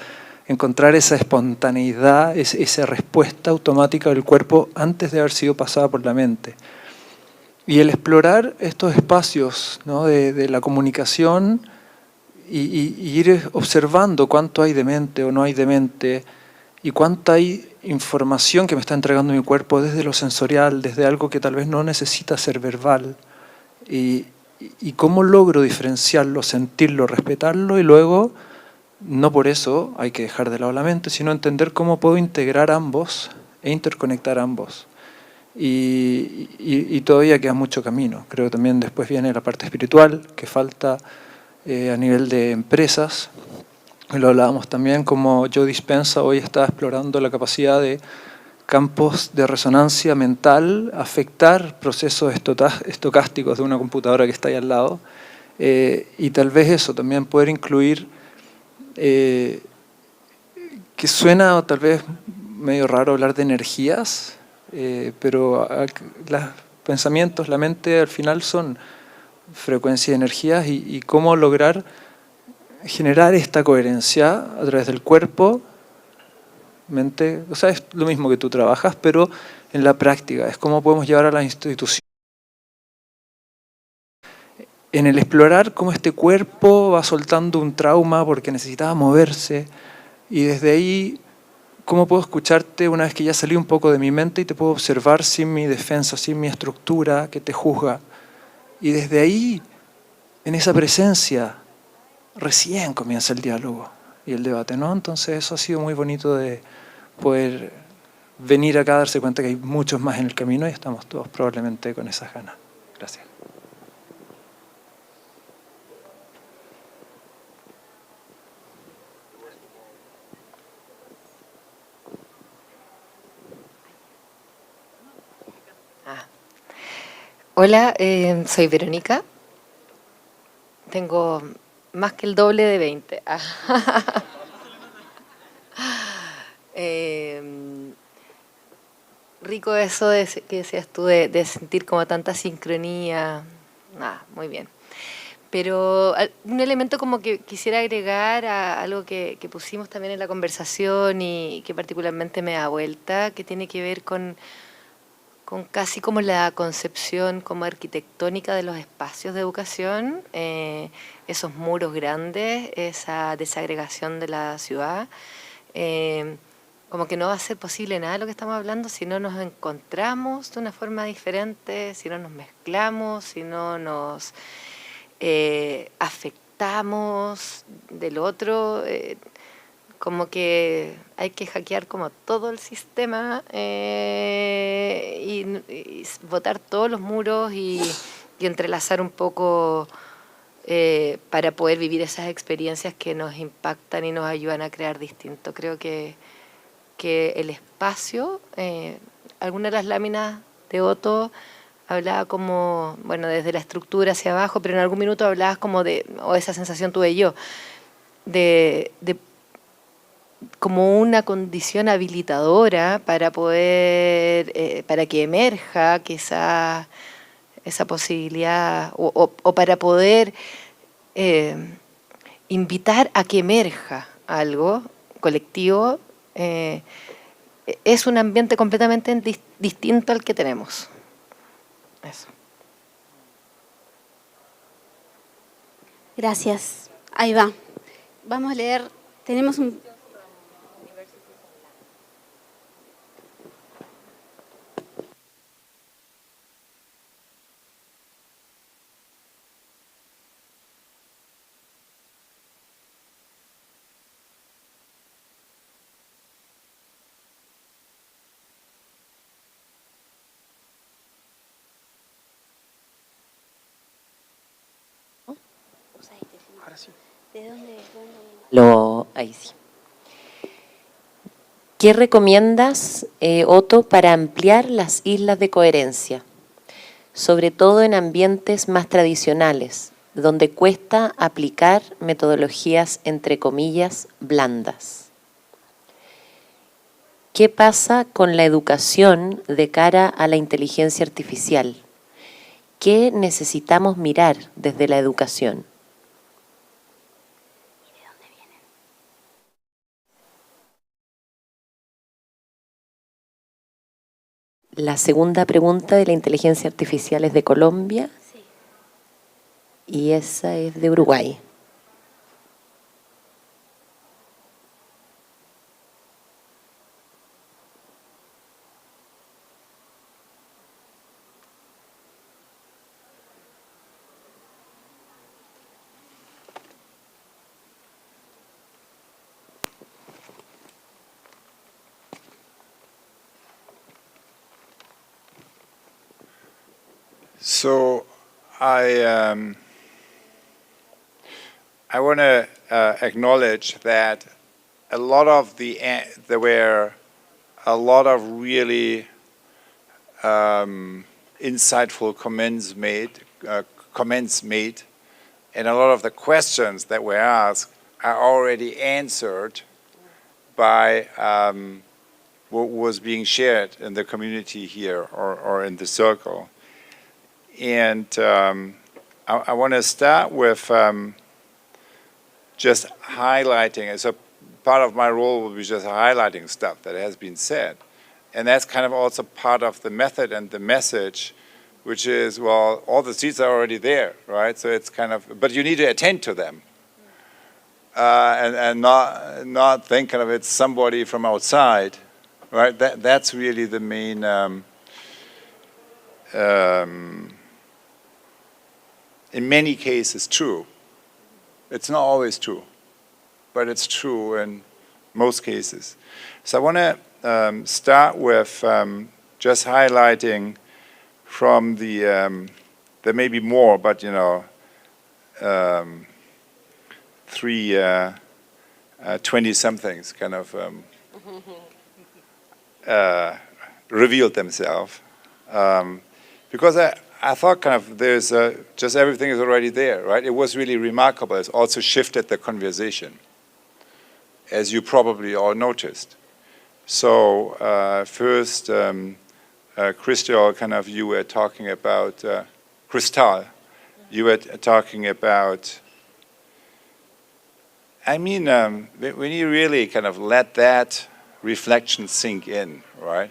encontrar esa espontaneidad, esa respuesta automática del cuerpo antes de haber sido pasada por la mente. Y el explorar estos espacios, ¿no?, de la comunicación y ir observando cuánto hay de mente o no hay de mente y cuánta hay información que me está entregando mi cuerpo desde lo sensorial, desde algo que tal vez no necesita ser verbal. Y cómo logro diferenciarlo, sentirlo, respetarlo y luego, no por eso hay que dejar de lado la mente, sino entender cómo puedo integrar ambos e interconectar ambos. Y todavía queda mucho camino. Creo que también después viene la parte espiritual, que falta a nivel de empresas. Lo hablábamos también, como Joe Dispenza hoy está explorando la capacidad de campos de resonancia mental, afectar procesos estocásticos de una computadora que está ahí al lado. Y tal vez eso, también poder incluir, que suena tal vez medio raro hablar de energías, pero los pensamientos, la mente al final son frecuencia de energías y cómo lograr generar esta coherencia a través del cuerpo, mente, o sea, es lo mismo que tú trabajas, pero en la práctica, es cómo podemos llevar a la institución. En el explorar cómo este cuerpo va soltando un trauma porque necesitaba moverse y desde ahí cómo puedo escucharte una vez que ya salí un poco de mi mente y te puedo observar sin mi defensa, sin mi estructura que te juzga. Y desde ahí, en esa presencia, recién comienza el diálogo y el debate, ¿no? Entonces eso ha sido muy bonito de poder venir acá a darse cuenta que hay muchos más en el camino y estamos todos probablemente con esas ganas. Gracias. Hola, soy Verónica. Tengo más que el doble de 20. Rico eso que decías tú de sentir como tanta sincronía. Muy bien. Pero un elemento como que quisiera agregar a algo que pusimos también en la conversación y que particularmente me da vuelta, que tiene que ver con casi como la concepción como arquitectónica de los espacios de educación, esos muros grandes, esa desagregación de la ciudad. Como que no va a ser posible nada de lo que estamos hablando si no nos encontramos de una forma diferente, si no nos mezclamos, si no nos afectamos del otro. Como que hay que hackear como todo el sistema y botar todos los muros y entrelazar un poco para poder vivir esas experiencias que nos impactan y nos ayudan a crear distinto. Creo que el espacio, alguna de las láminas de Otto hablaba como, bueno, desde la estructura hacia abajo, pero en algún minuto hablabas como o esa sensación tuve yo, de como una condición habilitadora para poder, para que emerja quizás esa posibilidad o para poder invitar a que emerja algo colectivo. Es un ambiente completamente distinto al que tenemos. Eso. Gracias. Ahí va. Vamos a leer. Tenemos un... Ahí sí. ¿Qué recomiendas, Otto, para ampliar las islas de coherencia? Sobre todo en ambientes más tradicionales, donde cuesta aplicar metodologías, entre comillas, blandas. ¿Qué pasa con la educación de cara a la inteligencia artificial? ¿Qué necesitamos mirar desde la educación? La segunda pregunta de la inteligencia artificial es de Colombia. Sí. Y esa es de Uruguay. So I want to acknowledge that a lot of there were a lot of really insightful comments made, and a lot of the questions that were asked are already answered by what was being shared in the community here or in the circle. And I want to start with just highlighting. So part of my role will be just highlighting stuff that has been said. And that's kind of also part of the method and the message, which is, well, all the seats are already there, right? So it's kind of, but you need to attend to them. And not think kind of it's somebody from outside, right? That's really the main in many cases true. It's not always true, but it's true in most cases. So I want to start with just highlighting from the, there may be more, but you know, 3 20-somethings kind of revealed themselves. Because I thought kind of there's just everything is already there, right? It was really remarkable. It's also shifted the conversation, as you probably all noticed. So first, Christel, kind of you were talking about, Christal, you were talking about, I mean, when you really kind of let that reflection sink in, right?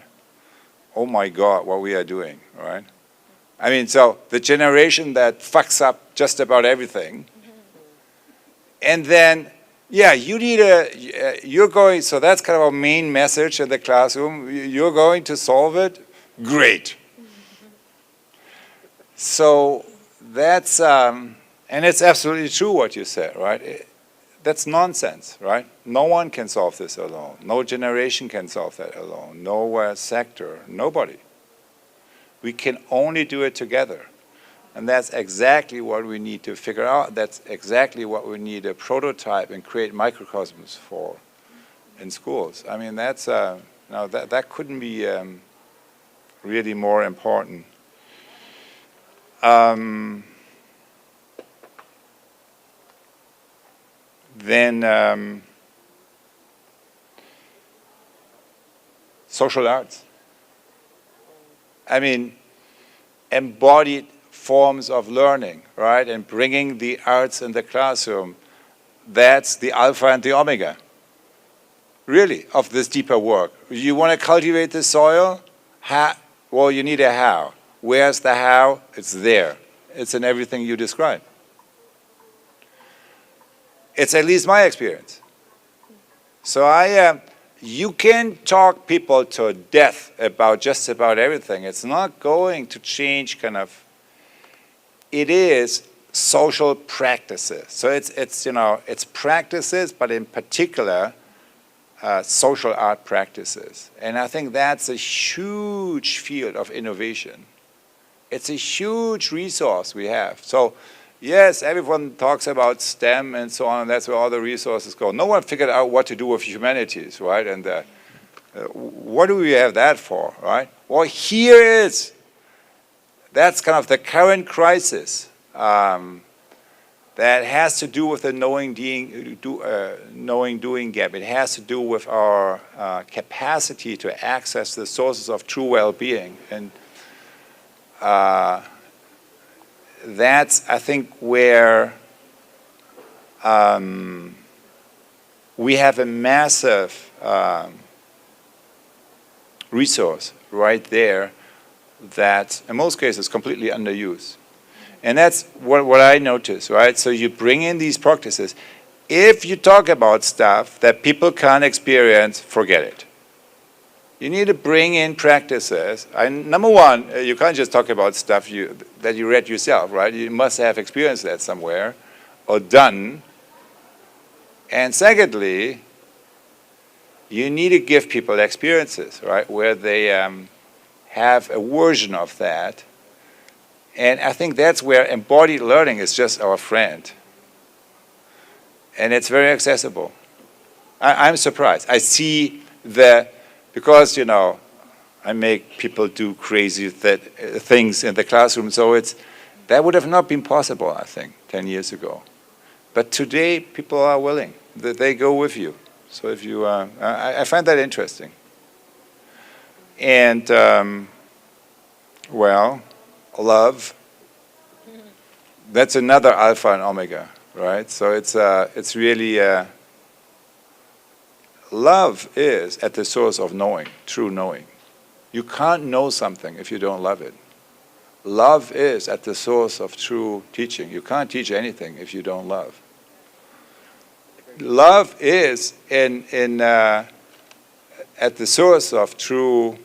Oh my God, what we are doing, right? I mean, so the generation that fucks up just about everything, and then, yeah, you need you're going, so that's kind of our main message in the classroom, you're going to solve it, great. So that's, and it's absolutely true what you said, right? That's nonsense, right? No one can solve this alone. No generation can solve that alone. No sector, nobody. We can only do it together. And that's exactly what we need to figure out. That's exactly what we need a prototype and create microcosms for in schools. I mean, that's, now that couldn't be really more important. Then social arts. I mean, embodied forms of learning, right? And bringing the arts in the classroom, that's the alpha and the omega, really, of this deeper work. You want to cultivate the soil? Well, you need a how. Where's the how? It's there. It's in everything you describe. It's at least my experience. So you can talk people to death about just about everything. It's not going to change kind of, it is social practices. So it's you know, it's practices, but in particular, social art practices. And I think that's a huge field of innovation. It's a huge resource we have. So yes, everyone talks about STEM and so on, and that's where all the resources go. No one figured out what to do with humanities, right? And what do we have that for, right? Well, here is, that's kind of the current crisis that has to do with the knowing-doing gap. It has to do with our capacity to access the sources of true well-being. And that's, I think, where we have a massive resource right there that, in most cases, is completely underused. And that's what I notice, right? So you bring in these practices. If you talk about stuff that people can't experience, forget it. You need to bring in practices. Number one, you can't just talk about stuff that you read yourself, right? You must have experienced that somewhere or done. And secondly, you need to give people experiences, right, where they have a version of that. And I think that's where embodied learning is just our friend. And it's very accessible. I'm surprised. I see because, you know, I make people do crazy things in the classroom, so that would have not been possible, I think, 10 years ago. But today, people are willing. They go with you. So if you, I find that interesting. And, well, love, that's another alpha and omega, right? So it's really, love is at the source of knowing, true knowing. You can't know something if you don't love it. Love is at the source of true teaching. You can't teach anything if you don't love. Love is at the source of true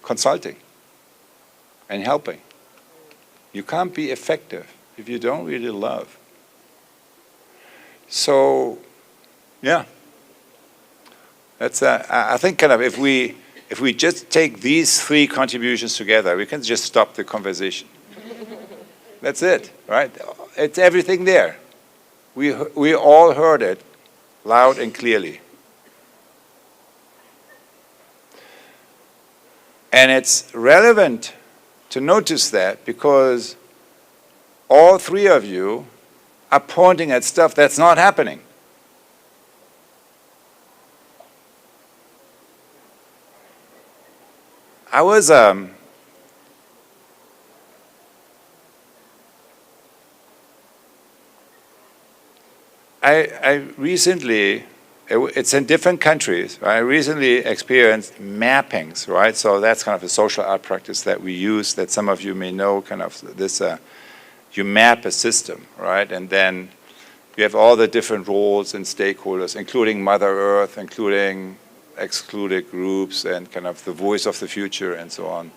consulting and helping. You can't be effective if you don't really love. So, yeah, that's I think kind of if we just take these three contributions together, we can just stop the conversation. That's it, right? It's everything there. We all heard it loud and clearly. And it's relevant to notice that because all three of you are pointing at stuff that's not happening. I was I recently, it's in different countries, right? I recently experienced mappings, right? So that's kind of a social art practice that we use, that some of you may know, kind of this, you map a system, right? And then you have all the different roles and stakeholders, including Mother Earth, including excluded groups, and kind of the voice of the future, and so on.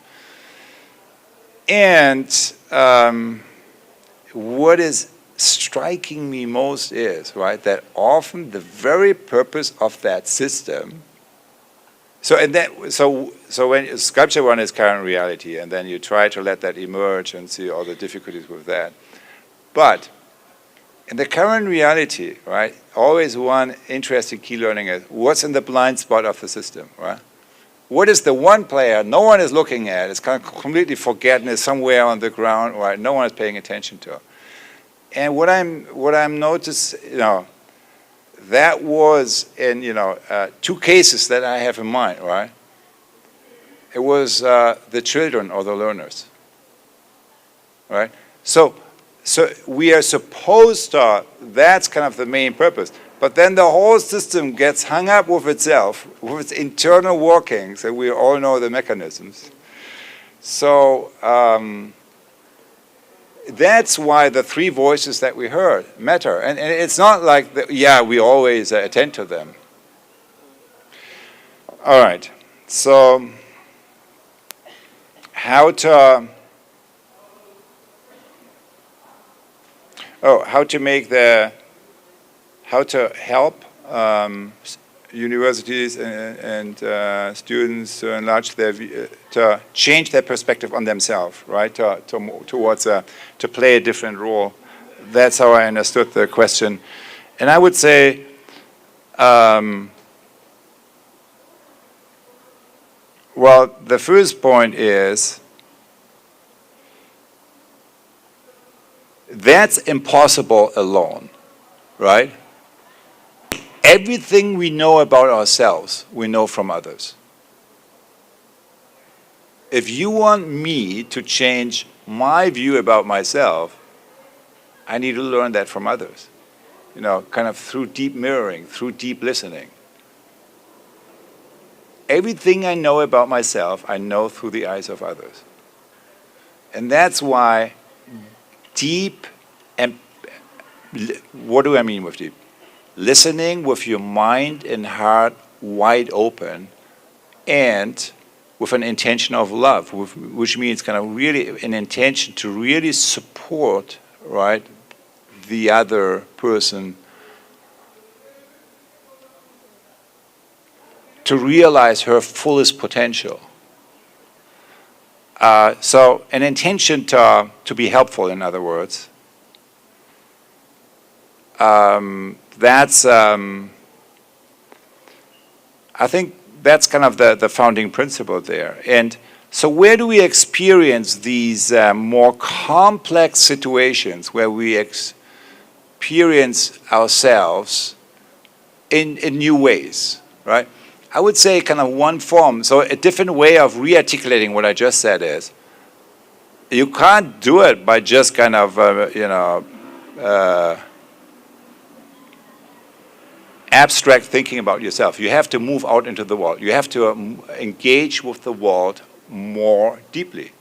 And what is striking me most is, right, that often the very purpose of that system, so when sculpture one is current reality, and then you try to let that emerge and see all the difficulties with that. But in the current reality, right, always one interesting key learning is what's in the blind spot of the system, right? What is the one player no one is looking at? It's kind of completely forgotten, it's somewhere on the ground, right? No one is paying attention to. And what I'm noticing, that was in, two cases that I have in mind, right? It was the children or the learners, right? So we are supposed to, that's kind of the main purpose. But then the whole system gets hung up with itself, with its internal workings, and we all know the mechanisms. So that's why the three voices that we heard matter. And it's not like, we always attend to them. All right, so how to help universities and students to enlarge to change their perspective on themselves, right? To play a different role. That's how I understood the question. And I would say, well, the first point is that's impossible alone, right? Everything we know about ourselves, we know from others. If you want me to change my view about myself, I need to learn that from others. Kind of through deep mirroring, through deep listening. Everything I know about myself, I know through the eyes of others. And that's why deep, and what do I mean with deep? Listening with your mind and heart wide open and with an intention of love, which means kind of really an intention to really support, right, the other person to realize her fullest potential. So an intention to be helpful, in other words. That's, I think that's kind of the founding principle there. And so where do we experience these more complex situations where we experience ourselves in new ways, right? I would say kind of one form, so a different way of re-articulating what I just said is, you can't do it by just kind of, abstract thinking about yourself. You have to move out into the world. You have to engage with the world more deeply.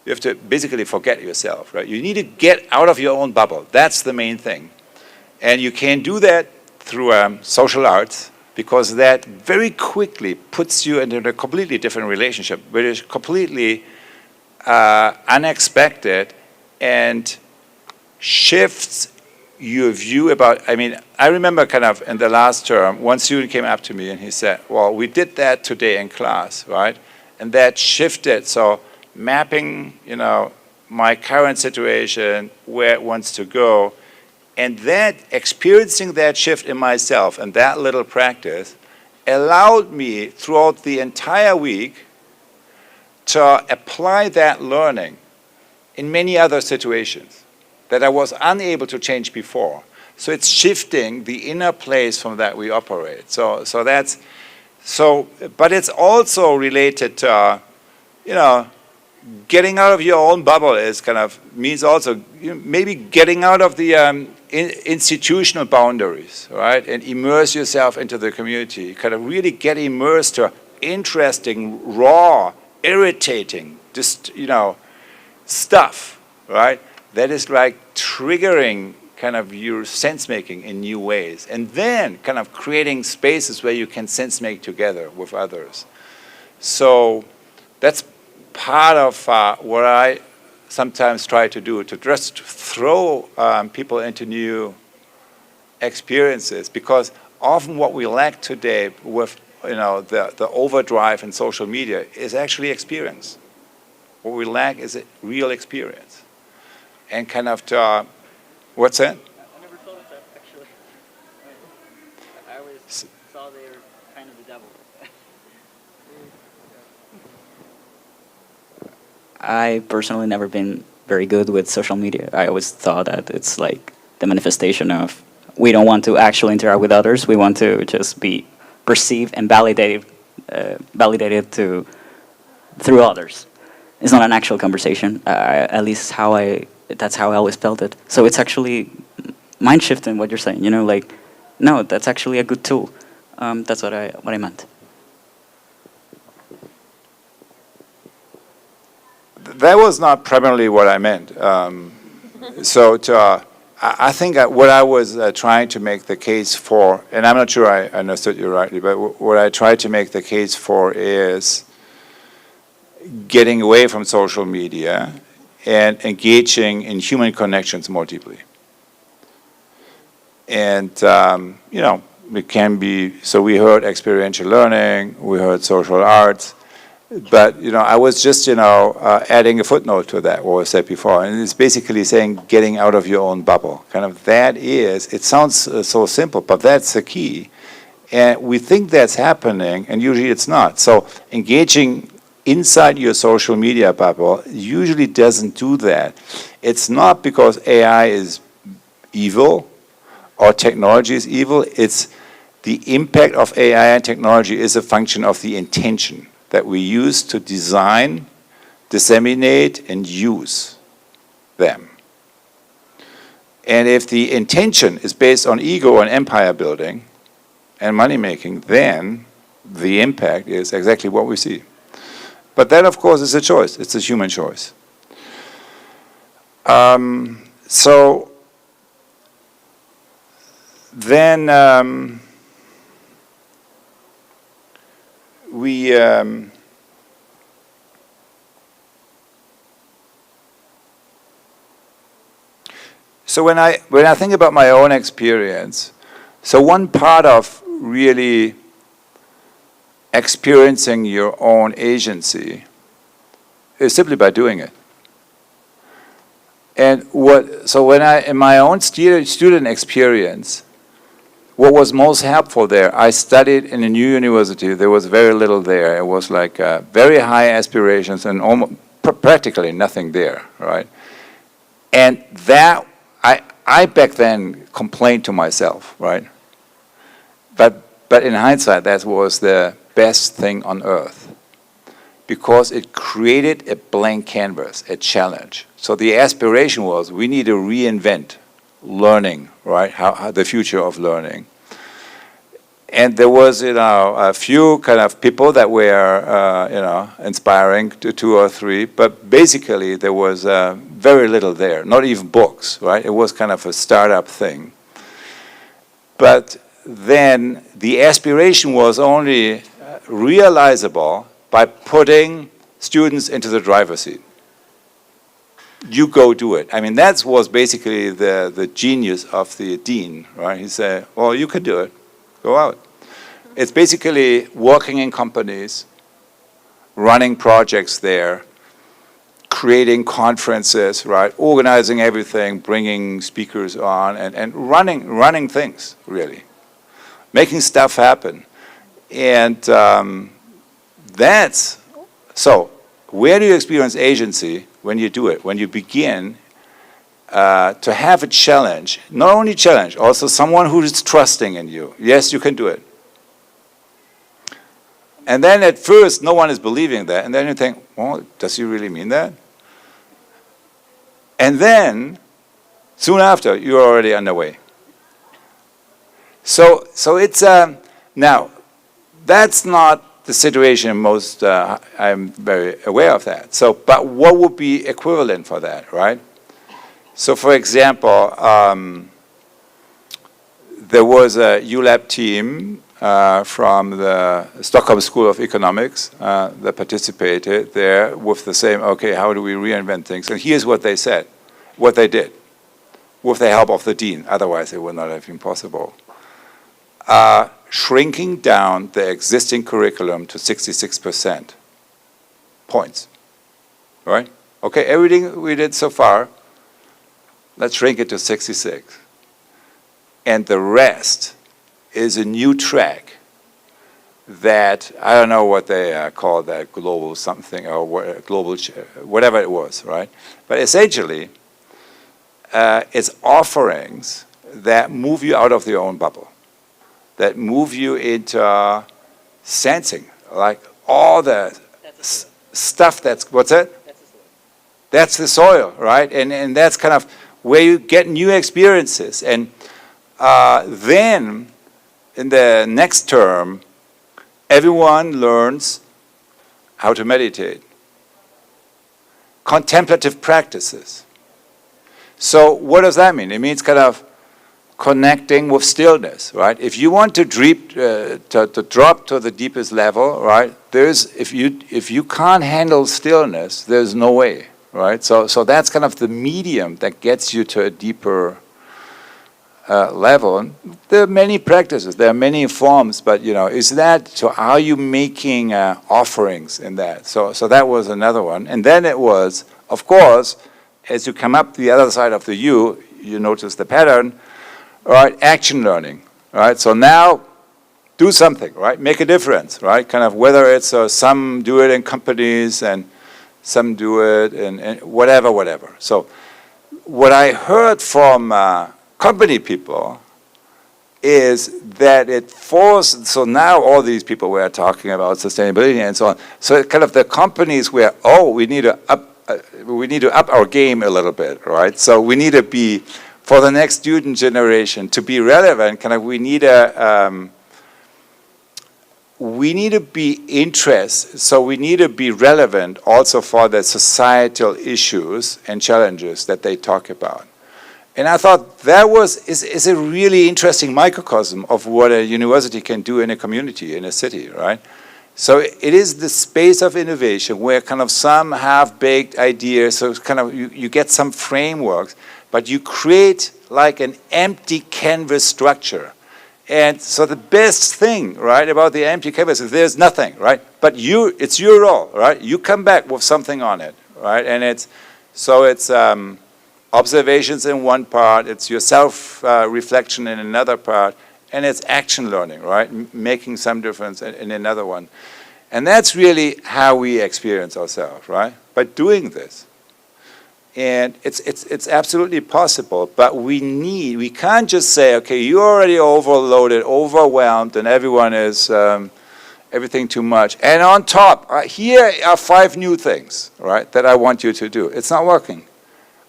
You have to basically forget yourself, right? You need to get out of your own bubble. That's the main thing. And you can do that through social arts, because that very quickly puts you into a completely different relationship, which is completely unexpected and shifts your view about, I remember kind of in the last term, one student came up to me and he said, well, we did that today in class, right? And that shifted, so mapping, my current situation, where it wants to go, and that, experiencing that shift in myself and that little practice allowed me throughout the entire week to apply that learning in many other situations that I was unable to change before. So it's shifting the inner place from that we operate. So but it's also related to, getting out of your own bubble is means also maybe getting out of the institutional boundaries, right? And immerse yourself into the community, really get immersed to interesting, raw, irritating, just, stuff, right? That is like triggering your sense making in new ways, and then creating spaces where you can sense make together with others. So that's part of what I sometimes try to do, to just throw people into new experiences, because often what we lack today with the overdrive in social media is actually experience. What we lack is a real experience. And what's that? I never thought of that, actually. I always saw they were kind of the devil. I personally never been very good with social media. I always thought that it's like the manifestation of we don't want to actually interact with others. We want to just be perceived and validated through others. It's not an actual conversation. At least that's how I always felt it. So it's actually mind shifting what you're saying. No, that's actually a good tool. That's what I meant. That was not primarily what I meant. I think what I was trying to make the case for, and I'm not sure I understood you rightly, but what I tried to make the case for is getting away from social media and engaging in human connections more deeply. And, it can be, so we heard experiential learning, we heard social arts, but, I was just, adding a footnote to that, what was said before. And it's basically saying getting out of your own bubble. It sounds so simple, but that's the key. And we think that's happening, and usually it's not. So engaging inside your social media bubble usually doesn't do that. It's not because AI is evil or technology is evil. It's the impact of AI and technology is a function of the intention that we use to design, disseminate, and use them. And if the intention is based on ego and empire building and money making, then the impact is exactly what we see. But that, of course, is a choice. It's a human choice. So then so when I think about my own experience, so one part of really experiencing your own agency is simply by doing it. And in my own student experience, what was most helpful there, I studied in a new university. There was very little there. It was like very high aspirations and almost practically nothing there, right? And that, I back then complained to myself, right? But in hindsight, that was the best thing on earth, because it created a blank canvas, a challenge. So the aspiration was, we need to reinvent learning, right? How the future of learning. And there was, a few people that were, inspiring, two or three, but basically there was very little there, not even books, right? It was kind of a startup thing. But then the aspiration was only realizable by putting students into the driver's seat. You go do it. I mean, that was basically the genius of the dean, right? He said, well, you can do it. Go out. It's basically working in companies, running projects there, creating conferences, right? Organizing everything, bringing speakers on, and running things, really. Making stuff happen. And so Where do you experience agency? When you do it, when you begin to have a challenge, not only challenge, also someone who is trusting in you. Yes, you can do it. And then at first, no one is believing that. And then you think, well, does he really mean that? And then, soon after, you're already underway. So it's, now, that's not the situation most, I'm very aware of that. So, but what would be equivalent for that, right? So for example, there was a ULab team from the Stockholm School of Economics that participated there with the same, okay, how do we reinvent things? And here's what they said, what they did, with the help of the dean, otherwise it would not have been possible. Shrinking down the existing curriculum to 66% points, right? Okay, everything we did so far, let's shrink it to 66. And the rest is a new track that, I don't know what they call that, global something, or global, whatever it was, right? But essentially, it's offerings that move you out of your own bubble, that move you into sensing, like all the stuff that's, what's that? That's the soil, right? And that's kind of where you get new experiences. And then, in the next term, everyone learns how to meditate. Contemplative practices. So what does that mean? It means kind of connecting with stillness, right? If you want to drop to the deepest level, right? If you can't handle stillness, there's no way, right? So that's kind of the medium that gets you to a deeper level. And there are many practices, there are many forms, but is that, so are you making offerings in that? So that was another one. And then it was, of course, as you come up the other side of the U, you notice the pattern, right? Action learning, right? So now, do something, right? Make a difference, right? Kind of whether it's some do it in companies and some do it in whatever. So what I heard from company people is that it forced, so now all these people were talking about sustainability and so on. So kind of the companies were, we need to up our game a little bit, right? So we need to be, for the next student generation, to be relevant, kind of we need to be interested, so we need to be relevant also for the societal issues and challenges that they talk about. And I thought that is a really interesting microcosm of what a university can do in a community, in a city, right? So it is the space of innovation where kind of some half-baked ideas, so kind of you get some frameworks, but you create like an empty canvas structure. And so the best thing, right, about the empty canvas is there's nothing, right? But it's your role, right? You come back with something on it, right? And it's observations in one part, it's your self-reflection in another part, and it's action learning, right? Making some difference in another one. And that's really how we experience ourselves, right? By doing this. And it's absolutely possible, but we can't just say, okay, you're already overloaded, overwhelmed, and everyone is everything too much. And on top, here are 5 new things, right, that I want you to do. It's not working.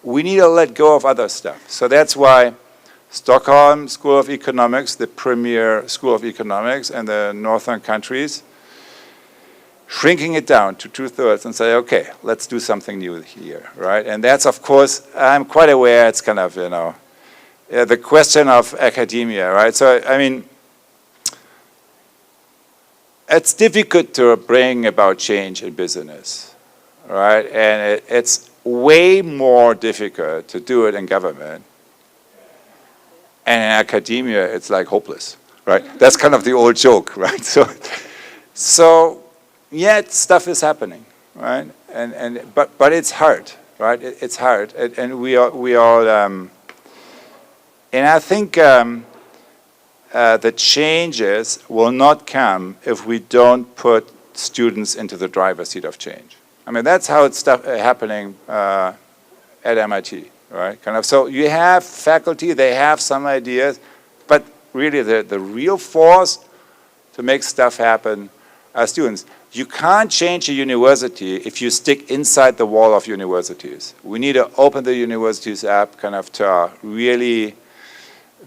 We need to let go of other stuff. So that's why Stockholm School of Economics, the premier school of economics in the northern countries, shrinking it down to 2/3 and say, okay, let's do something new here, right? And that's, of course, I'm quite aware it's kind of, the question of academia, right? So, I mean, it's difficult to bring about change in business, right? And it's way more difficult to do it in government. And in academia, it's like hopeless, right? That's kind of the old joke, right? So yet stuff is happening, right? But it's hard, right? It's hard, and we all and I think the changes will not come if we don't put students into the driver's seat of change. I mean, that's how it's happening at MIT, right? Kind of. So you have faculty, they have some ideas, but really the real force to make stuff happen are students. You can't change a university if you stick inside the wall of universities. We need to open the universities up kind of to really,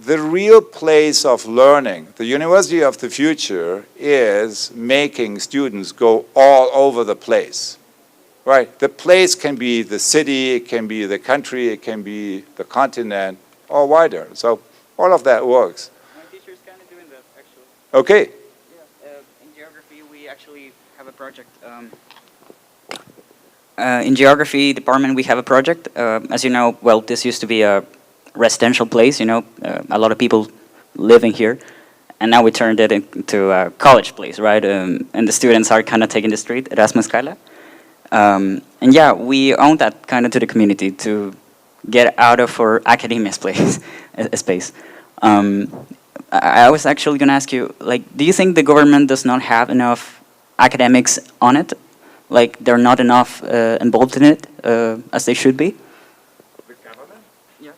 the real place of learning. The university of the future is making students go all over the place, right? The place can be the city, it can be the country, it can be the continent, or wider. So all of that works. My teacher is kind of doing that, actually. Okay. In geography, we actually have a project. In geography department, we have a project. As you know, well, this used to be a residential place, you know, a lot of people living here. And now we turned it into a college place, right? And the students are kind of taking the street, Erasmus Kala. And yeah, we own that kind of to the community to get out of our academia space. I was actually going to ask you, like, do you think the government does not have enough academics on it? Like, they're not enough involved in it as they should be? With government? Yeah.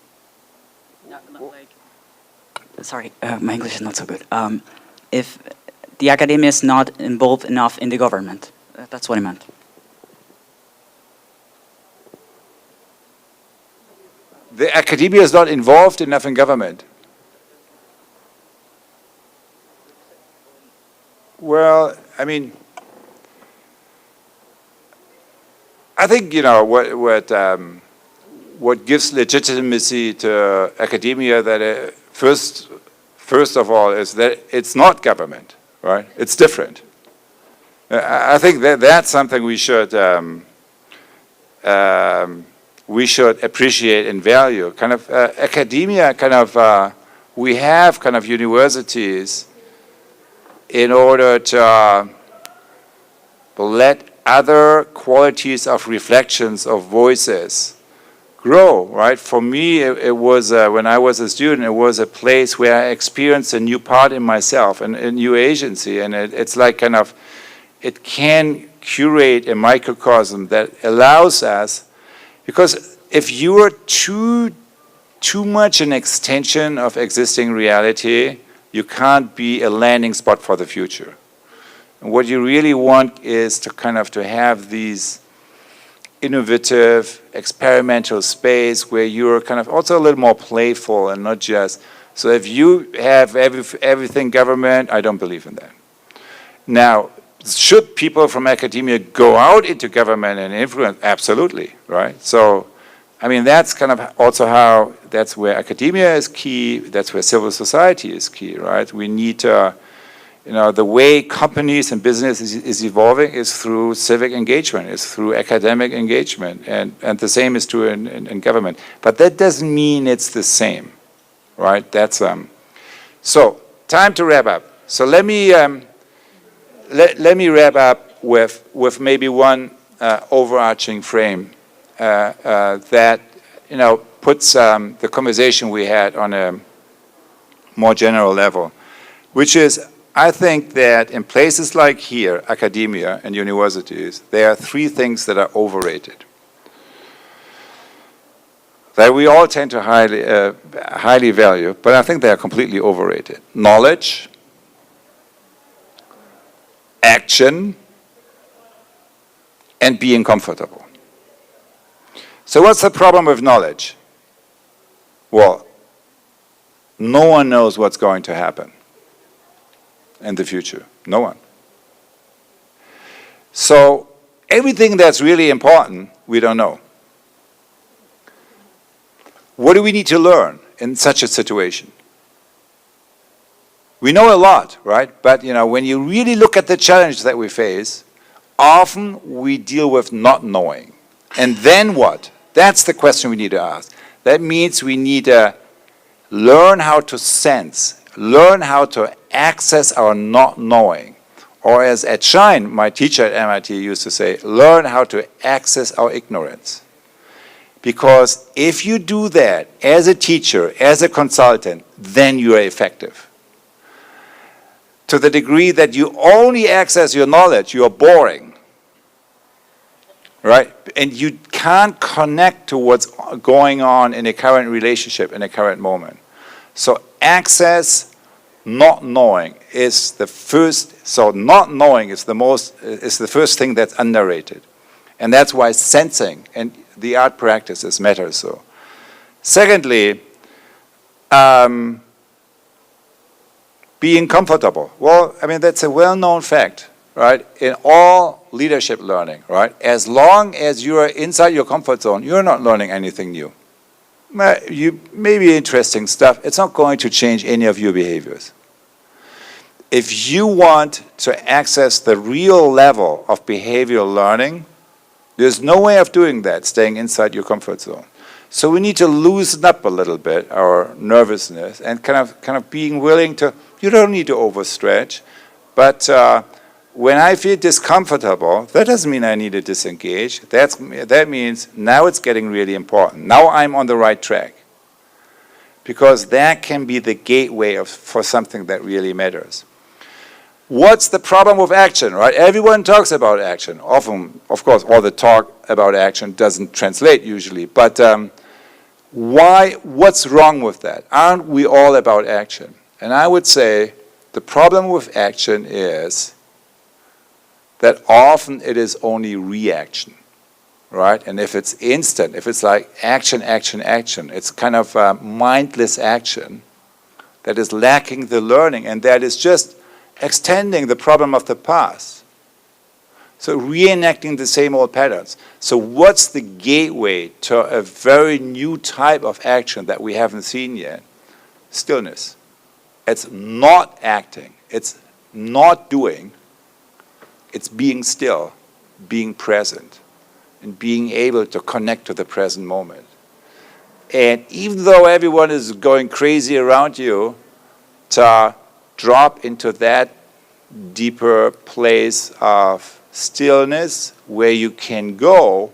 Not like... Sorry, my English is not so good. If the academia is not involved enough in the government, that's what I meant. The academia is not involved enough in government. Well, I mean, I think, you know, what gives legitimacy to academia that first of all is that it's not government, right? It's different. I think that's something we should appreciate and value. Kind of academia, kind of we have kind of universities in order to let other qualities of reflections of voices grow, right? For me, it was, when I was a student, it was a place where I experienced a new part in myself and a new agency. And it's like kind of, it can curate a microcosm that allows us, because if you are too much an extension of existing reality, you can't be a landing spot for the future. And what you really want is to kind of to have these innovative, experimental space where you're kind of also a little more playful and not just, so if you have everything government, I don't believe in that. Now, should people from academia go out into government and influence? Absolutely, right? So, I mean, that's kind of also how, that's where academia is key, that's where civil society is key, right? We need to, you know, the way companies and business is evolving is through civic engagement, is through academic engagement, and the same is true in government. But that doesn't mean it's the same, right? That's, so, time to wrap up. So let me wrap up with maybe one overarching frame that, you know, puts the conversation we had on a more general level, which is, I think that in places like here, academia and universities, there are three things that are overrated, that we all tend to highly value, but I think they are completely overrated. Knowledge, action, and being comfortable. So what's the problem with knowledge? Well, no one knows what's going to happen in the future. No one. So everything that's really important, we don't know. What do we need to learn in such a situation? We know a lot, right? But, you know, when you really look at the challenge that we face, often we deal with not knowing. And then what? That's the question we need to ask. That means we need to learn how to sense, learn how to access our not knowing. Or as Ed Schein, my teacher at MIT, used to say, learn how to access our ignorance. Because if you do that as a teacher, as a consultant, then you are effective. To the degree that you only access your knowledge, you are boring. right? And you can't connect to what's going on in a current relationship, in a current moment. So access, not knowing is the first, so not knowing is the first thing that's underrated. And that's why sensing and the art practices matter so. Secondly, being comfortable. Well, I mean, that's a well-known fact, right? In all leadership learning, right? As long as you are inside your comfort zone, you're not learning anything new. You maybe interesting stuff. It's not going to change any of your behaviors. If you want to access the real level of behavioral learning, there's no way of doing that, staying inside your comfort zone. So we need to loosen up a little bit our nervousness and kind of being willing to, you don't need to overstretch, but when I feel discomfortable, that doesn't mean I need to disengage. That means now it's getting really important. Now I'm on the right track. Because that can be the gateway for something that really matters. What's the problem with action, right? Everyone talks about action. Often, of course, all the talk about action doesn't translate usually. But what's wrong with that? Aren't we all about action? And I would say the problem with action is that often it is only reaction, right? And if it's instant, if it's like action, action, action, it's kind of mindless action that is lacking the learning, and that is just extending the problem of the past. So reenacting the same old patterns. So what's the gateway to a very new type of action that we haven't seen yet? Stillness. It's not acting. It's not doing. It's being still, being present, and being able to connect to the present moment. And even though everyone is going crazy around you, to drop into that deeper place of stillness where you can go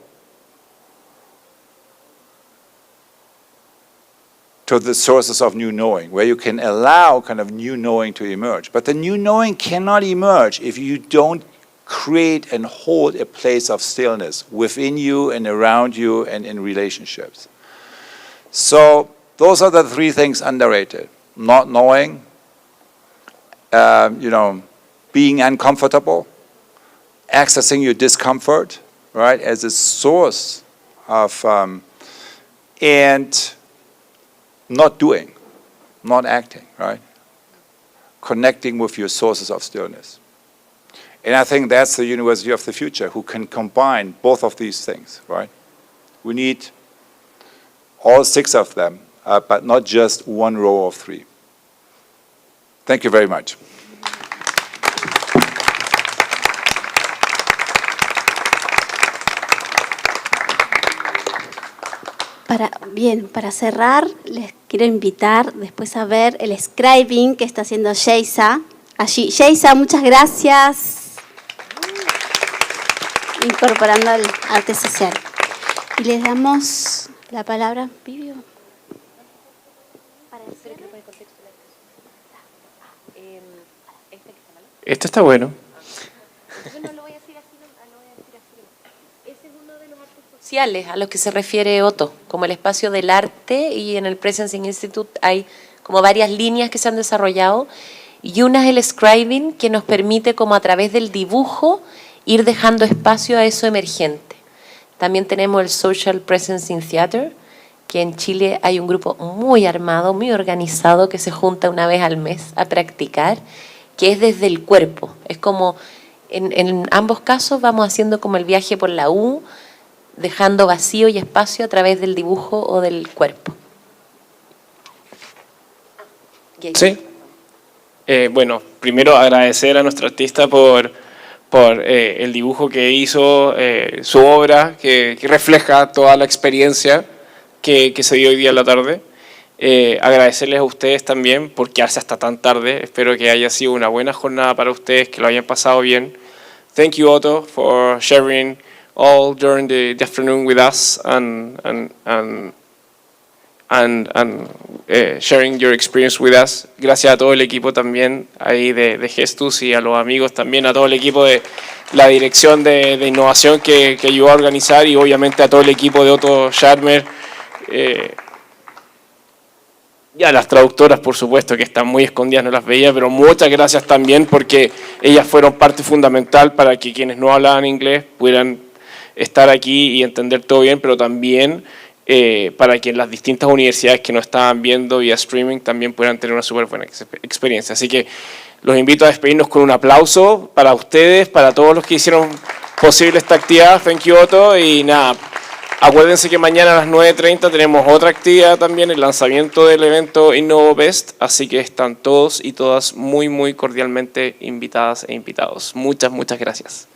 to the sources of new knowing, where you can allow kind of new knowing to emerge. But the new knowing cannot emerge if you don't create and hold a place of stillness within you and around you and in relationships. So those are the three things underrated. Not knowing, being uncomfortable, accessing your discomfort, right, as a source of, and not doing, not acting, right? Connecting with your sources of stillness. And I think that's the university of the future, who can combine both of these things, right? We need all 6 of them, but not just one row of 3. Thank you very much. Para cerrar, les quiero invitar después a ver el scribing que está haciendo Geisa. Allí, Geisa, muchas gracias. Incorporando el arte social. Y les damos la palabra, Vivio. Este está bueno. Sociales a los que se refiere Otto, como el espacio del arte, y en el Presencing Institute hay como varias líneas que se han desarrollado, y una es el scribing, que nos permite como a través del dibujo ir dejando espacio a eso emergente. También tenemos el Social Presencing Theater, que en Chile hay un grupo muy armado, muy organizado, que se junta una vez al mes a practicar, que es desde el cuerpo. Es como, en ambos casos vamos haciendo como el viaje por la U, dejando vacío y espacio a través del dibujo o del cuerpo. Sí. Bueno, primero agradecer a nuestro artista por el dibujo que hizo, su obra, que refleja toda la experiencia que se dio hoy día en la tarde. Agradecerles a ustedes también por quedarse hasta tan tarde. Espero que haya sido una buena jornada para ustedes, que lo hayan pasado bien. Thank you, Otto, for sharing all during the afternoon with us, and and sharing your experience with us. Gracias a todo el equipo también ahí de Gestus y a los amigos también, a todo el equipo de la dirección de innovación que ayudó a organizar y obviamente a todo el equipo de Otto Scharmer. Y a las traductoras, por supuesto, que están muy escondidas, no las veía, pero muchas gracias también porque ellas fueron parte fundamental para que quienes no hablaban inglés pudieran estar aquí y entender todo bien, pero también para que las distintas universidades que nos estaban viendo vía streaming también puedan tener una súper buena experiencia. Así que los invito a despedirnos con un aplauso para ustedes, para todos los que hicieron posible esta actividad. Thank you, Otto. Y nada, acuérdense que mañana a las 9:30 tenemos otra actividad también, el lanzamiento del evento InnovaBest, así que están todos y todas muy, muy cordialmente invitadas e invitados. Muchas, muchas gracias.